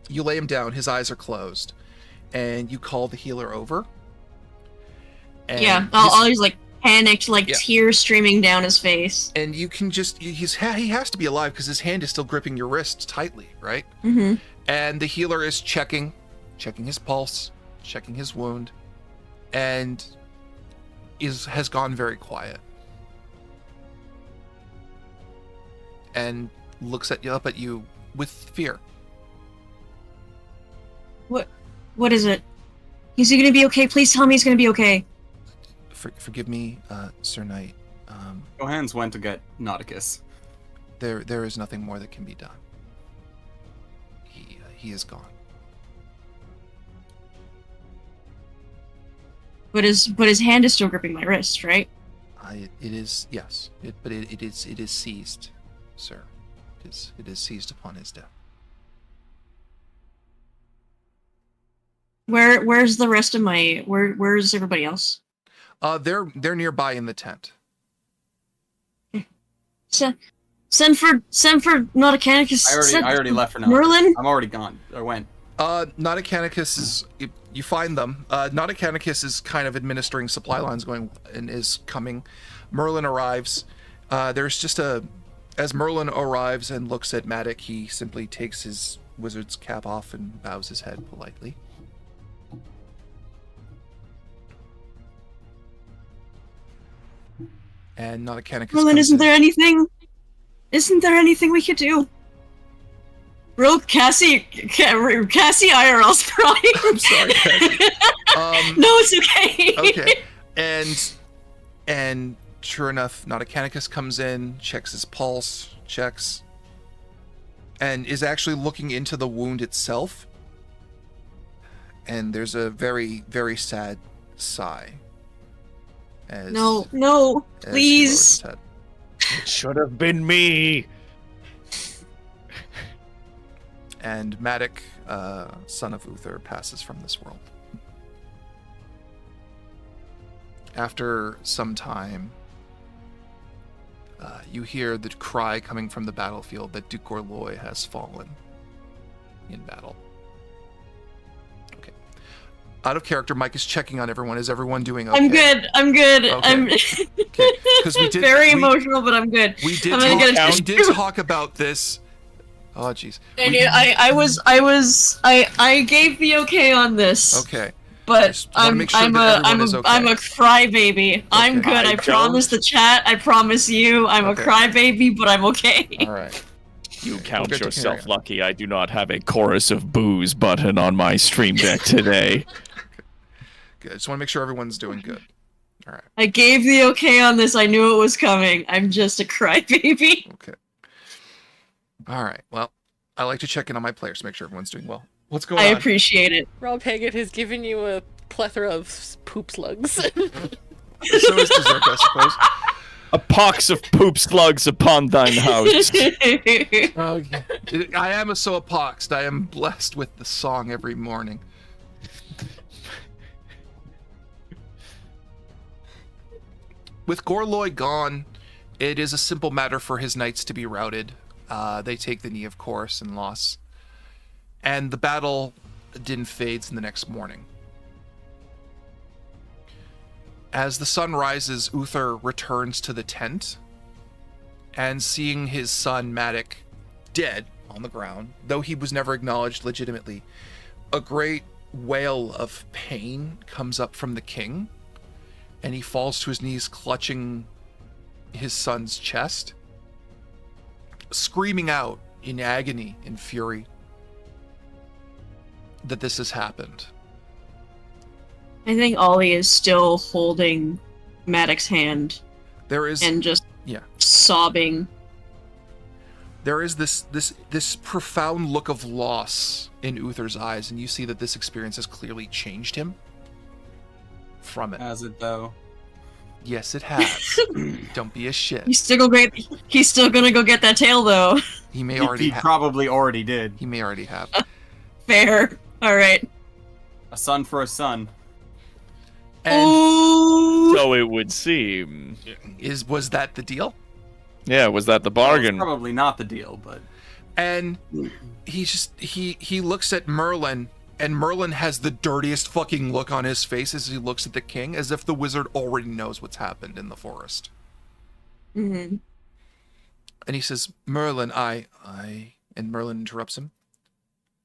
you lay him down, his eyes are closed, and you call the healer over. And Yeah, Ollie's like panicked, like tears streaming down his face. And you can just, he has to be alive because his hand is still gripping your wrist tightly, right? Mm-hmm. And the healer is checking checking his pulse, checking his wound, and has gone very quiet. And looks up at you with fear. What is it? Is he gonna be okay? Please tell me he's gonna be okay. Forgive me, Sir Knight. Johans went to get Nauticus. There is nothing more that can be done. He is gone. But his hand is still gripping my wrist, right? It is, yes. But it is seized, sir. It is seized upon his death. Where's the rest of my where's everybody else? They're nearby in the tent. Send for Nauticus. I already left for now. Merlin? I'm already gone. Or went. Nauticus is you find them. Nauticus is kind of administering supply lines going and is coming. Merlin arrives. There's just as Merlin arrives and looks at Matic, he simply takes his wizard's cap off and bows his head politely. And Nauticus Merlin, isn't there anything we could do? Bro, Cassie IRL's crying. I'm sorry, Cassie. No, it's okay. Okay. And sure enough, Nauticus comes in, checks his pulse, and is actually looking into the wound itself. And there's a very, very sad sigh. No, please. It should have been me. And Matic, son of Uther, passes from this world. After some time, you hear the cry coming from the battlefield that Duke Gorloy has fallen in battle. Okay. Out of character, Mike is checking on everyone. Is everyone doing okay? I'm good. Okay. I'm Because we did very emotional, but I'm good. We did I'm did talk about this. Oh jeez. I gave the okay on this. Okay. But I'm a okay. crybaby. I'm good. I promise the chat. I promise you. I'm a crybaby, but I'm okay. All right. You count yourself lucky I do not have a chorus of booze button on my stream deck today. Good. Just want to make sure everyone's doing good. All right. I gave the okay on this. I knew it was coming. I'm just a crybaby. Okay. All right. Well, I like to check in on my players to make sure everyone's doing well. What's going on? I appreciate it. Rob Haggett has given you a plethora of poop slugs. So is dessert, I suppose. A pox of poop slugs upon thine house. I am so apoxed. I am blessed with the song every morning. With Gorloy gone, it is a simple matter for his knights to be routed. They take the knee, of course, and loss. And the battle din fades in the next morning. As the sun rises, Uther returns to the tent, and seeing his son Matic dead on the ground, though he was never acknowledged legitimately, a great wail of pain comes up from the king, and he falls to his knees clutching his son's chest, screaming out in agony and fury that this has happened. I think Ollie is still holding Maddox's hand. And just sobbing. There is this profound look of loss in Uther's eyes, and you see that this experience has clearly changed him from it. Has it though? Yes, it has. Don't be a shit. He's still gonna go get that tail though. He may already He have. probably already did. He may already have. Fair. All right. A son for a son. And so it would seem. Was that the deal? Yeah, was that the bargain? Well, probably not the deal, but. And he looks at Merlin, and Merlin has the dirtiest fucking look on his face as he looks at the king, as if the wizard already knows what's happened in the forest. Mm-hmm. And he says, Merlin, and Merlin interrupts him.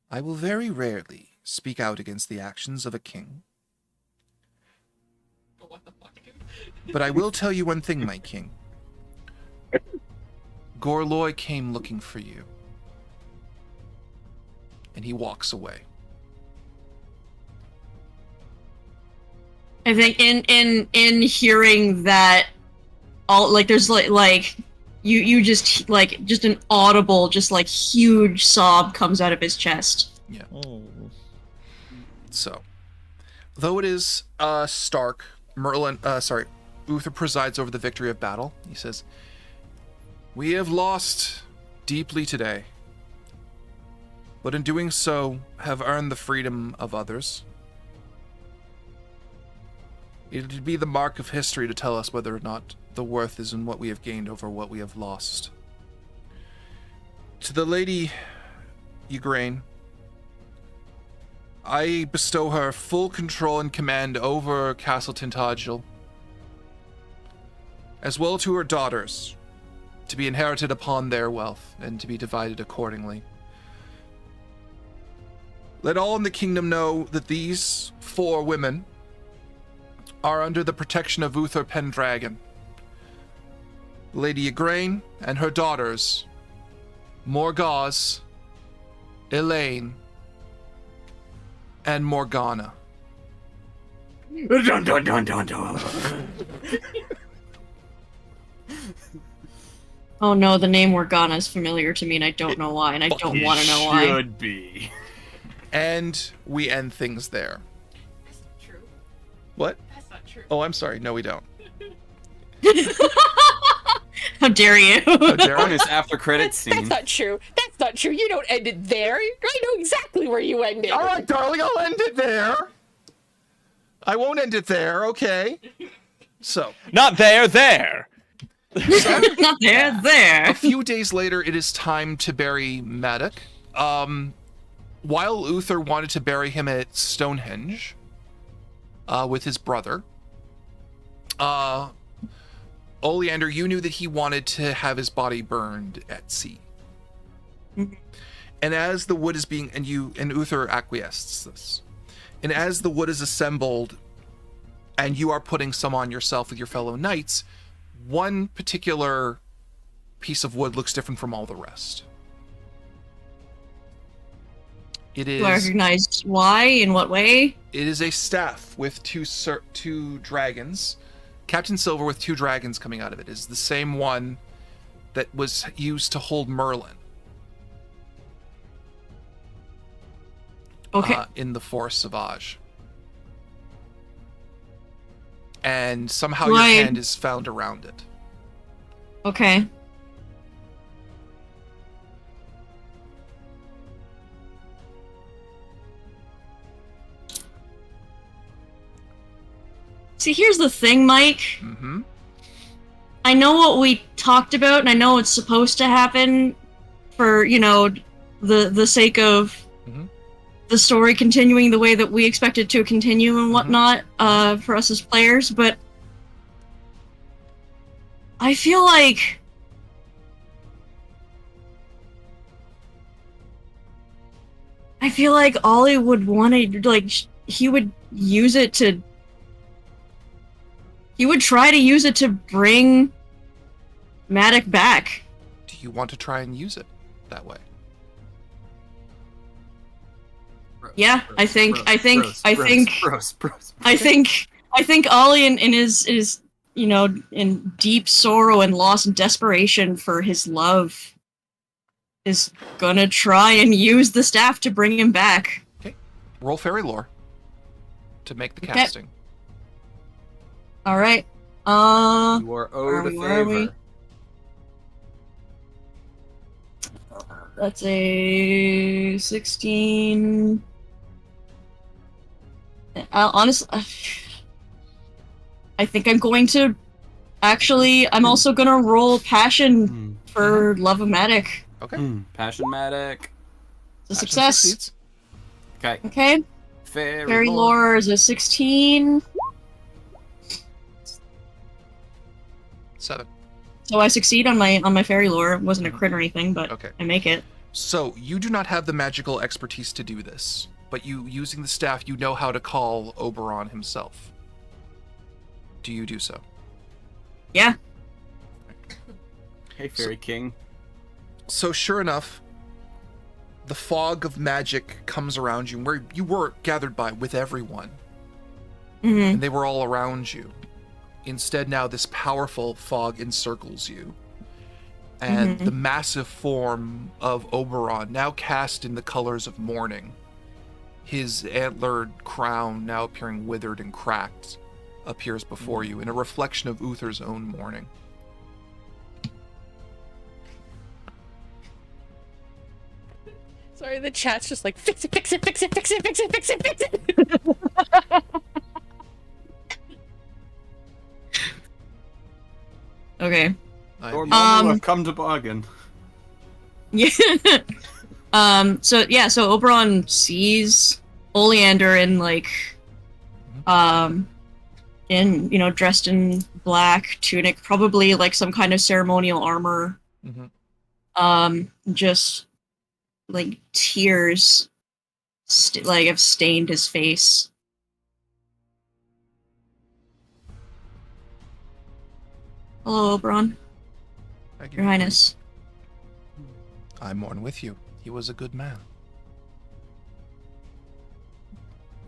I will very rarely speak out against the actions of a king. But I will tell you one thing, my king. Gorloy came looking for you. And he walks away. I think in hearing that, all like there's like you just like just an audible just like huge sob comes out of his chest. Yeah. So, though it is stark, Uther presides over the victory of battle. He says, "We have lost deeply today, but in doing so have earned the freedom of others. It would be the mark of history to tell us whether or not the worth is in what we have gained over what we have lost. To the Lady Igraine, I bestow her full control and command over Castle Tintagel, as well to her daughters, to be inherited upon their wealth and to be divided accordingly. Let all in the kingdom know that these 4 women are under the protection of Uther Pendragon, Lady Igraine and her daughters, Morgause, Elaine, and Morgana." Dun, dun, dun, dun, dun. Oh no, the name Morgana is familiar to me, and I don't know why, and I don't want to know why. Should be. And we end things there. That's not true. What? That's not true. Oh, I'm sorry. No, we don't. How dare you? How dare I? Bonus after credits scene. That's not true. That's not true. You don't end it there. I know exactly where you ended. All right, darling, I'll end it there. I won't end it there, okay? So. Not there. Not there. A few days later, it is time to bury Maddock. While Uther wanted to bury him at Stonehenge with his brother, Oleander, you knew that he wanted to have his body burned at sea. Mm-hmm. And as the wood is being, and Uther acquiesces this, and as the wood is assembled, and you are putting some on yourself with your fellow knights, one particular piece of wood looks different from all the rest. It is. Do I recognize why? In what way? It is a staff with two dragons. Captain Silver with 2 dragons coming out of it is the same one that was used to hold Merlin. Okay. In the Forest Sauvage. And somehow Why? your hand is found around it. Okay. See, here's the thing, Mike. Mm-hmm. I know what we talked about, and I know it's supposed to happen for, the sake of the story continuing the way that we expect it to continue and whatnot, for us as players, but I feel like Ollie would want to, he would use it to... He would try to use it to bring Maddock back. Do you want to try and use it that way? Yeah, I think Ollie in his in deep sorrow and loss and desperation for his love is gonna try and use the staff to bring him back. Okay. Roll fairy lore to make the casting. All right. You are owed a favor. That's a 16. Honestly, I think I'm going to. Actually, I'm also gonna roll passion for Love of Maddock. Okay. Passion Maddock. It's a success. Succeeds. Okay. Okay. Fairy lore is a 16. 7. So I succeed on my fairy lore. It wasn't a crit or anything, but Okay. I make it. So you do not have the magical expertise to do this, but you, using the staff, you know how to call Oberon himself. Do you do so? Yeah. Hey, Fairy King. So sure enough, the fog of magic comes around you, where you were gathered by with everyone. And they were all around you. Instead, now this powerful fog encircles you. And the massive form of Oberon, now cast in the colors of mourning, his antlered crown now appearing withered and cracked, appears before you in a reflection of Uther's own mourning. Sorry, the chat's just like, fix it, fix it, fix it, fix it, fix it, fix it, fix it. Okay. I've come to bargain. Yeah. So Oberon sees Oleander in dressed in black tunic, probably like some kind of ceremonial armor. Just like tears have stained his face. Hello, Oberon. Your Highness. I mourn with you. He was a good man.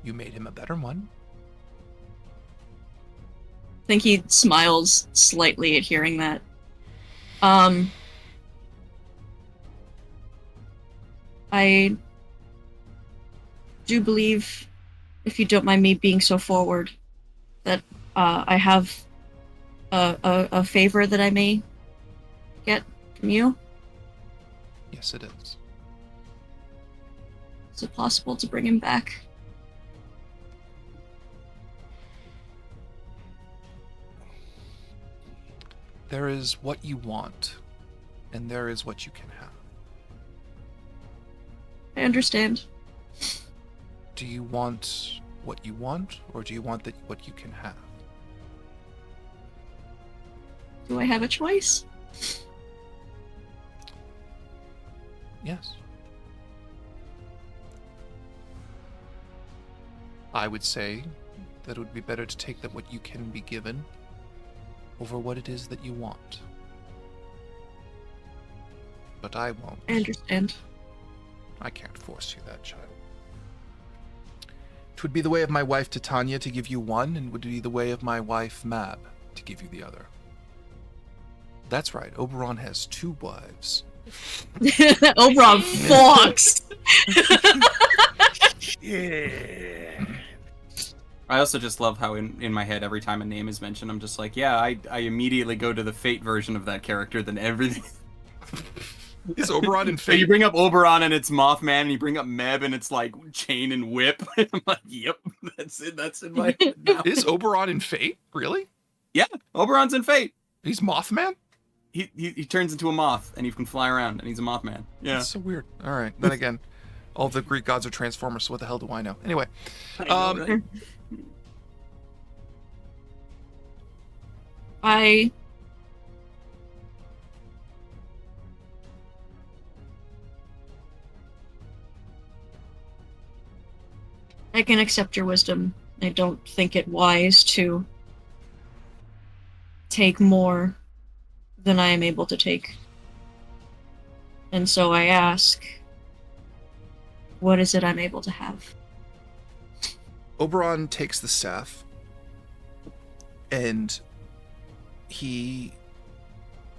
You made him a better one. I think he smiles slightly at hearing that. I do believe, if you don't mind me being so forward, that I have a favor that I may get from you. Yes, it is. Is it possible to bring him back? There is what you want, and there is what you can have. I understand. Do you want what you want, or do you want what you can have? Do I have a choice? Yes. I would say that it would be better to take what you can be given over what it is that you want. But I won't. I understand. I can't force you that, child. It would be the way of my wife Titania to give you one, and would be the way of my wife Mab to give you the other. That's right, Oberon has 2 wives. Oberon Fox! Yeah. I also just love how in my head, every time a name is mentioned, I'm just like, yeah, I immediately go to the Fate version of that character than everything. Is Oberon in Fate? You bring up Oberon and it's Mothman, and you bring up Meb and it's like Chain and Whip. I'm like, yep, that's it. That's in my head now. Is Oberon in Fate? Really? Yeah, Oberon's in Fate. He's Mothman? He turns into a moth and he can fly around and he's a Mothman. Yeah. That's so weird. All right. Then again, all the Greek gods are Transformers, so what the hell do I know? Anyway. Right? I can accept your wisdom. I don't think it wise to take more than I am able to take. And so I ask, what is it I'm able to have? Oberon takes the staff, and he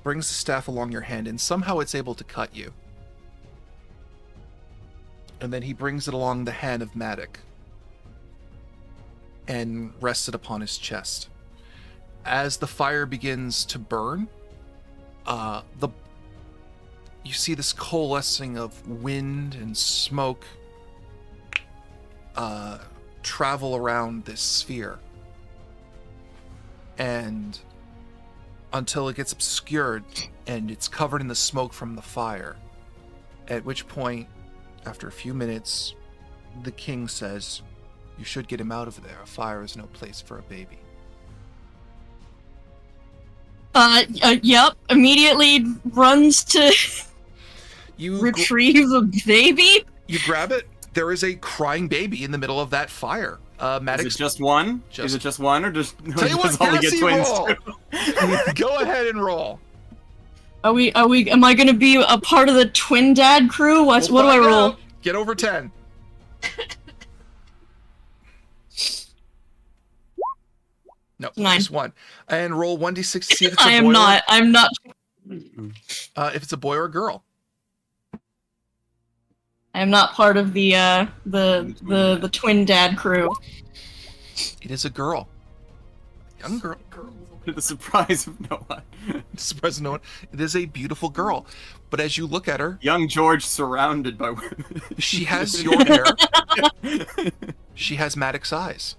brings the staff along your hand, and somehow it's able to cut you. And then he brings it along the hand of Matic and rests it upon his chest. As the fire begins to burn, you see this coalescing of wind and smoke travel around this sphere, and until it gets obscured and it's covered in the smoke from the fire, at which point, after a few minutes, the king says, "You should get him out of there. A fire is no place for a baby." Yep. Immediately runs to you retrieve the baby. You grab it. there is a crying baby in the middle of that fire. Maddox, Is it just one? Is it just one, or just Tell you does what, Ollie get Cassie, twins roll. too? Go ahead and roll. Am I gonna be a part of the twin dad crew? What do I roll? Get over 10. No, 9. just 1. And roll 1d6 to see if it's a boy. I'm not. If it's a boy or a girl. I am not part of the twin dad crew. It is a girl. Young girl. To the surprise of no one. Surprise of no one. It is a beautiful girl. But as you look at her, young George surrounded by women. She has your hair. She has Maddox eyes.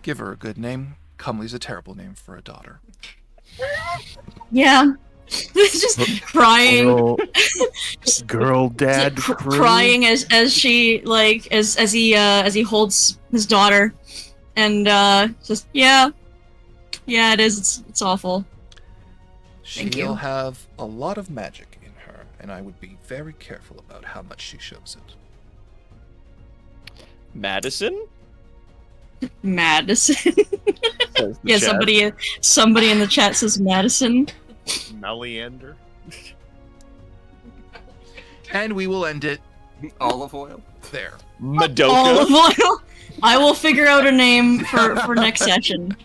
Give her a good name. Comely's a terrible name for a daughter. Yeah. Just crying. Girl dad crew. Crying as she as he holds his daughter, and just yeah, it is. It's awful. Thank She'll you. have a lot of magic in her, and I would be very careful about how much she shows it. Madison? Madison. Yeah, chat. somebody in the chat says Madison. Meleander. And we will end it. Olive oil. There. Madoka. Olive oil. I will figure out a name for next session.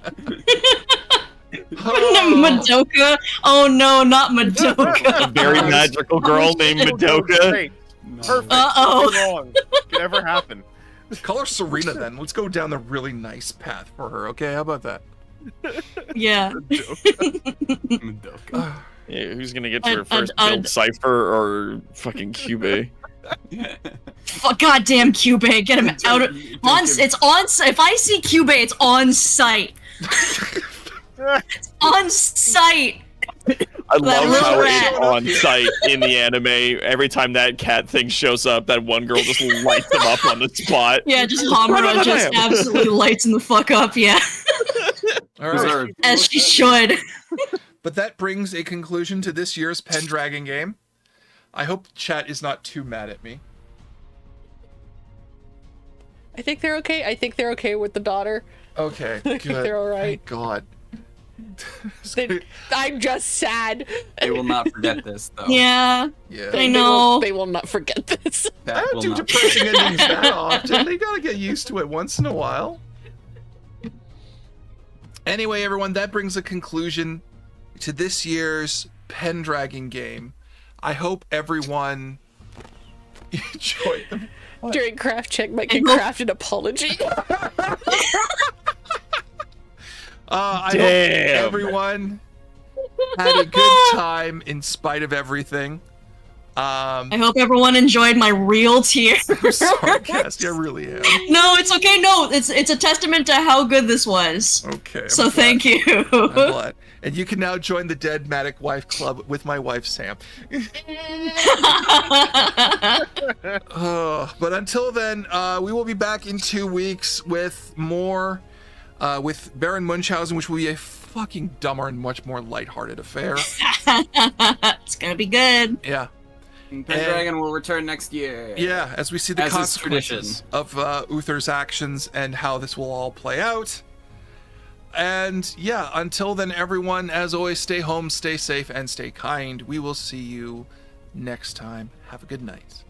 Madoka. Oh no, not Madoka. A very magical girl named Madoka. Perfect. Uh-oh. Nothing wrong. Could ever happen. Call her Serena then. Let's go down the really nice path for her, okay? How about that? Yeah. Madoka. Yeah, who's gonna get to her first guild cipher or fucking Cube? Fuck, goddamn Cube, get him out of it's on. If I see Cube, it's on site. It's on site. I love little how rat. it's on site in the anime. Every time that cat thing shows up, that one girl just lights them up on the spot. Yeah, just Hamura just absolutely lights him the fuck up. Yeah. All right. As she should. But that brings a conclusion to this year's Pendragon game. I hope chat is not too mad at me. I think they're okay. I think they're okay with the daughter. Okay, I good. think they're all right. Thank God. I'm just sad. They will not forget this, though. Yeah. Yeah. I know. They will not forget this. I don't do depressing endings that often. They gotta get used to it once in a while. Anyway, everyone, that brings a conclusion to this year's Pendragon game. I hope everyone enjoyed them. During craft check, Mike can craft an apology. I hope everyone had a good time in spite of everything. I hope everyone enjoyed my real tears. I'm sorry, Cassie, I really am. No, it's okay. No, it's a testament to how good this was. Okay. So thank you. I'm glad. And you can now join the Dead Matic Wife Club with my wife, Sam. But until then, we will be back in 2 weeks with more, with Baron Munchausen, which will be a fucking dumber and much more lighthearted affair. It's gonna be good. Yeah. Pendragon will return next year. Yeah, as we see the As is consequences of Uther's actions and how this will all play out. And yeah, until then, everyone, as always, stay home, stay safe, and stay kind. We will see you next time. Have a good night.